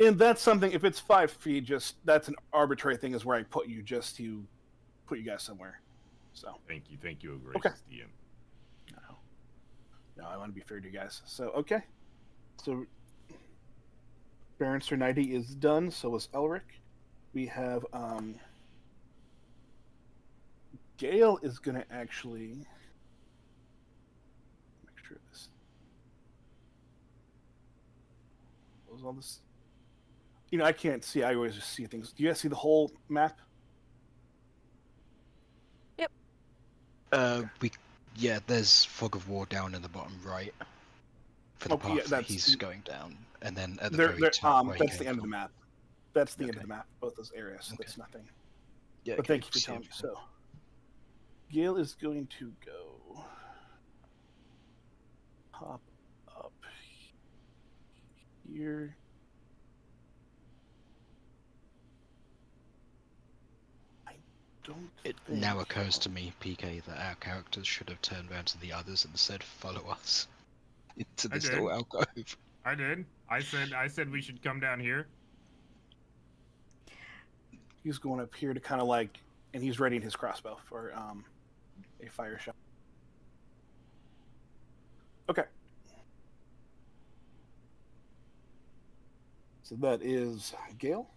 And that's something. If it's 5 feet, just that's an arbitrary thing. Is where I put you just to put you guys somewhere. So. Thank you, gracious DM. No, I want to be fair to you guys. So okay. So Baron Sir 90 is done. So is Elric. We have Gale is gonna actually make sure this. Was all this? You know, I can't see. I always just see things. Do you guys see the whole map? There's fog of war down in the bottom right for the path that he's going down, and then at the very top. That's the end of the map. That's the end of the map. Both those areas. Okay. That's nothing. Yeah, but thank you for telling me. So, Gale is going to go pop up here. It now occurs to me, PK, that our characters should have turned around to the others and said, "Follow us into this little alcove." I did. I said we should come down here. He's going up here to kind of like, and he's readying his crossbow for a fire shot. Okay. So that is Gale.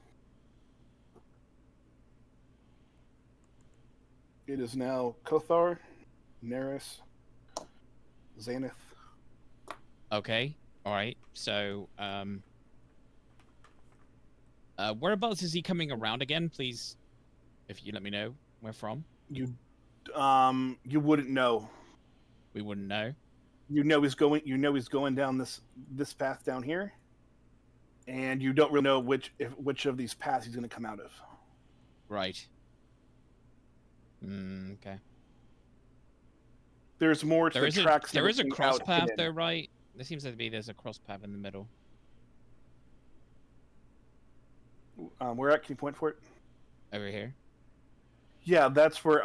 It is now Kothar, Neris, Xanath. Okay. All right. So, whereabouts is he coming around again? Please, if you let me know where from. You wouldn't know. We wouldn't know. You know he's going down this path down here, and you don't really know which of these paths he's going to come out of. Right. Okay. There's more to the tracks. There is a cross path though, right? There seems to be there's a cross path in the middle. Where at? Can you point for it? Over here. Yeah, that's where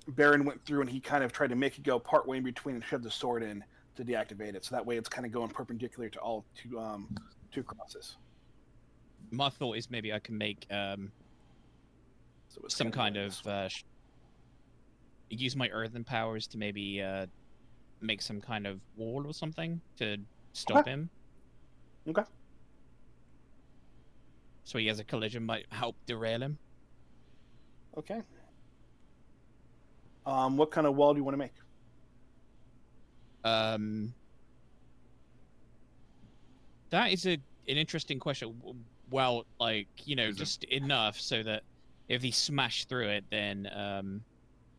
Baron went through and he kind of tried to make it go partway in between and shoved the sword in to deactivate it. So that way it's kind of going perpendicular to all two crosses. My thought is maybe I can make So it's some kind going of this way. use my earthen powers to maybe make some kind of wall or something to stop Okay. him. Okay. So he has a collision might help derail him. Okay. What kind of wall do you want to make? That is an interesting question. Well, like, just enough so that if he smashed through it, then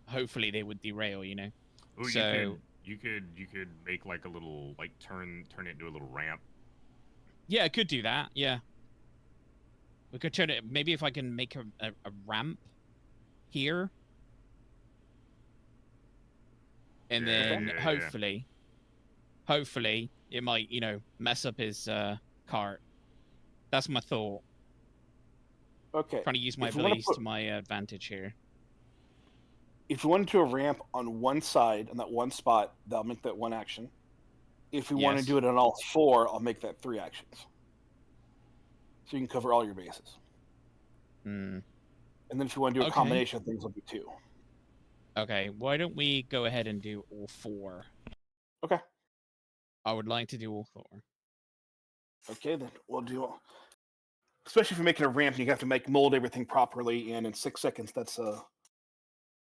hopefully they would derail. Ooh, So you could make like a little turn it into a little ramp. yeah, I could do that. Yeah, we could turn it. Maybe if I can make a ramp here, and then hopefully it might mess up his cart. That's my thought. Okay. Trying to use my If you wanna abilities to my advantage here. If you want to do a ramp on one side, on that one spot, that'll make that one action. If you want to Yes. do it on all four, I'll make that 3 actions. So you can cover all your bases. Hmm. And then if you want to do a Okay. combination of things, it'll be 2. Okay, why don't we go ahead and do all 4? Okay. I would like to do all 4. Okay, then we'll do. Especially if you're making a ramp, you have to mold everything properly, and in 6 seconds, that's a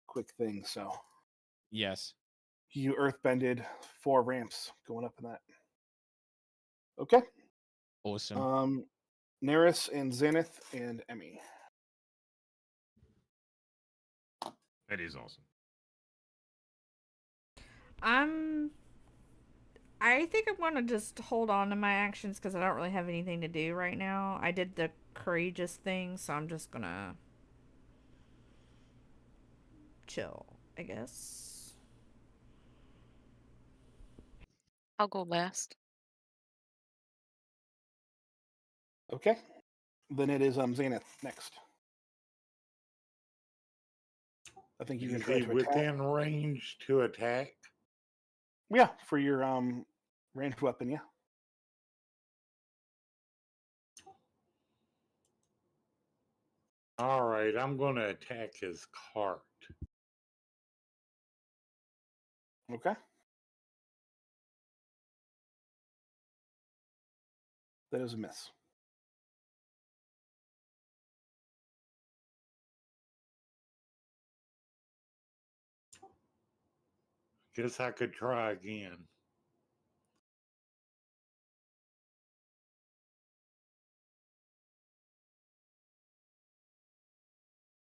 quick thing. So Yes. you earthbended 4 ramps going up in that. Okay. Awesome. Neris and Zenith and Emmy. That is awesome. I think I'm gonna just hold on to my actions because I don't really have anything to do right now. I did the courageous thing, so I'm just gonna chill, I guess. I'll go last. Okay. Then it is Zenith next. I think you can Is try he to attack. within range to attack? Yeah, for your ranged weapon, yeah. All right, I'm going to attack his cart. Okay. That is a miss. Guess I could try again.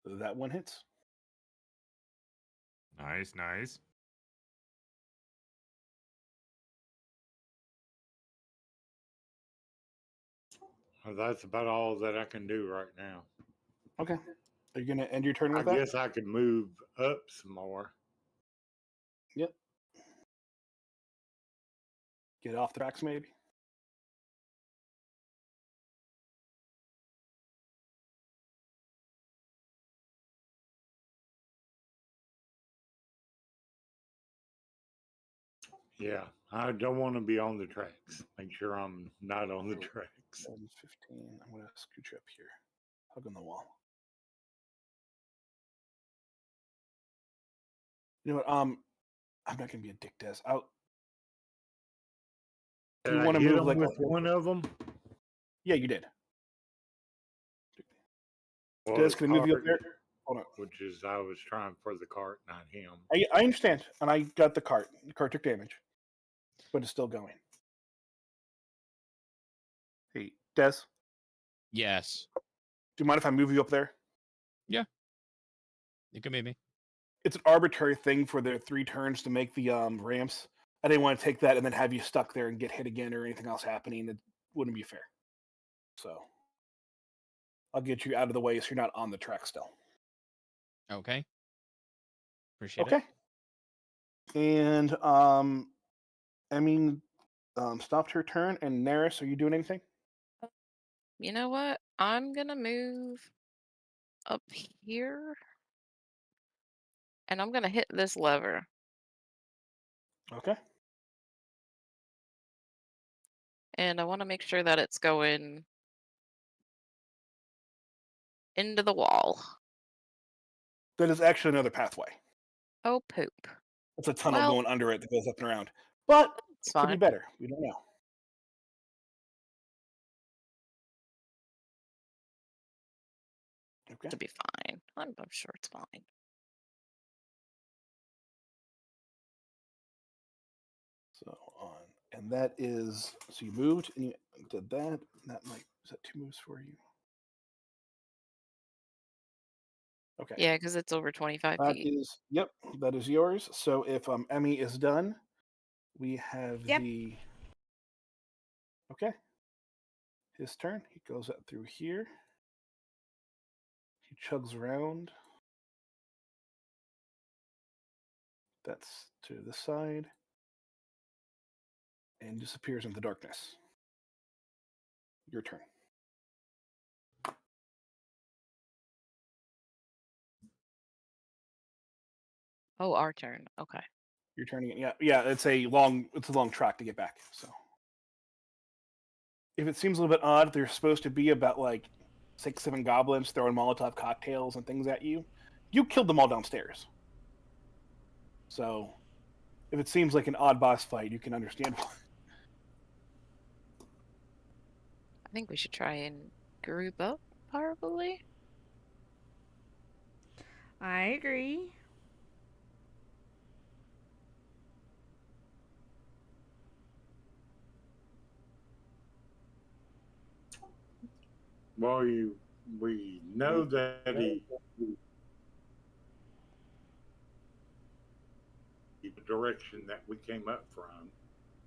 That one hits. Nice, nice. Well, that's about all that I can do right now. Okay. Are you going to end your turn I with that? guess I could move up some more. Yep. Get off the tracks, maybe. Yeah, I don't want to be on the tracks. Make sure I'm not on the tracks. 7, 15. I'm going to scoot you up here. Hug on the wall. You know what? I'm not going to be a dick, Des. Did You I want to hit move him like with one of them? Yeah, you did. Well, Des, his can I move you up cart, there? Hold on. which is I was trying for the cart, not him. I understand, and I got the cart. The cart took damage, but it's still going. Hey, Des, do Yes. you mind if I move you up there? You can move me. It's an arbitrary thing for their 3 turns to make the ramps. I didn't want to take that and then have you stuck there and get hit again or anything else happening. It wouldn't be fair. So I'll get you out of the way so you're not on the track still. Okay. Appreciate Okay. And stopped her turn. And Neris, are you doing anything? You know what? I'm gonna move up here. And I'm gonna hit this lever. Okay. And I want to make sure that it's going into the wall. That is actually another pathway. Oh, poop. It's a tunnel Well, going under it that goes up and around. But it's it could be fine. better. We don't know. Okay. To be fine. I'm sure it's fine. So on. And that is, so you moved and you did that. That might, is that 2 moves for you? Okay. Yeah, because it's over 25 That feet. is, yep, that is yours. So if Emmy is done, we have Yep. the, okay, his turn. He goes up through here. He chugs around. That's to the side. And disappears into the darkness. Your turn. Oh, our turn. Okay. You're turning it. Yeah. It's a long track to get back. So if it seems a little bit odd, there's supposed to be about like 6, 7 goblins throwing Molotov cocktails and things at you. You killed them all downstairs. So if it seems like an odd boss fight, you can understand why. I think we should try and group up, probably. I agree. Well, we know that the direction that we came up from,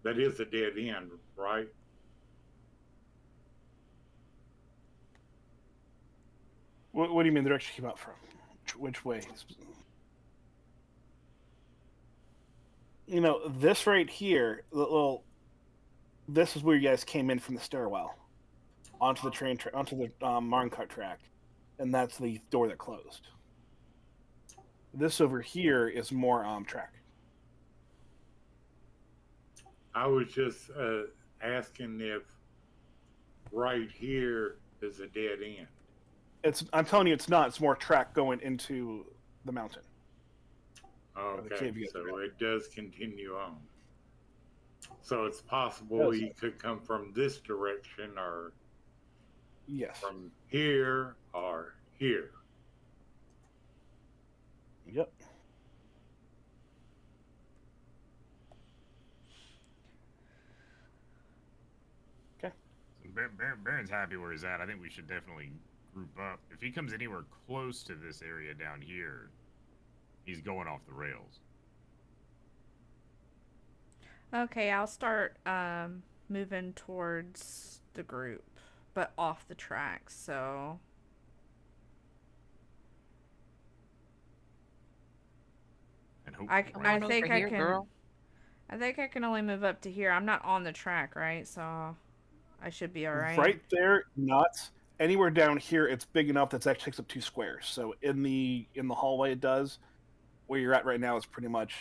that is a dead end, right? What do you mean the direction you came out from? Which way? You know, this right here, this is where you guys came in from the stairwell onto the train, onto the minecart track, and that's the door that closed. This over here is more track. I was just asking if right here is a dead end. I'm telling you, it's not. It's more track going into the mountain. Okay, so it does continue on. So it's possible he could come from this direction, or yes, from here or here. Yep. Okay. So Baron's happy where he's at. I think we should definitely group up. If he comes anywhere close to this area down here, he's going off the rails. Okay, I'll start moving towards the group, but off the tracks, so And hope I Right think over I here, can girl. I think I can only move up to here. I'm not on the track, right? So I should be all right. Right there, not anywhere down here. It's big enough that it actually takes up 2 squares. So in the hallway, it does. Where you're at right now is pretty much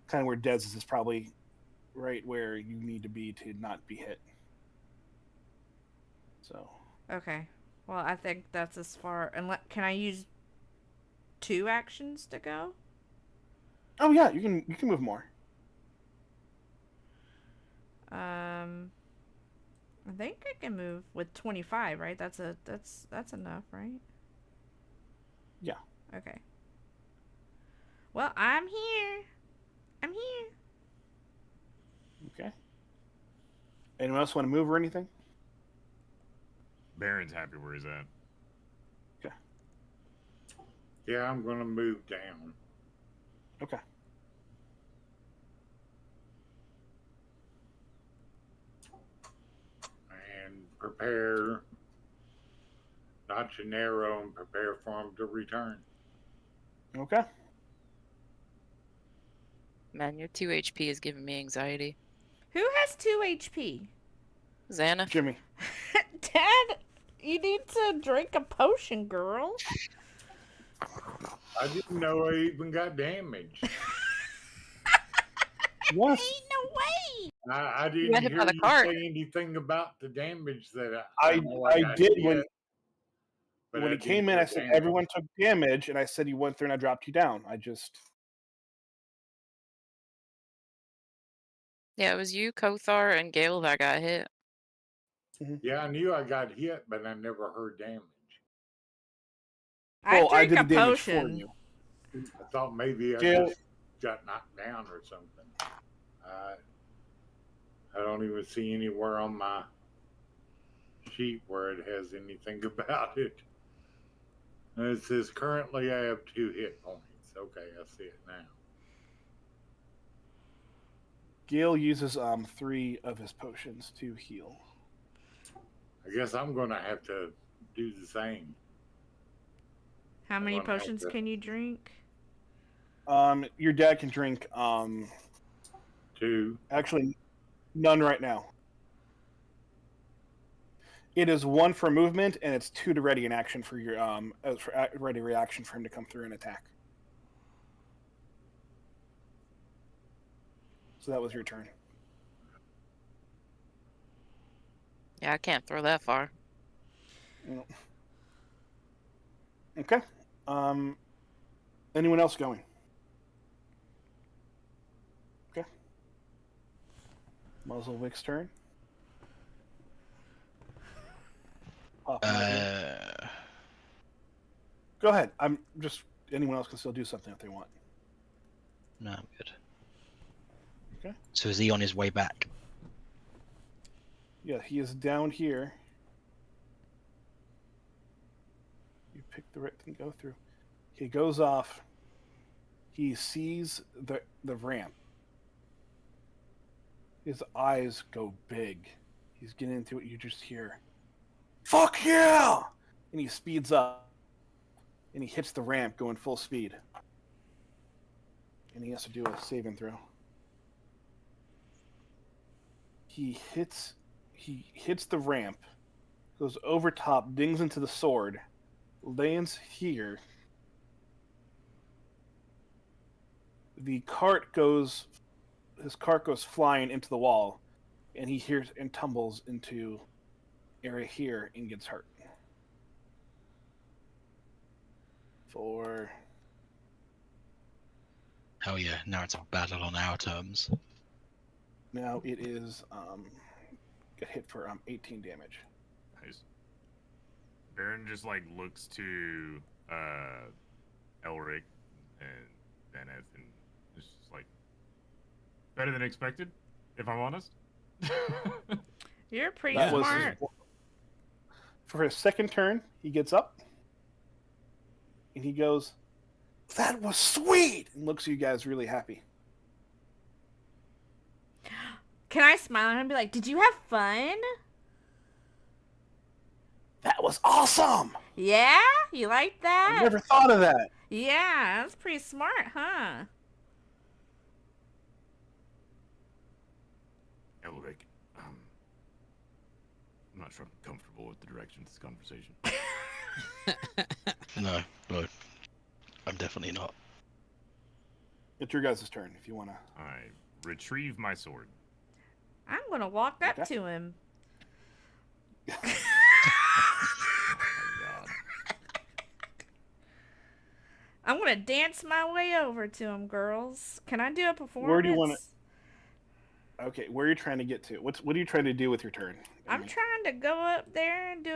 kind of where Dez is probably right where you need to be to not be hit. So. Okay. Well, I think that's as far. And can I use 2 actions to go? Oh yeah, you can move more. I think I can move with 25, right? That's enough, right? Yeah. Okay. Well, I'm here. I'm here. Okay. Anyone else want to move or anything? Baron's happy where he's at. Okay. Yeah, I'm going to move down. Okay. And prepare notch an arrow and prepare for him to return. Okay. Man, your 2 HP is giving me anxiety. Who has 2 HP? Xana? Jimmy. Dad, you need to drink a potion, girl. I didn't know I even got damaged. Yes. Ain't no way. I got didn't hit by hear the you cart. say anything about the damage that I know got did hit, when but he I came didn't in. know I said damage. everyone took damage, and I said you went through and I dropped you down. Yeah, it was you, Kothar, and Gale that got hit. Yeah, I knew I got hit, but I never heard damage. Well, I drink did a the damage for potion. you. I thought maybe I Gale- just got knocked down or something. I don't even see anywhere on my sheet where it has anything about it. And it says currently I have 2 hit points. Okay, I see it now. Gale uses 3 of his potions to heal. I guess I'm gonna have to do the same. How many gonna have potions to- can you drink? Your dad can drink 2. actually none right now. It is 1 for movement, and it's 2 to ready an action for your ready reaction for him to come through and attack. So that was your turn. Yeah, I can't throw that far. Okay. Anyone else going? Okay. Muzzlewick's turn. Go ahead. I'm just. Anyone else can still do something if they want. No, I'm good. Okay. So is he on his way back? Yeah, he is down here. You pick the right thing to go through. He goes off. He sees the ramp. His eyes go big. He's getting into it. You just hear, "Fuck yeah!" And he speeds up. And he hits the ramp going full speed. And he has to do a saving throw. He hits the ramp, goes over top, dings into the sword, lands here. His cart goes flying into the wall, and he hears and tumbles into area here and gets hurt. Hell yeah, now it's a battle on our terms. Now it is get hit for 18 damage. Nice. Baron just like looks to Elric and Benneth and is just like better than expected, if I'm honest. You're pretty That was smart. for his second turn, he gets up and he goes, "That was sweet!" and looks at you guys really happy. Can I smile at him and be like, "Did you have fun?" That was awesome! Yeah? You like that? I never thought of that. Yeah, that's pretty smart, huh? Elric, I'm not sure I'm comfortable with the direction of this conversation. No, I'm definitely not. It's your guys' turn if you want to. I retrieve my sword. I'm gonna walk up Okay. to him. Oh my god. I'm gonna dance my way over to him, girls. Can I do a performance? Where do you wanna- Okay, where are you trying to get to? What are you trying to do with your turn? I'm trying to go up there and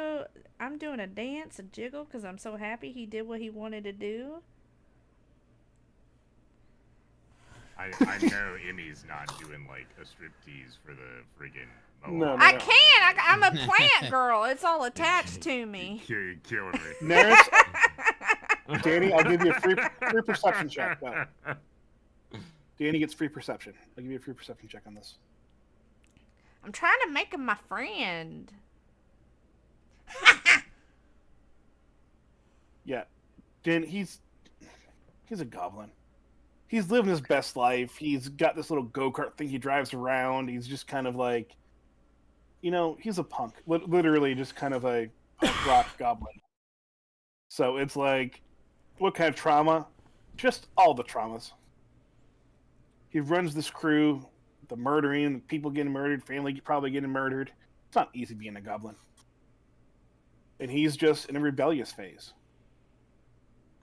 I'm doing a dance, a jiggle, because I'm so happy he did what he wanted to do. I know Emmy's not doing like a striptease for the friggin' No, I can. I'm a plant girl. It's all attached to me. You're killing me. Neris, Danny, I'll give you a free perception check. Go. Danny gets free perception. I'll give you a free perception check on this. I'm trying to make him my friend. Yeah, Dan, he's a goblin. He's living his best life. He's got this little go-kart thing he drives around. He's just kind of like, he's a punk. Literally just kind of a punk rock goblin. So it's like, What kind of trauma? Just all the traumas. He runs this crew, the murdering, people getting murdered, family probably getting murdered. It's not easy being a goblin. And he's just in a rebellious phase.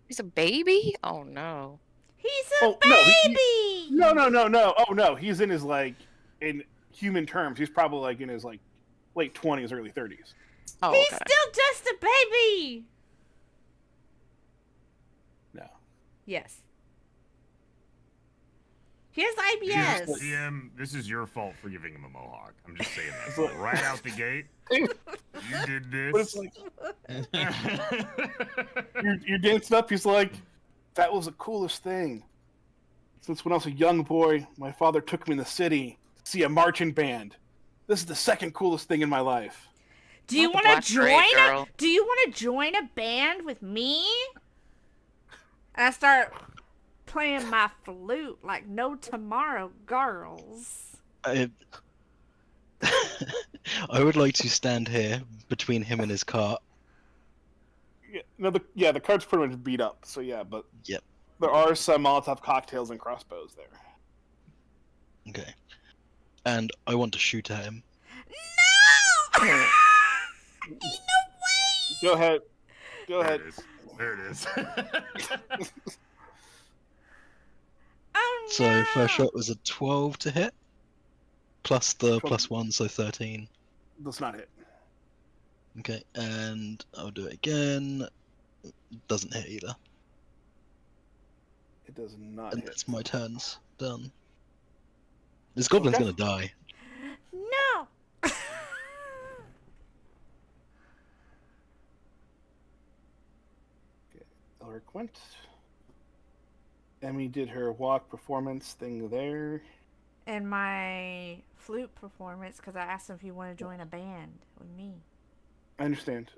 He's a baby? Oh no. He's a Oh, no, baby! No. Oh, no. He's in his, like, in human terms, he's probably, like, in his, like, late 20s, early 30s. Oh, He's okay. still just a baby! No. Yes. He has IBS. GM, this is your fault for giving him a mohawk. I'm just saying that. It's like- Right out the gate, you did this. But it's like, you're dancing up, he's like, that was the coolest thing. Since when I was a young boy, my father took me in the city to see a marching band. This is the second coolest thing in my life. Do you Not want the to Black Gray join girl. Do you want to join a band with me? And I start playing my flute like no tomorrow, girls. I would like to stand here between him and his cart. The card's pretty much beat up, so yeah, but Yep. there are some Molotov cocktails and crossbows there. Okay. And I want to shoot at him. No! Go ahead. Go There ahead. it is. There it is. Oh no! So first shot was a 12 to hit, plus the 12. +1, so 13. Does not hit. Okay, and I'll do it again. Doesn't hit either. It does not And hit. that's my turns. Done. This goblin's Okay. gonna die. No! Elric went. Emmy did her walk performance thing there. And my flute performance, because I asked him if he wanted to join a band with me. I understand.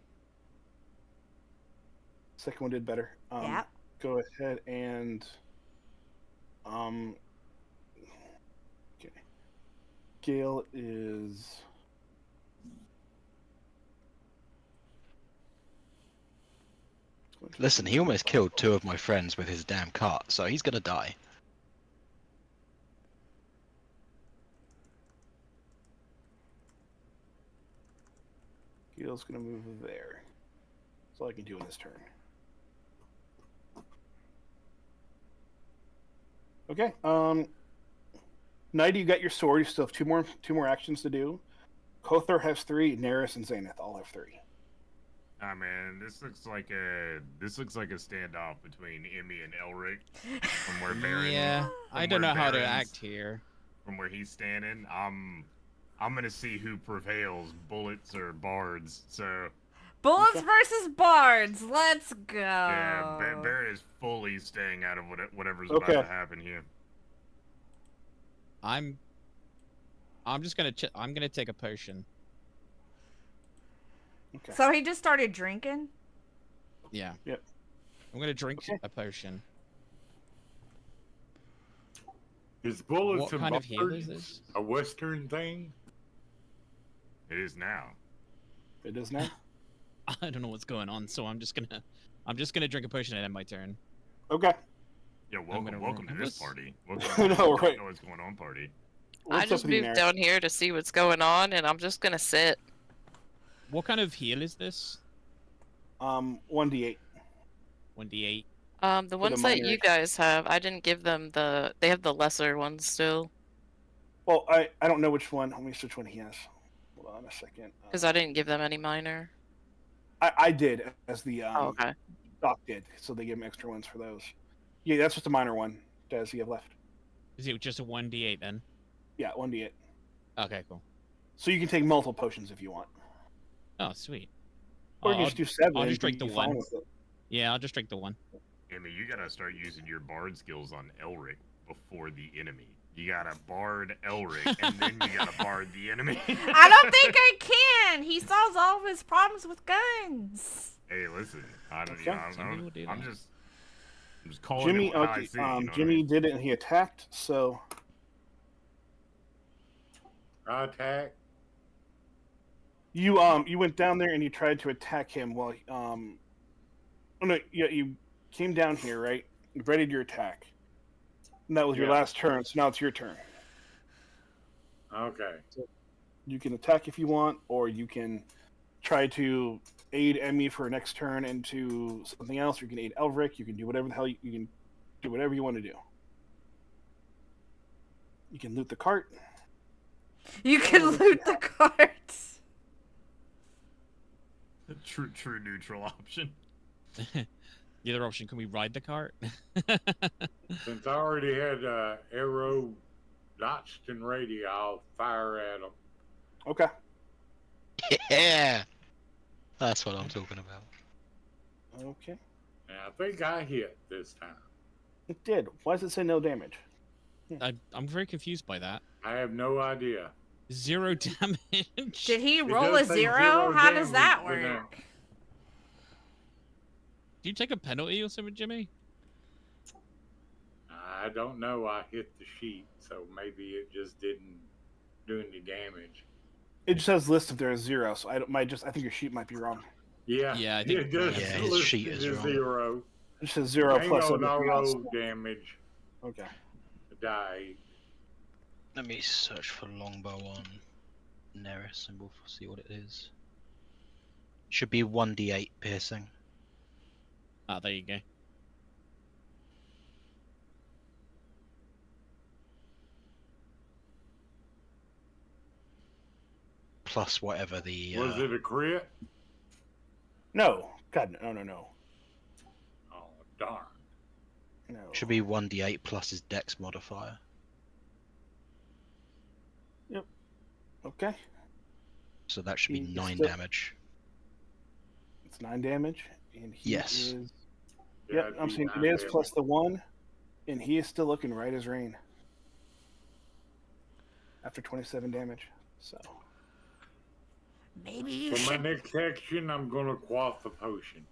Second one did better. Yep. Go ahead and okay. Gale is Listen, he almost killed 2 of my friends with his damn cart, so he's gonna die. Gale's gonna move there. That's all I can do in this turn. Okay. Nighty, you got your sword. You still have two more actions to do. Kothar has 3. Neris and Xanath all have 3. Ah man, this looks like a standoff between Emmy and Elric from where Baron. Yeah, I from don't where know how to Baron's- act here. From where he's standing, I'm gonna see who prevails, bullets or bards. So Bullets versus bards. Let's go. yeah, Baron is fully staying out of whatever's Okay. about to happen here. I'm just gonna I'm gonna take a potion. Okay. So he just started drinking? Yeah. Yep. I'm gonna drink Okay. a potion. Is bullets What and kind of heal is bards this? a Western thing? It is now. It is now. I don't know what's going on, so I'm just gonna drink a potion and end my turn. Okay. Yeah, gonna welcome to remember this this. party. Welcome I to know, don't right. know what's going on party. I What's just up with you, moved Neris? down here to see what's going on, and I'm just gonna sit. What kind of heal is this? 1d8. 1d8. The the ones that you miners. guys have, I didn't give them they have the lesser ones still, Well, I don't know which one. Let me see which one he has. Hold on a second. because I didn't give them any minor. I did, as the Oh, okay. doc did, so they give him extra ones for those. Yeah, that's just a minor one. Does he have left? Is it just a 1d8 then? Yeah, 1d8. Okay, cool. So you can take multiple potions if you want. Oh, sweet. Or you I'll- can just do 7. I'll and just drink be the fine one. with it. Yeah, I'll just drink the one. Emmy, you gotta start using your bard skills on Elric before the enemy. You gotta bard Elric, and then you gotta bard the enemy. I don't think I can. He solves all of his problems with guns. Hey, listen, I don't, Okay. Some people do I'm that. just calling Jimmy, it how I okay, see it, you know what I Jimmy mean? did it and he attacked, so Attack. you went down there and you tried to attack him while oh no, yeah, you came down here, right? You readied your attack. And that was your Yeah. last turn, so now it's your turn. Okay. You can attack if you want, or you can try to aid Emmy for next turn into something else. Or you can aid Elric. You can do whatever the hell you can do whatever you want to do. You can loot the cart. You can loot the carts. True neutral option. The other option, can we ride the cart? Since I already had arrow notched and ready, I'll fire at them. Okay. Yeah, that's what I'm talking about. Okay. And I think I hit this time. It did. Why does it say no damage? I'm very confused by that. I have no idea. 0 damage. Did he It roll does a say 0? zero How does damage, that but, work? Do you take a penalty or something, Jimmy? I don't know. I hit the sheet, so maybe it just didn't do any damage. It just says list if there is 0, so I think your sheet might be wrong. Yeah, Yeah, I think- it does Yeah, his list sheet it is as wrong. 0. It says 0 Hang plus on, I'll everything else. roll damage. Okay. The die. Let me search for longbow on Neris and we'll see what it is. Should be 1d8 piercing. Ah, there you go. Plus whatever the. Was it a crit? No. God, no. Oh, darn. No. Should be 1d8 plus his dex modifier. Okay. So that should be He's 9 still- damage. It's 9 damage, and he Yes. is. Yeah, Yep, it'd I'm be saying 9 it is damage. plus the 1, and he is still looking right as rain. After 27 damage, so. Maybe you For my should. next action, I'm gonna quaff the potion.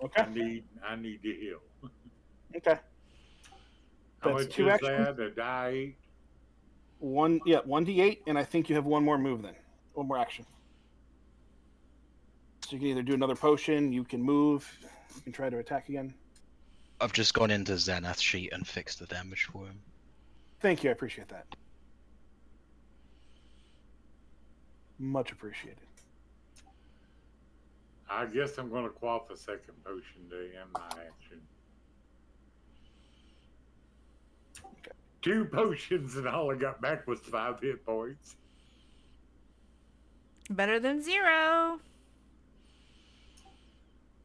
Okay. I need to heal. Okay. How That's much 2 is actions. that? A die? 1d8, and I think you have one more move then. One more action. So you can either do another potion, you can move, you can try to attack again. I've just gone into Xanath's sheet and fixed the damage for him. Thank you, I appreciate that. Much appreciated. I guess I'm gonna quaff a second potion to end my action. Okay. 2 potions and all I got back was 5 hit points. Better than 0.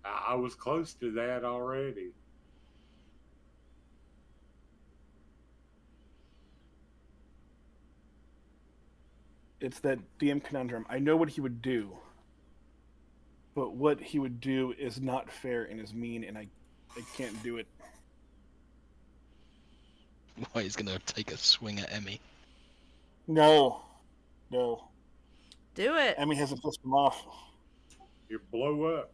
I was close to that already. It's that DM conundrum. I know what he would do, but what he would do is not fair and is mean, and I can't do it. Why he's gonna take a swing at Emmy. No. Do it. Emmy hasn't pissed him off. You blow up.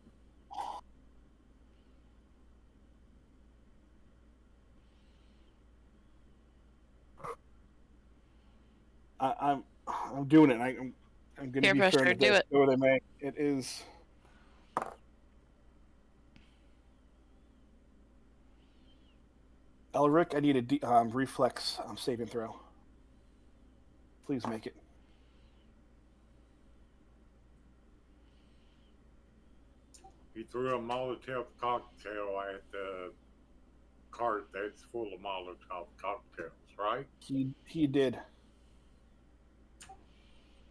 I'm doing it. I'm going to Peer be fair pressure, to do this. it. Go where they may. It is. Elric, I need a reflex saving throw. Please make it. He threw a Molotov cocktail at the cart that's full of Molotov cocktails, right? He did.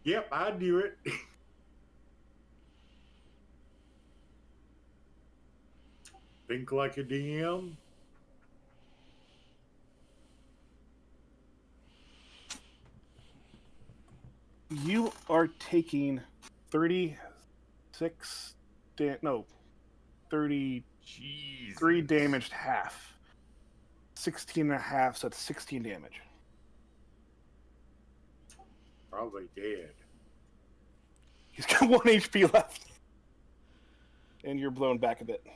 Yep, I do it. Think like a DM. You are taking 36 33 Jeez. damaged half. 16 and a half, so it's 16 damage. Probably dead. He's got 1 HP left. And you're blown back a bit.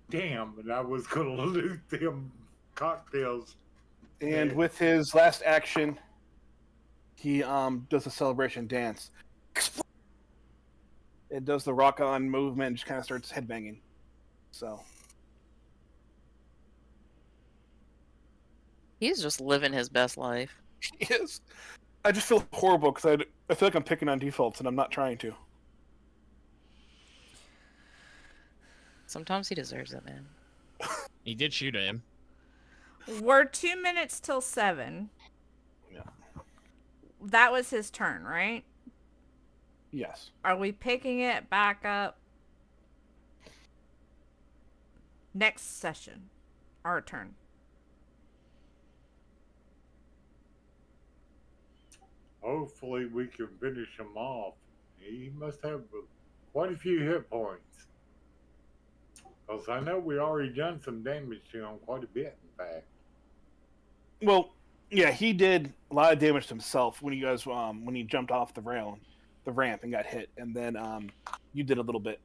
Damn, and I was gonna loot them cocktails. And Yeah. with his last action, he does a celebration dance. it does the rock on movement and just kind of starts headbanging. So He's just living his best life. yes, I just feel horrible because I feel like I'm picking on defaults and I'm not trying to. Sometimes he deserves it, man. He did shoot at him. We're 2 minutes till 7. Yeah. That was his turn, right? Yes. Are we picking it back up next session? Our turn. Hopefully we can finish him off. He must have quite a few hit points. Because I know we already done some damage to him, quite a bit, in fact. Well, yeah, he did a lot of damage to himself when you guys when he jumped off the ramp and got hit, and then you did a little bit.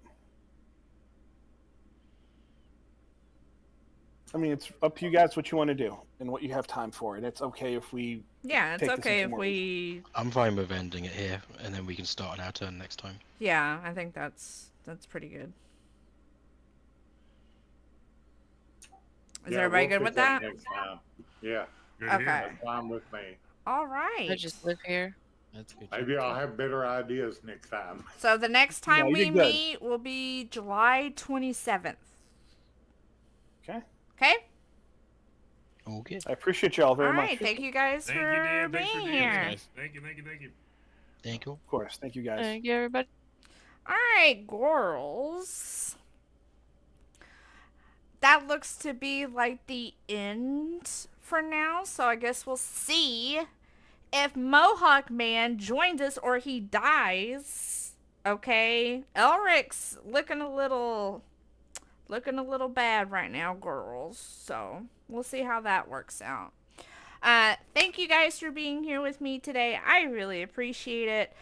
I mean, it's up to you guys what you want to do and what you have time for, and it's okay if we. Yeah, it's Take this okay into if more we. I'm fine with ending it here, and then we can start on our turn next time. Yeah, I think that's pretty good. Is everybody we'll good with pick up that? next time. Yeah, Good Okay. here. that's fine with me. All right. I just live here. That's good. Maybe I'll have better ideas next time. So the next time No, you we did good. meet will be July 27th. Okay. Okay? Okay. I appreciate y'all very All much. right. Thank you guys Thank you, for Dan. Thanks for being doing here. Guys. Thank you. Thank you. Of course. Thank you guys. Thank you, everybody. All right, girls. That looks to be like the end for now. So I guess we'll see if Mohawk Man joins us or he dies. Okay, Elric's looking a little bad right now, girls. So we'll see how that works out. Thank you guys for being here with me today. I really appreciate it.